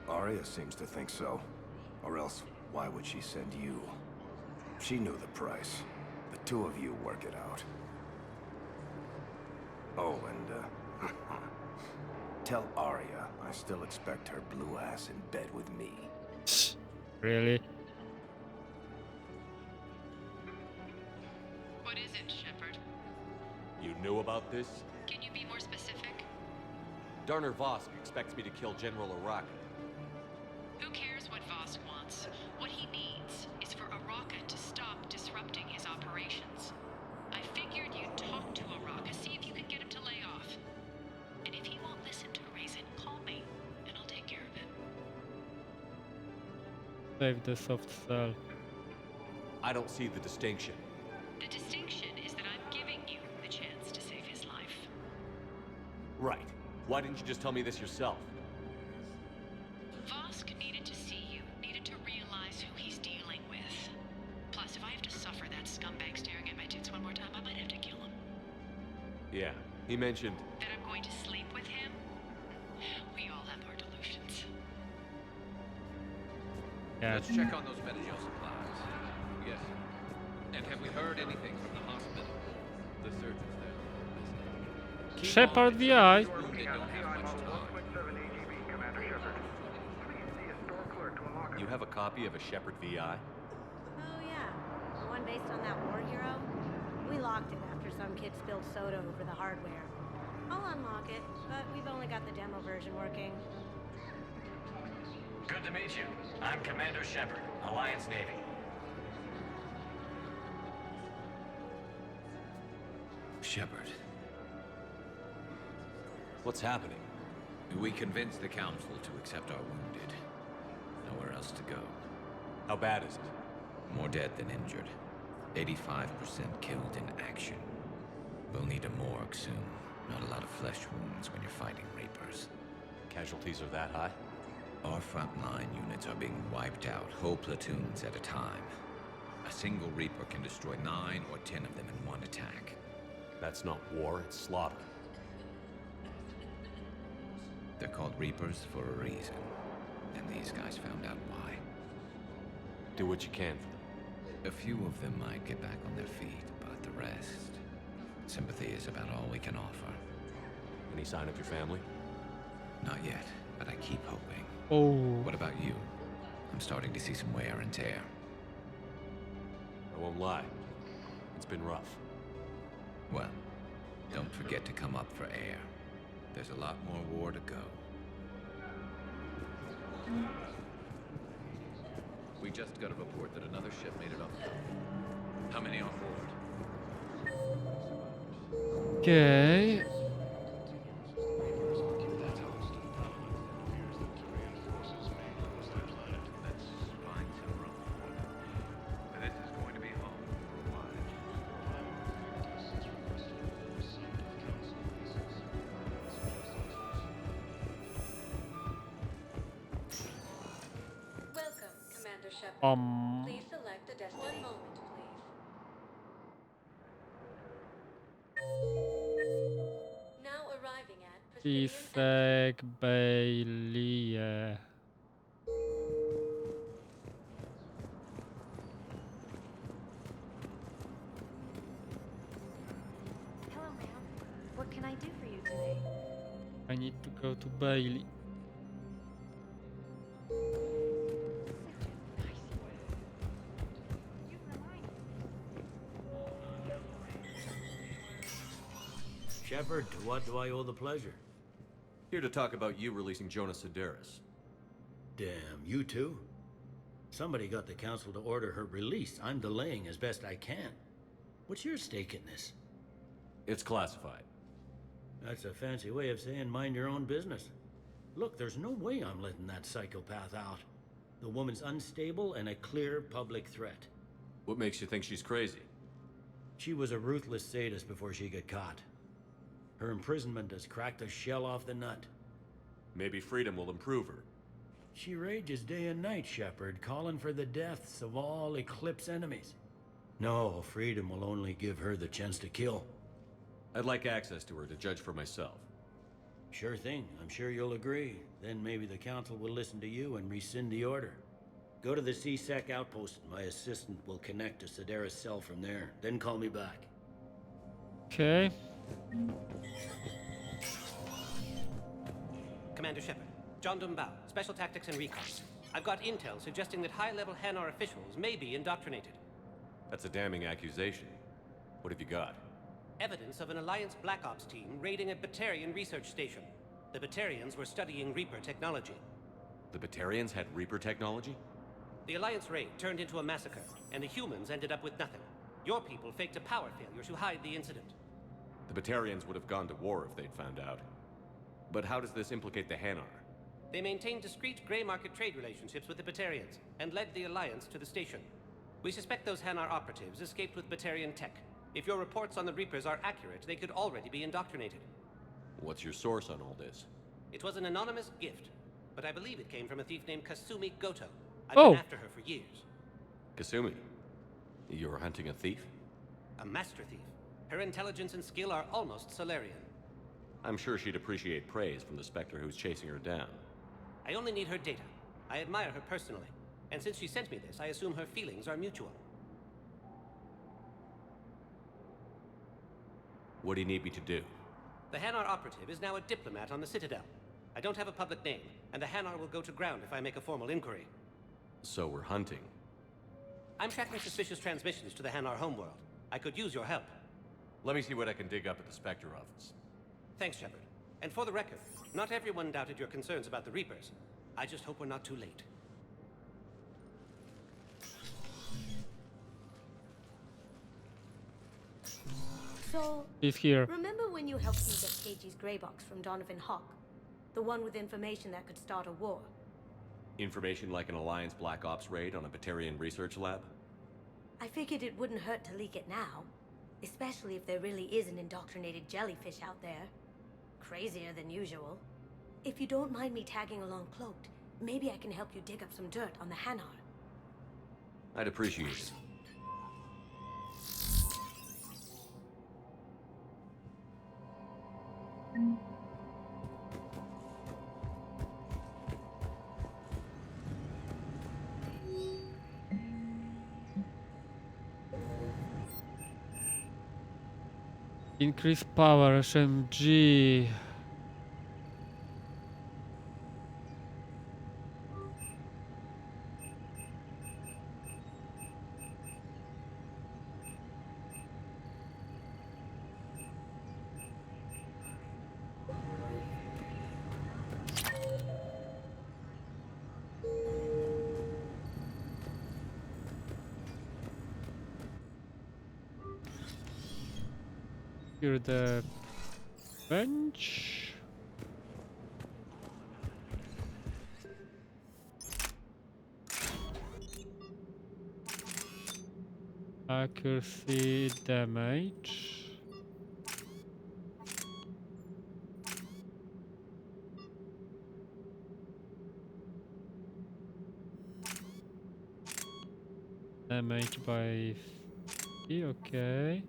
Arya seems to think so. Or else, why would she send you? She knew the price. The two of you work it out. Oh, and, tell Arya I still expect her blue ass in bed with me. Really? What is it, Shepard? You knew about this? Can you be more specific? Darner Vosk expects me to kill General Oraka. Who cares what Vosk wants? What he needs is for Oraka to stop disrupting his operations. I figured you'd talk to Oraka, see if you can get him to lay off. And if he won't listen to reason, call me, and I'll take care of it. Save the soft cell. I don't see the distinction. The distinction is that I'm giving you the chance to save his life. Right. Why didn't you just tell me this yourself? Vosk needed to see you, needed to realize who he's dealing with. Plus, if I have to suffer that scumbag staring at my tits one more time, I might have to kill him. Yeah, he mentioned... That I'm going to sleep with him? We all have our delusions. Yeah. Let's check on those medical supplies. Yes. And have we heard anything from the hospital? The surgeons there. Shepard VI. They don't have much time. You have a copy of a Shepard VI? Oh yeah, the one based on that war hero? We locked it after some kid spilled soda over the hardware. I'll unlock it, but we've only got the demo version working. Good to meet you. I'm Commander Shepard, Alliance Navy. Shepard, What's happening? We convinced the council to accept our wounded. Nowhere else to go. How bad is it? More dead than injured. 85% killed in action. We'll need a morgue soon. Not a lot of flesh wounds when you're fighting Reapers. Casualties are that high? Our frontline units are being wiped out, whole platoons at a time. A single Reaper can destroy 9 or 10 of them in one attack. That's not war, it's slaughter. They're called Reapers for a reason. And these guys found out why. Do what you can for them. A few of them might get back on their feet, but the rest... Sympathy is about all we can offer. Any sign of your family? Not yet, but I keep hoping. Oh. What about you? I'm starting to see some wear and tear. I won't lie. It's been rough. Well, don't forget to come up for air. There's a lot more war to go. We just got a report that another ship made it off. How many on board? Okay. Welcome, Commander Shepard. Please select a destination. One moment, please. Now arriving at Isaac Bailey. Hello, ma'am. What can I do for you today? I need to go to Bailey. Shepard, to what do I owe the pleasure? Here to talk about you releasing Jonas Sedaris. Damn, you too? Somebody got the council to order her release. I'm delaying as best I can. What's your stake in this? It's classified. That's a fancy way of saying mind your own business. Look, there's no way I'm letting that psychopath out. The woman's unstable and a clear public threat. What makes you think she's crazy? She was a ruthless sadist before she got caught. Her imprisonment has cracked the shell off the nut. Maybe freedom will improve her. She rages day and night, Shepard, calling for the deaths of all Eclipse enemies. No, freedom will only give her the chance to kill. I'd like access to her to judge for myself. Sure thing. I'm sure you'll agree. Then maybe the council will listen to you and rescind the order. Go to the C-Sec outpost. My assistant will connect to Sedaris' cell from there. Then call me back. Okay. Commander Shepard, John Dumbao, Special Tactics and Recon. I've got intel suggesting that high-level Hanar officials may be indoctrinated. That's a damning accusation. What have you got? Evidence of an Alliance Black Ops team raiding a Batarian research station. The Batarians were studying Reaper technology. The Batarians had Reaper technology? The Alliance raid turned into a massacre, and the humans ended up with nothing. Your people faked a power failure to hide the incident. The Batarians would have gone to war if they'd found out. But how does this implicate the Hanar? They maintained discreet gray market trade relationships with the Batarians, and led the Alliance to the station. We suspect those Hanar operatives escaped with Batarian tech. If your reports on the Reapers are accurate, they could already be indoctrinated. What's your source on all this? It was an anonymous gift, but I believe it came from a thief named Kasumi Goto. I've Oh. been after her for years. Kasumi, you're hunting a thief? A master thief. Her intelligence and skill are almost Solarian. I'm sure she'd appreciate praise from the Spectre who's chasing her down. I only need her data. I admire her personally. And since she sent me this, I assume her feelings are mutual. What do you need me to do? The Hanar operative is now a diplomat on the Citadel. I don't have a public name, and the Hanar will go to ground if I make a formal inquiry. So we're hunting. I'm tracking suspicious transmissions to the Hanar homeworld. I could use your help. Let me see what I can dig up at the Spectre office. Thanks, Shepard. And for the record, not everyone doubted your concerns about the Reapers. I just hope we're not too late. So, He's here. remember when you you helped me get KG's gray box from Donovan Hawk. The one with information that could start a war. Information like an Alliance Black Ops raid on a Batarian research lab? I figured it wouldn't hurt to leak it now. Especially if there really is an indoctrinated jellyfish out there. Crazier than usual. If you don't mind me tagging along cloaked, maybe I can help you dig up some dirt on the Hanar. I'd appreciate it. Increase power SMG. Here the bench. Accuracy, damage. Damage by 50, okay.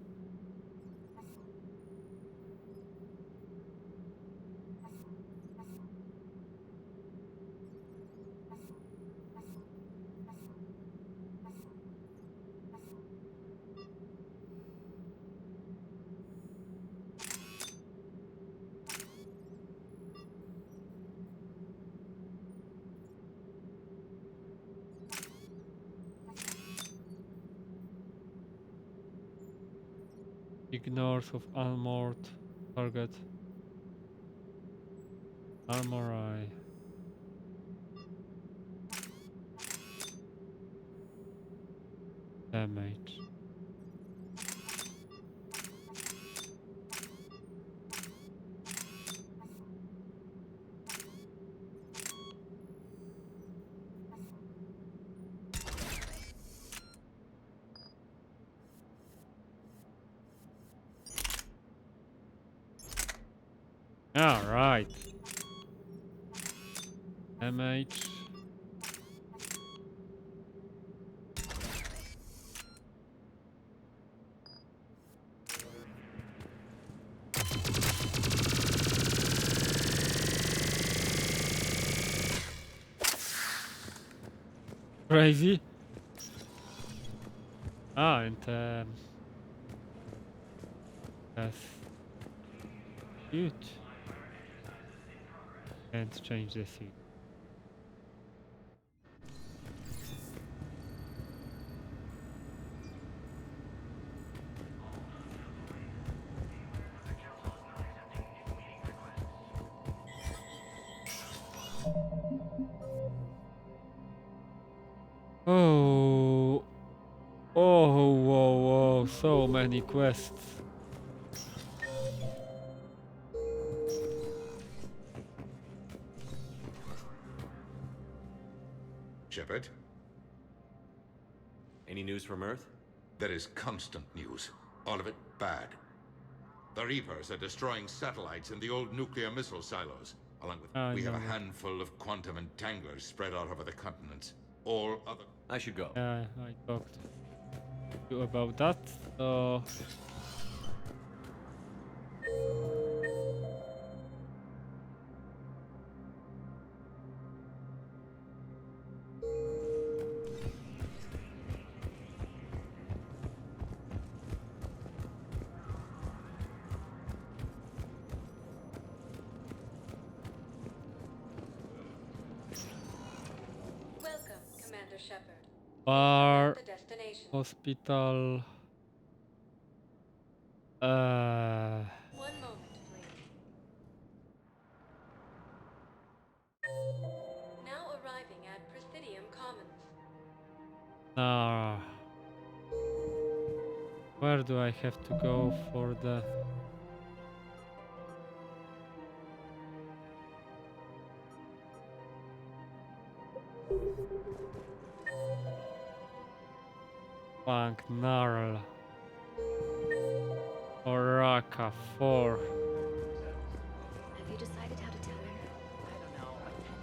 Ignores of armored target. Armor eye. Damage. All right. Damage. Crazy. Ah, and that's cute. Can't change the seat. Oh, oh, whoa, whoa, so many quests. Shepard? Any news from Earth? There is constant news. All of it bad. The Reapers are destroying satellites in the old nuclear missile silos. Along with we have a handful of quantum entanglers spread out over the continents. All other... I should go. I talked to you about that, so... Welcome, Commander Shepard. Bar, The destination. hospital, One moment, please. Now arriving at Presidium Commons. where do I have to go for the... Bank Gnarl. Oraka 4. Have you decided how to tell her? I don't know. A text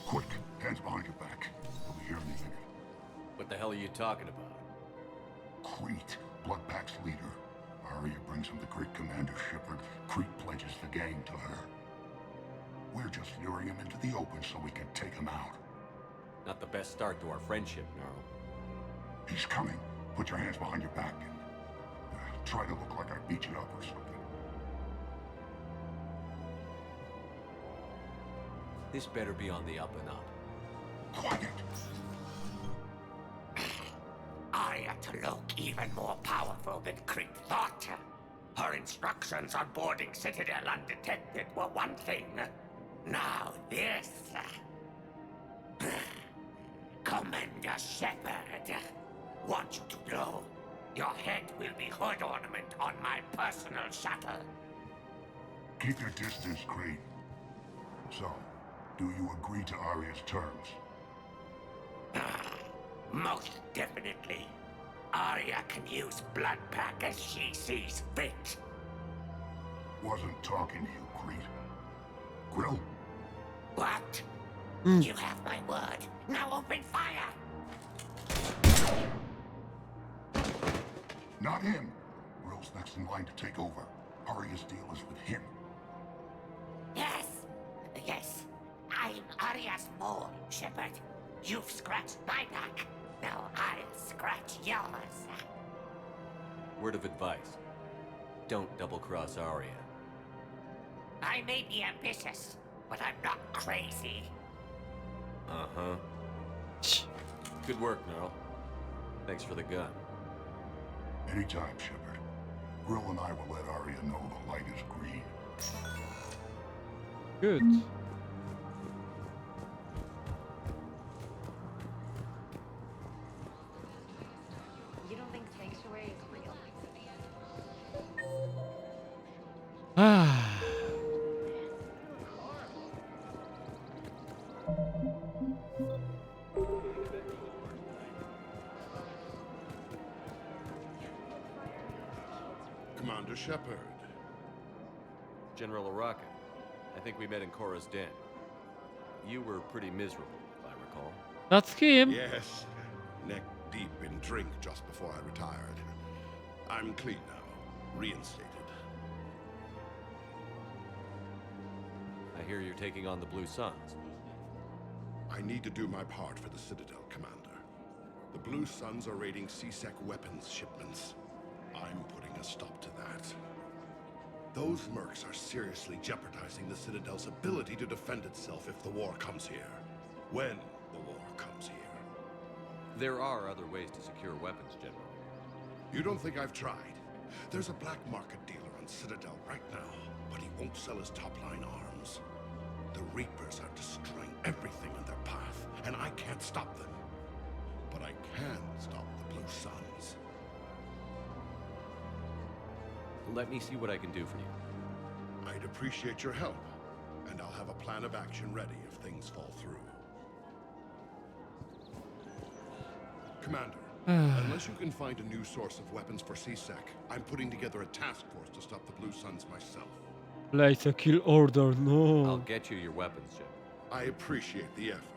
Quick, hands behind your back. We'll be here any minute. What the hell are you talking about? Crete, Bloodpack's leader. Arya brings him the great Commander Shepard. Crete pledges the gang to her. We're just luring him into the open so we can take him out. Not the best start to our friendship, Gnarl. He's coming. Put your hands behind your back and try to look like I beat you up or something. This better be on the up and up. Quiet. Arya to look even more powerful than Crete thought. Her instructions on boarding Citadel undetected were one thing. Now this. Commander Shepard. Want you to know, your head will be hood ornament on my personal shuttle. Keep your distance, Crete. So, do you agree to Arya's terms? Most definitely. Arya can use Bloodpack as she sees fit. Wasn't talking to you, Crete. Grill? What? You have my word. Now open fire! Not him. Grill's next in line to take over. Arya's deal is with him. Yes. Yes. I'm Arya's mole, Shepard. You've scratched my back. Now I'll scratch yours. Word of advice. Don't double-cross Arya. I may be ambitious, but I'm not crazy. Uh-huh. Good work, Gnarl. Thanks for the gun. Anytime, Shepard. Grill and I will let Arya know the light is green. Good. You don't think Sanctuary is real? Ah. Commander Shepard. General Oraka. I think we met in Korra's den. You were pretty miserable, if I recall. That's him. Yes. Neck deep in drink just before I retired. I'm clean now. Reinstated. I hear you're taking on the Blue Suns. I need to do my part for the Citadel, Commander. The Blue Suns are raiding C-Sec weapons shipments. I'm putting a stop to that. Those mercs are seriously jeopardizing the Citadel's ability to defend itself if the war comes here. When the war comes here. There are other ways to secure weapons, General. You don't think I've tried? There's a black market dealer on Citadel right now, but he won't sell his top-line arms. The Reapers are destroying everything in their path, and I can't stop them. But I can stop the Blue Suns. Let me see what I can do for you. I'd appreciate your help, and I'll have a plan of action ready if things fall through. Commander, unless you can find a new source of weapons for C-Sec, I'm putting together a task force to stop the Blue Suns myself. Place a kill order, no. I'll get you your weapons, General. I appreciate the effort.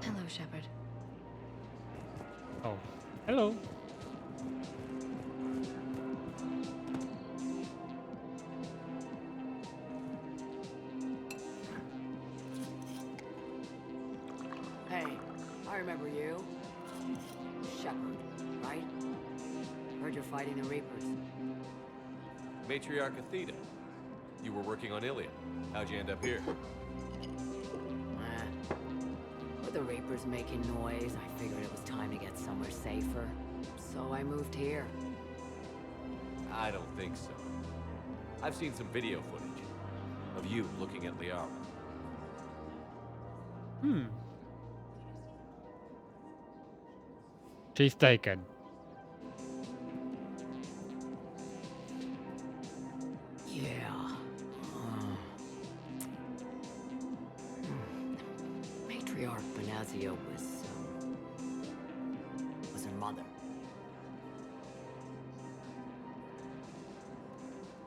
Hello, Shepard. Oh, hello. Hey, I remember you. Shepard, right? Heard you're fighting the Reapers. Matriarch Athena. You were working on Ilium. How'd you end up here? With the Reapers making noise, I figured it was time to get somewhere safer. So I moved here. I don't think so. I've seen some video footage of you looking at Liara. She's taken. Yeah. Matriarch Benazia was her mother.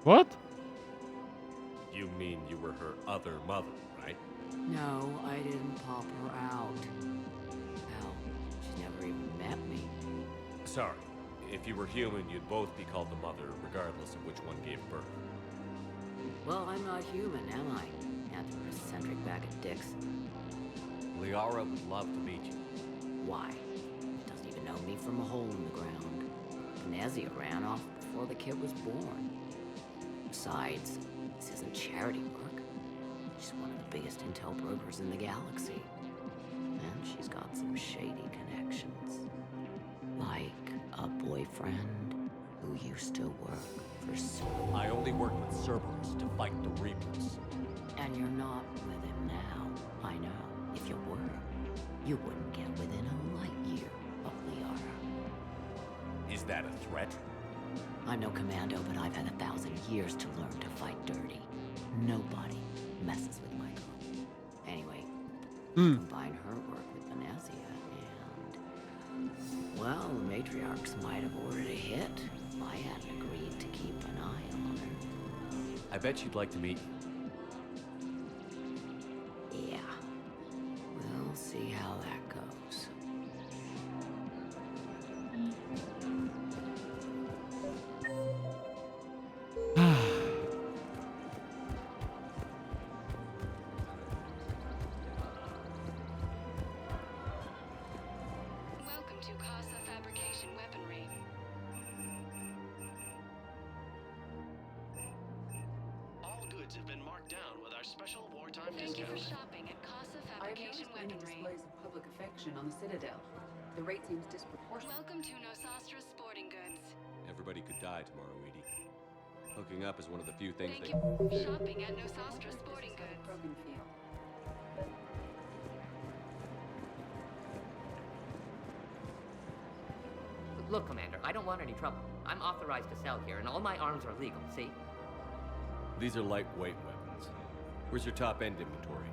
What? You mean you were her other mother, right? No, I didn't pop her out. Hell, she never even met me. Sorry. If you were human, you'd both be called the mother, regardless of which one gave birth. Well, I'm not human, am I? Anthropocentric bag of dicks. Liara would love to meet you. Why? She doesn't even know me from a hole in the ground. Benazia ran off before the kid was born. Besides, this isn't charity work. She's one of the biggest intel brokers in the galaxy. And she's got some shady connections. Like a boyfriend who used to work for Cerberus. I only work with Cerberus to fight the Reapers. And you're not with him now. I know. If you were, you wouldn't get within a light year of Liara. Is that a threat? I'm no commando, but I've had 1,000 years to learn to fight dirty. Nobody messes with my girl. Anyway, combine her work with Benazia and... Well, the matriarchs might have ordered a hit if I hadn't agreed to keep an eye on her. I bet she'd like to meet you. Yeah. We'll see how that goes. Welcome to Casa Fabrication Weaponry. All goods have been marked down with our special wartime Thank you discount. for shopping at Casa Fabrication Many Weaponry. displays of public affection on the Citadel. The rate seems disproportionate. Welcome to Nosastra Sporting Goods. Everybody could die tomorrow, Edie. Hooking up is one of the few things Thank they... you for shopping at Nosastra Sporting Goods. Broken field. Look, Commander, I don't want any trouble. I'm authorized to sell here, and all my arms are legal, see? These are lightweight weapons. Where's your top-end inventory?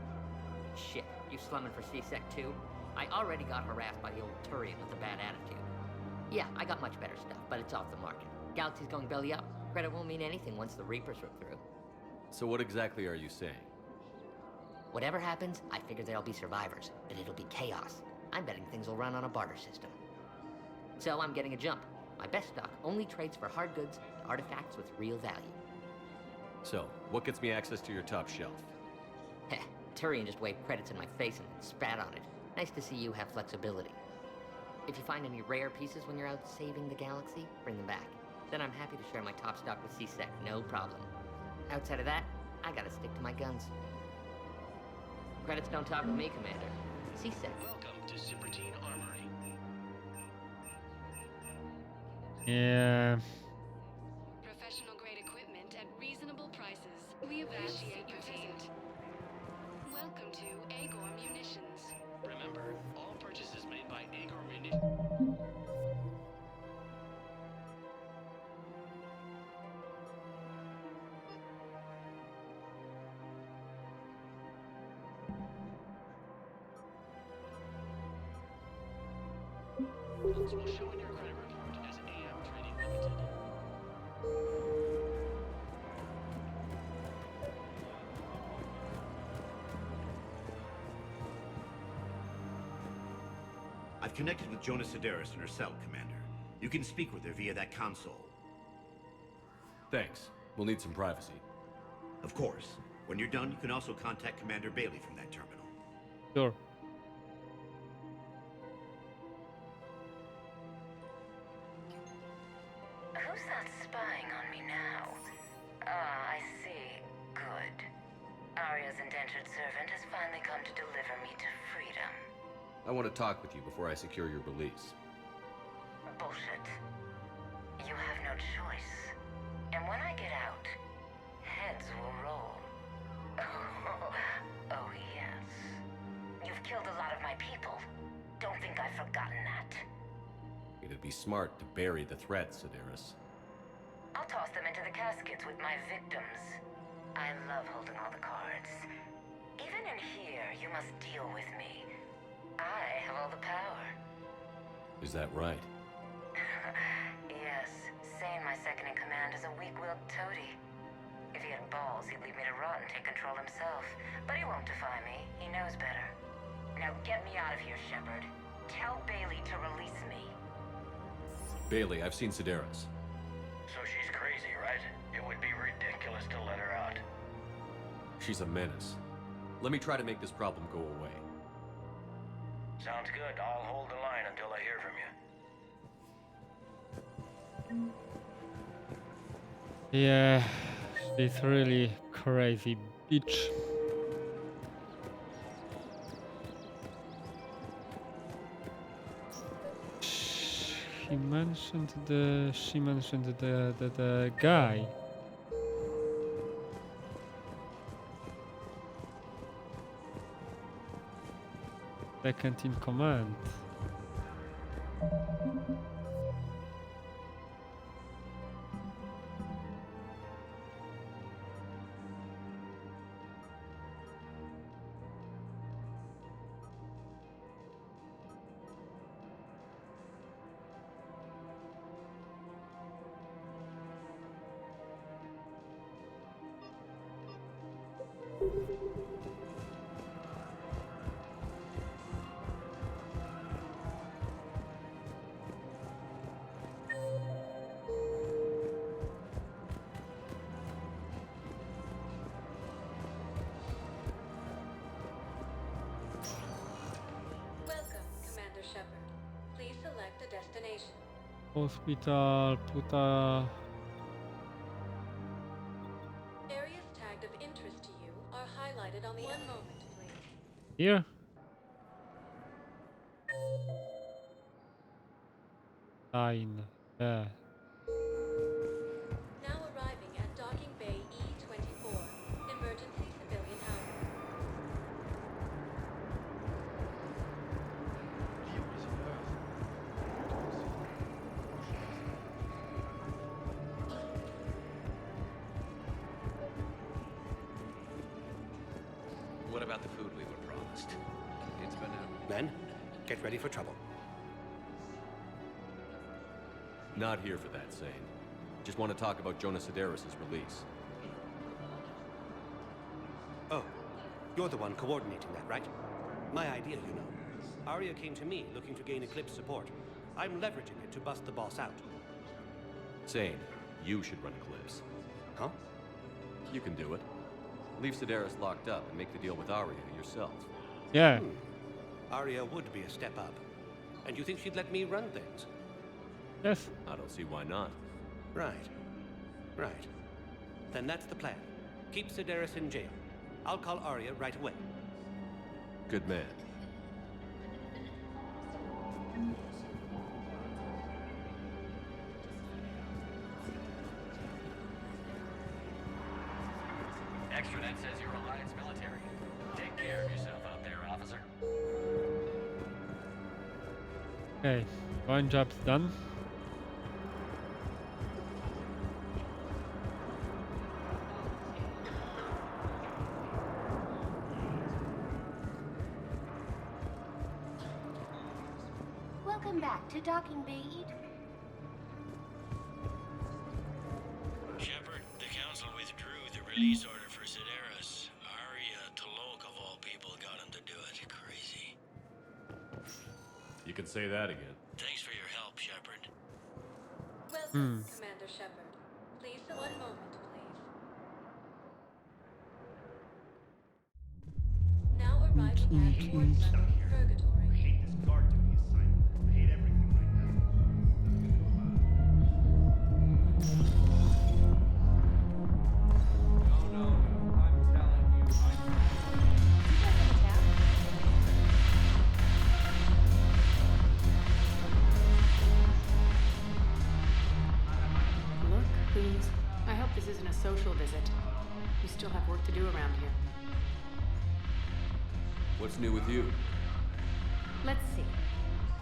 Shit, you slumming for C-Sec too? I already got harassed by the old Turian with a bad attitude. Yeah, I got much better stuff, but it's off the market. Galaxy's going belly up. Credit won't mean anything once the Reapers rip through. So what exactly are you saying? Whatever happens, I figure there'll be survivors, but it'll be chaos. I'm betting things will run on a barter system. So I'm getting a jump. My best stock only trades for hard goods and artifacts with real value. So, what gets me access to your top shelf? Heh, Turian just waved credits in my face and spat on it. Nice to see you have flexibility. If you find any rare pieces when you're out saving the galaxy, bring them back. Then I'm happy to share my top stock with C-Sec, no problem. Outside of that, I gotta stick to my guns. Credits don't talk with me, Commander. C-Sec. Welcome to Cipertine Armory. Yeah. Professional grade equipment at reasonable prices. We appreciate your visit. Welcome to Agor Munitions. Remember, all purchases made by Agor Munitions. Funds will show in your credit report as AM Trading Limited. I've connected with Jonas Sedaris in her cell, Commander. You can speak with her via that console. Thanks. We'll need some privacy. Of course. When you're done, you can also contact Commander Bailey from that terminal. Sure. Who's that spying on me now? Ah, I see. Arya's indentured servant has finally come to deliver me to freedom. I want to talk with you before I secure your release. Bullshit. You have no choice. And when I get out, heads will roll. Oh, yes. You've killed a lot of my people. Don't think I've forgotten that. It'd be smart to bury the threat, Sedaris. I'll toss them into the caskets with my victims. I love holding all the cards. Even in here, you must deal with me. I have all the power. Is that right? Yes, Sane, my second-in-command, is a weak-willed toady. If he had balls, he'd leave me to rot and take control himself. But he won't defy me. He knows better. Now get me out of here, Shepard. Tell Bailey to release me. Bailey, I've seen Sedaris. So she's crazy, right? It would be ridiculous to let her out. She's a menace. Let me try to make this problem go away. Sounds good. I'll hold the line until I hear from you. Yeah, she's really crazy bitch. She mentioned the guy. Second in command. Shepard. Please select a destination. Hospital, puta. Areas tagged of interest to you are highlighted on the One moment, please. Here? Sign. There. Now arriving at Docking Bay E-24. Emergency civilian housing. What about the food we were promised? It's been out. Men, get ready for trouble. Not here for that, Sane. Just want to talk about Jonas Sedaris' release. Oh, you're the one coordinating that, right? My idea, you know. Arya came to me looking to gain Eclipse support. I'm leveraging it to bust the boss out. Sane, you should run Eclipse. Huh? You can do it. Leave Sedaris locked up and make the deal with Arya yourself. Yeah. Arya would be a step up. And you think she'd let me run things? Yes. I don't see why not. Right. Right. Then that's the plan. Keep Sedaris in jail. I'll call Arya right away. Good man. Extranet says you're Alliance military. Take care of yourself out there, officer. Okay, one job's done. Welcome back to Docking Bay E. Shepard, the Council withdrew the release order for Sedaris. Arya Talok, of all people, got him to do it. Crazy. You can say that again. Thanks for your help, Shepard. Welcome, Commander Shepard. Please, one moment, please. Now arriving at fourth level Purgatory. I hate this guard duty assignment. I hate everything right now. No, I'm telling you, I'm social visit. We still have work to do around here. What's new with you? Let's see.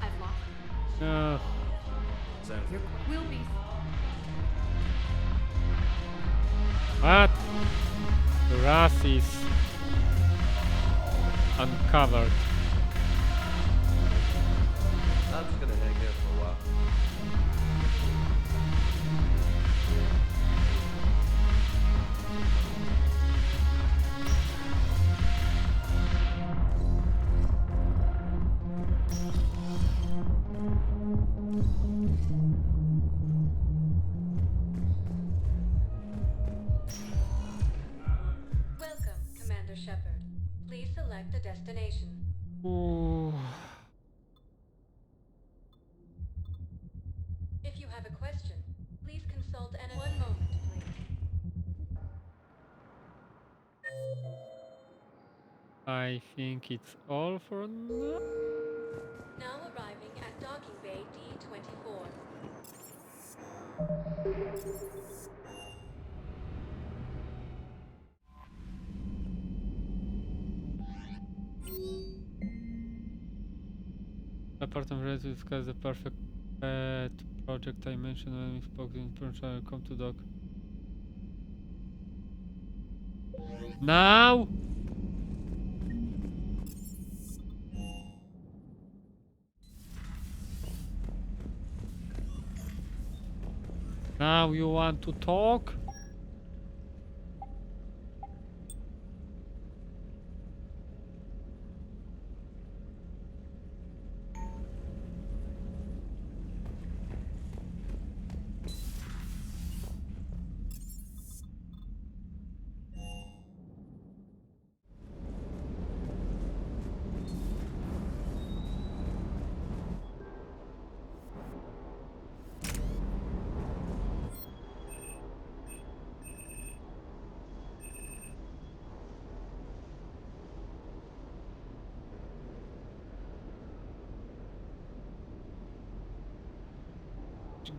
I've lost. We'll be. What? The ras is uncovered. I'm just gonna hang here for a while. Welcome, Commander Shepard. Please select a destination. Ooh. If you have a question, please consult an. One moment, please. I think it's all for now. Now arriving at docking bay D-24. Apart from ready to discuss the perfect pet project I mentioned when we spoke in Punch, come to dock. Now? Now you want to talk?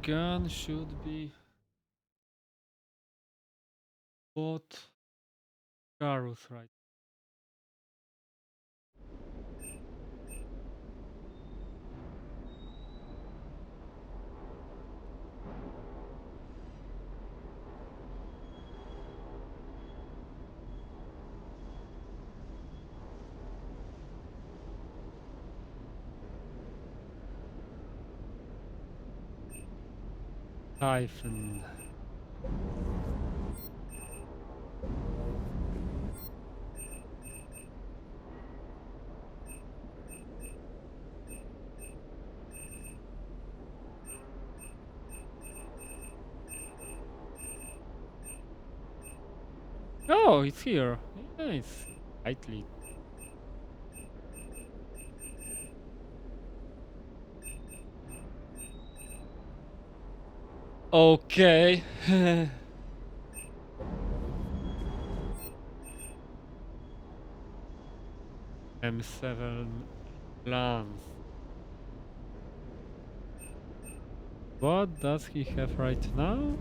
Gun should be both Garus, right? Typhon. Oh, it's here. Yeah, it's slightly. Okay. M7 Lance. What does he have right now?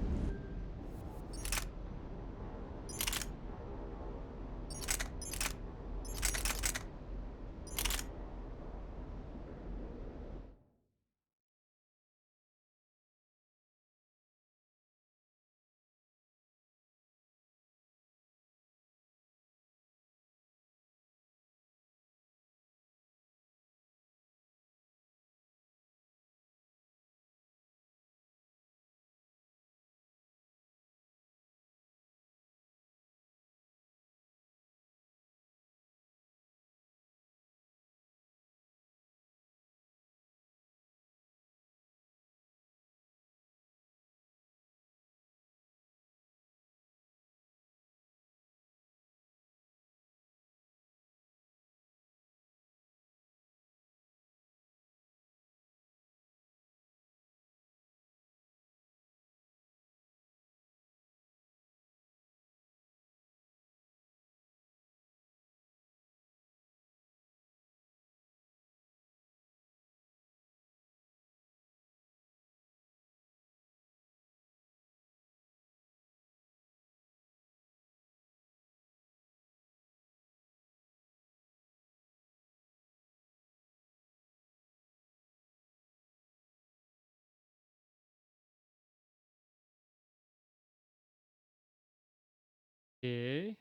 Okay.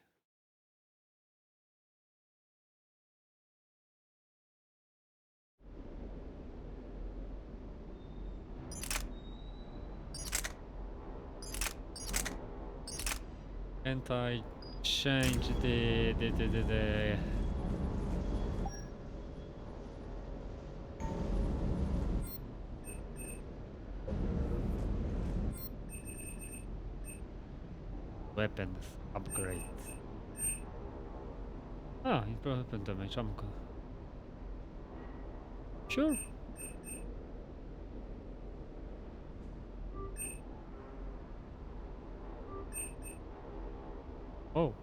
Can't I change the weapons upgrades? Ah, improve weapon damage. I'm good. Sure. Oh.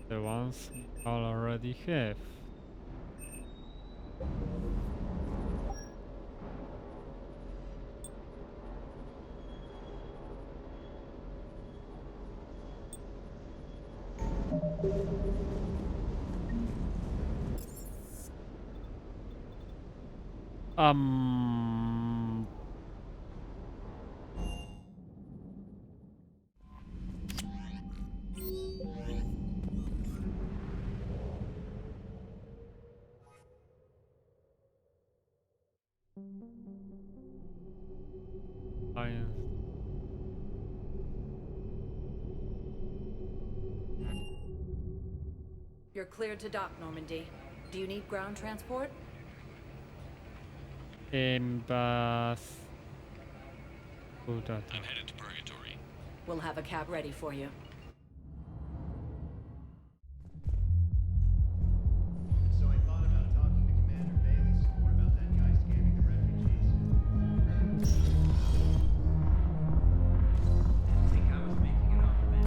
The ones we already have. Um. Science. You're cleared to dock, Normandy. Do you need ground transport? Embass. I'm headed to Purgatory. We'll have a cab ready for you. So I thought about talking to Commander Bailey some more about that guy scamming the refugees. I think I was making an offer, man.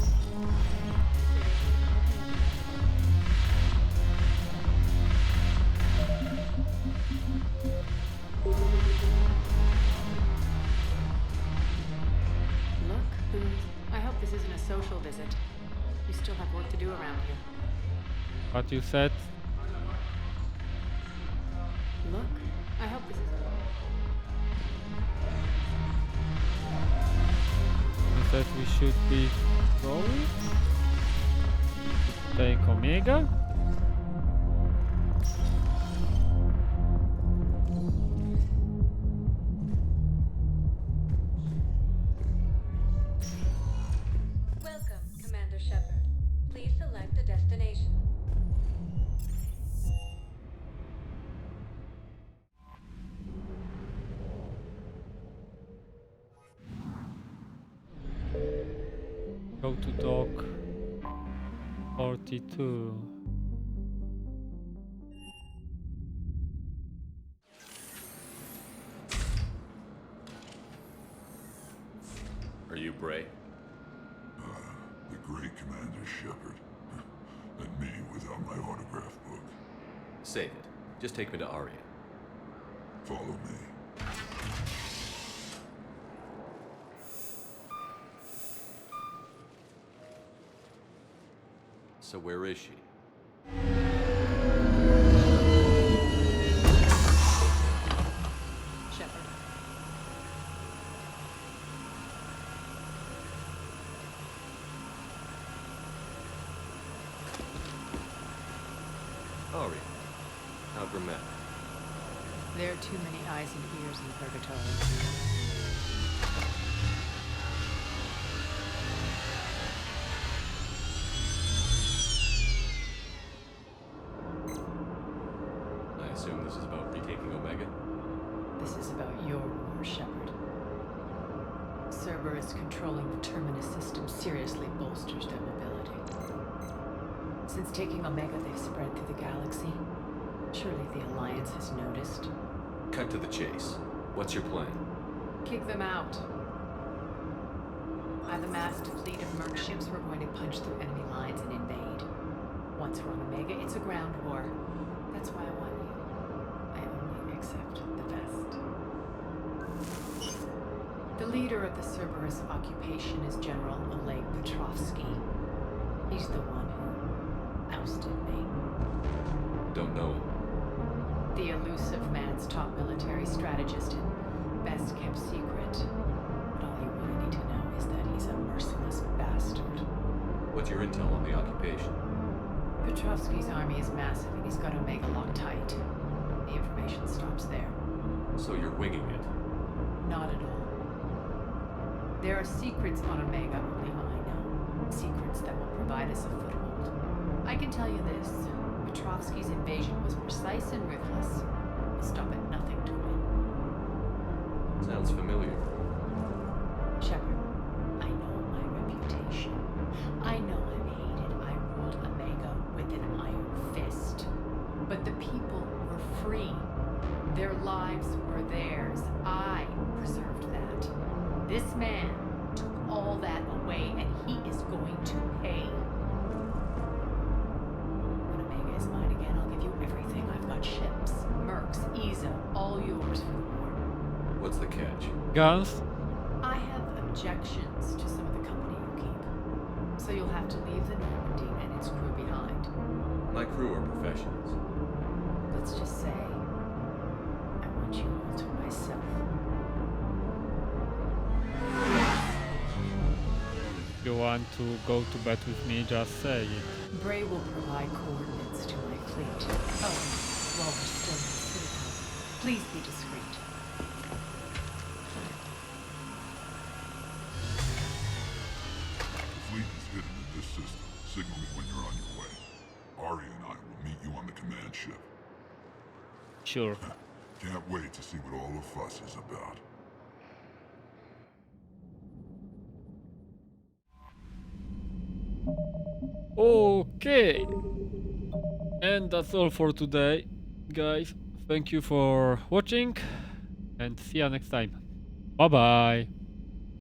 Look, Booth, I hope this isn't a social visit. We still have work to do around here. What you said? Look, I hope this isn't... You said we should be rolling? Take Omega? Welcome, Commander Shepard. Please select a destination. Go to dock 42. Are you Bray? The great Commander Shepard. And me without my autograph book. Save it. Just take me to Aria. Follow me. So where is she? Shepard. Aria. How dramatic. There are too many eyes and ears in Purgatory. I assume this is about retaking Omega? This is about your war, Shepard. Cerberus controlling the Terminus system seriously bolsters their mobility. Since taking Omega, they've spread through the galaxy. Surely the Alliance has noticed. Cut to the chase. What's your plan? Kick them out. I've amassed a fleet of merc ships. We're going to punch through enemy lines and invade. Once we're on Omega, it's a ground war. That's why I want you. I only accept the best. The leader of the Cerberus occupation is General Oleg Petrovsky. He's the one who ousted me. Don't know him. The elusive man's top military strategist and best kept secret. But all you really need to know is that he's a merciless bastard. What's your intel on the occupation? Petrovsky's army is massive and he's got Omega locked tight. The information stops there. So you're winging it? Not at all. There are secrets on Omega only I know. Secrets that will provide us a foothold. I can tell you this. Petrovsky's invasion was precise and ruthless. We'll stop at nothing to win. Sounds familiar. Shepard, I know my reputation. I know I'm hated. I ruled Omega with an iron fist. But the people were free. Their lives were theirs. I preserved that. This man took all that away, and he is going to pay. When Omega is mine again, I'll give you everything. I've got ships, mercs, Ezo, all yours for the war. What's the catch? Guns? I have objections to some of the company you keep. So you'll have to leave the Normandy and its crew behind. My crew are professionals. Let's just say, I want you all to myself. If you want to go to bed with me, just say it. Bray will provide coordinates to my fleet. Oh, while we're still in the Citadel, please be discreet. The fleet is hidden in this system. Signal me when you're on your way. Ari and I will meet you on the command ship. Sure. Can't wait to see what all the fuss is about. Okay. And that's all for today, guys. Thank you for watching and see you next time. Bye bye.